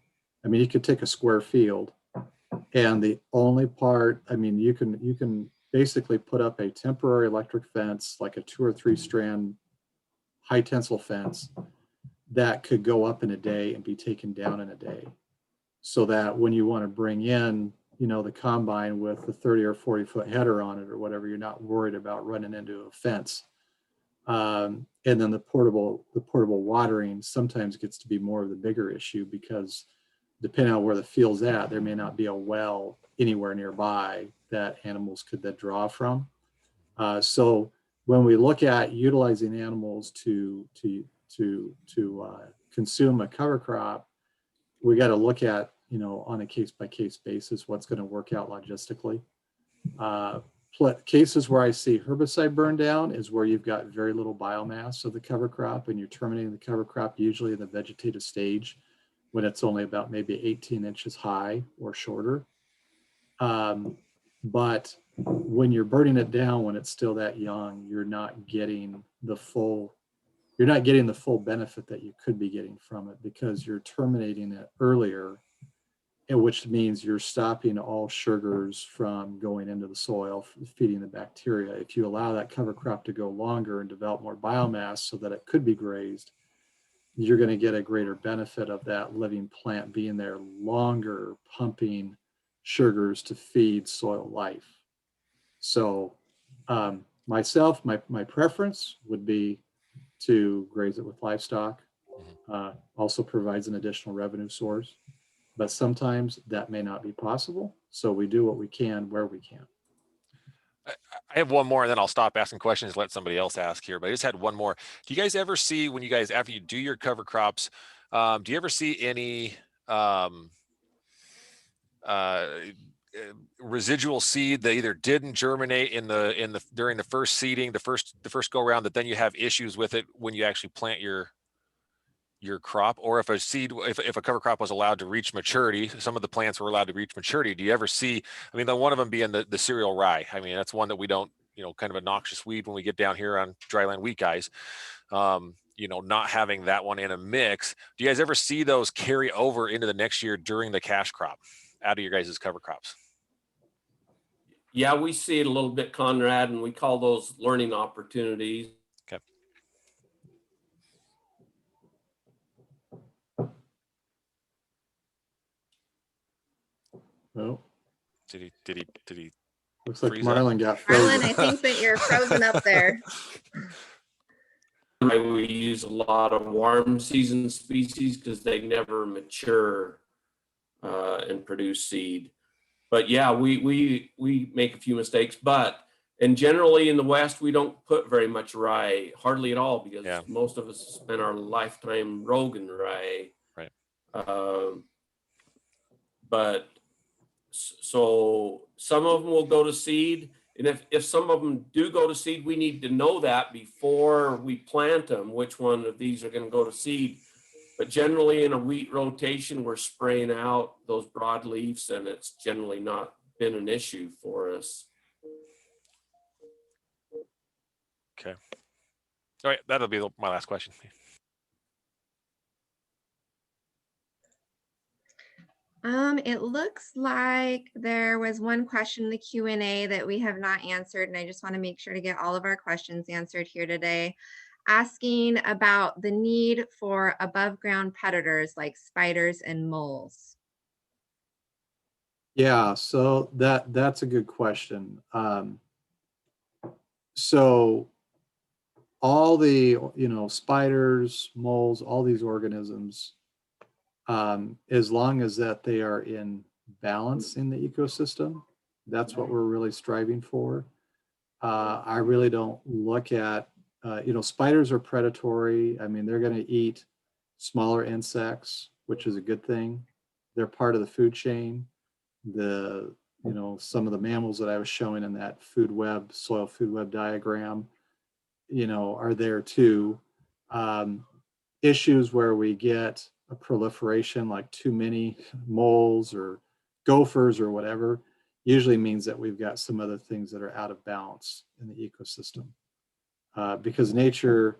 I mean, you could take a square field, and the only part, you can basically put up a temporary electric fence, like a 2 or 3 strand high tensile fence that could go up in a day and be taken down in a day. So that when you want to bring in, the combine with the 30 or 40 foot header on it or whatever, you're not worried about running into a fence. And then the portable watering sometimes gets to be more of the bigger issue, because depending on where the field's at, there may not be a well anywhere nearby that animals could then draw from. So when we look at utilizing animals to consume a cover crop, we got to look at, on a case by case basis, what's going to work out logistically. Cases where I see herbicide burn down is where you've got very little biomass of the cover crop and you're terminating the cover crop usually in the vegetative stage when it's only about maybe 18 inches high or shorter. But when you're burning it down when it's still that young, you're not getting the full benefit that you could be getting from it, because you're terminating it earlier, which means you're stopping all sugars from going into the soil, feeding the bacteria. If you allow that cover crop to go longer and develop more biomass so that it could be grazed, you're going to get a greater benefit of that living plant being there longer, pumping sugars to feed soil life. So myself, my preference would be to graze it with livestock. Also provides an additional revenue source, but sometimes that may not be possible. So we do what we can where we can.
I have one more and then I'll stop asking questions and let somebody else ask here, but I just had one more. Do you guys ever see when you guys, after you do your cover crops, Do you ever see any residual seed that either didn't germinate during the first seeding, the first go around, that then you have issues with it when you actually plant your crop? Or if a cover crop was allowed to reach maturity, some of the plants were allowed to reach maturity, do you ever see, I mean, the one of them being the cereal rye, I mean, that's one that we don't, kind of a noxious weed when we get down here on dryland wheat guys, not having that one in a mix. Do you guys ever see those carry over into the next year during the cash crop out of your guys' cover crops?
Yeah, we see it a little bit, Conrad, and we call those learning opportunities.
Okay.
Oh,
Did he
looks like
freeze up?
Marlon got
Marlon,
frozen.
I think that you're frozen up there.
We use a lot of warm season species because they never mature and produce seed. But yeah, we make a few mistakes, and generally in the West, we don't put very much rye, hardly at all, because most of us spend our lifetime rogan rye.
Right.
But so some of them will go to seed. And if some of them do go to seed, we need to know that before we plant them, which one of these are going to go to seed. But generally in a wheat rotation, we're spraying out those broadleafs, and it's generally not been an issue for us.
Okay. All right, that'll be my last question.
It looks like there was one question in the Q&A that we have not answered, and I just want to make sure to get all of our questions answered here today, asking about the need for above ground predators like spiders and moles.
Yeah, so that's a good question. So all the, spiders, moles, all these organisms, as long as that they are in balance in the ecosystem, that's what we're really striving for. I really don't look at, spiders are predatory. I mean, they're going to eat smaller insects, which is a good thing. They're part of the food chain. Some of the mammals that I was showing in that soil food web diagram, are there too. Issues where we get a proliferation, like too many moles or gophers or whatever, usually means that we've got some other things that are out of balance in the ecosystem. Because nature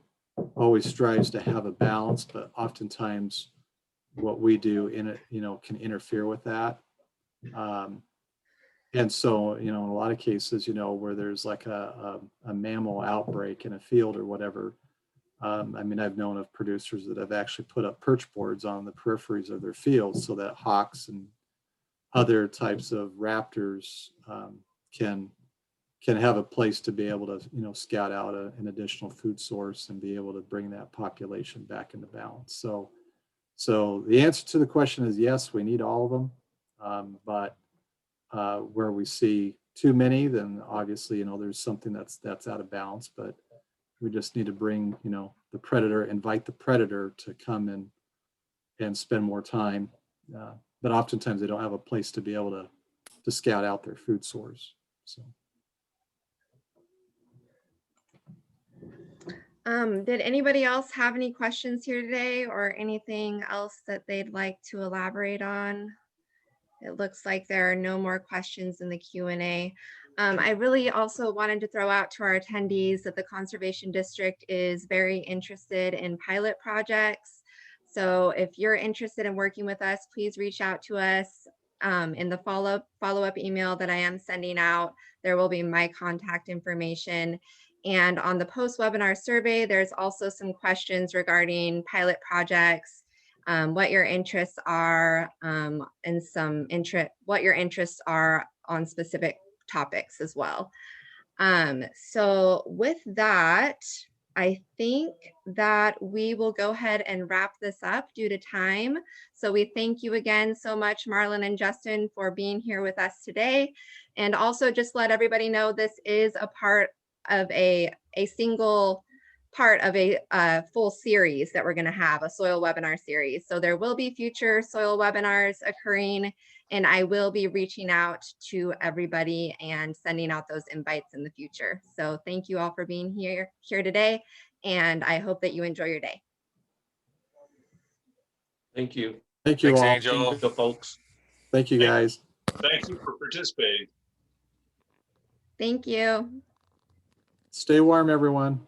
always strives to have a balance, but oftentimes what we do in it, can interfere with that. And so, in a lot of cases, where there's like a mammal outbreak in a field or whatever, I've known of producers that have actually put up perch boards on the peripheries of their fields so that hawks and other types of raptors can have a place to be able to, scout out an additional food source and be able to bring that population back into balance. So the answer to the question is yes, we need all of them. But where we see too many, then obviously, there's something that's out of balance, but we just need to bring, invite the predator to come and spend more time. But oftentimes they don't have a place to be able to scout out their food source. So.
Did anybody else have any questions here today or anything else that they'd like to elaborate on? It looks like there are no more questions in the Q&A. I really also wanted to throw out to our attendees that the Conservation District is very interested in pilot projects. So if you're interested in working with us, please reach out to us in the follow-up email that I am sending out. There will be my contact information. And on the post-webinar survey, there's also some questions regarding pilot projects, what your interests are, and what your interests are on specific topics as well. So with that, I think that we will go ahead and wrap this up due to time. So we thank you again so much, Marlon and Justin, for being here with us today. And also just let everybody know this is a part of a single part of a full series that we're going to have, a soil webinar series. So there will be future soil webinars occurring, and I will be reaching out to everybody and sending out those invites in the future. So thank you all for being here today, and I hope that you enjoy your day.
Thank you.
Thank you
Thanks,
all.
Angel.
Thank you, folks.
Thank you, guys.
Thank you for participating.
Thank you.
Stay warm, everyone.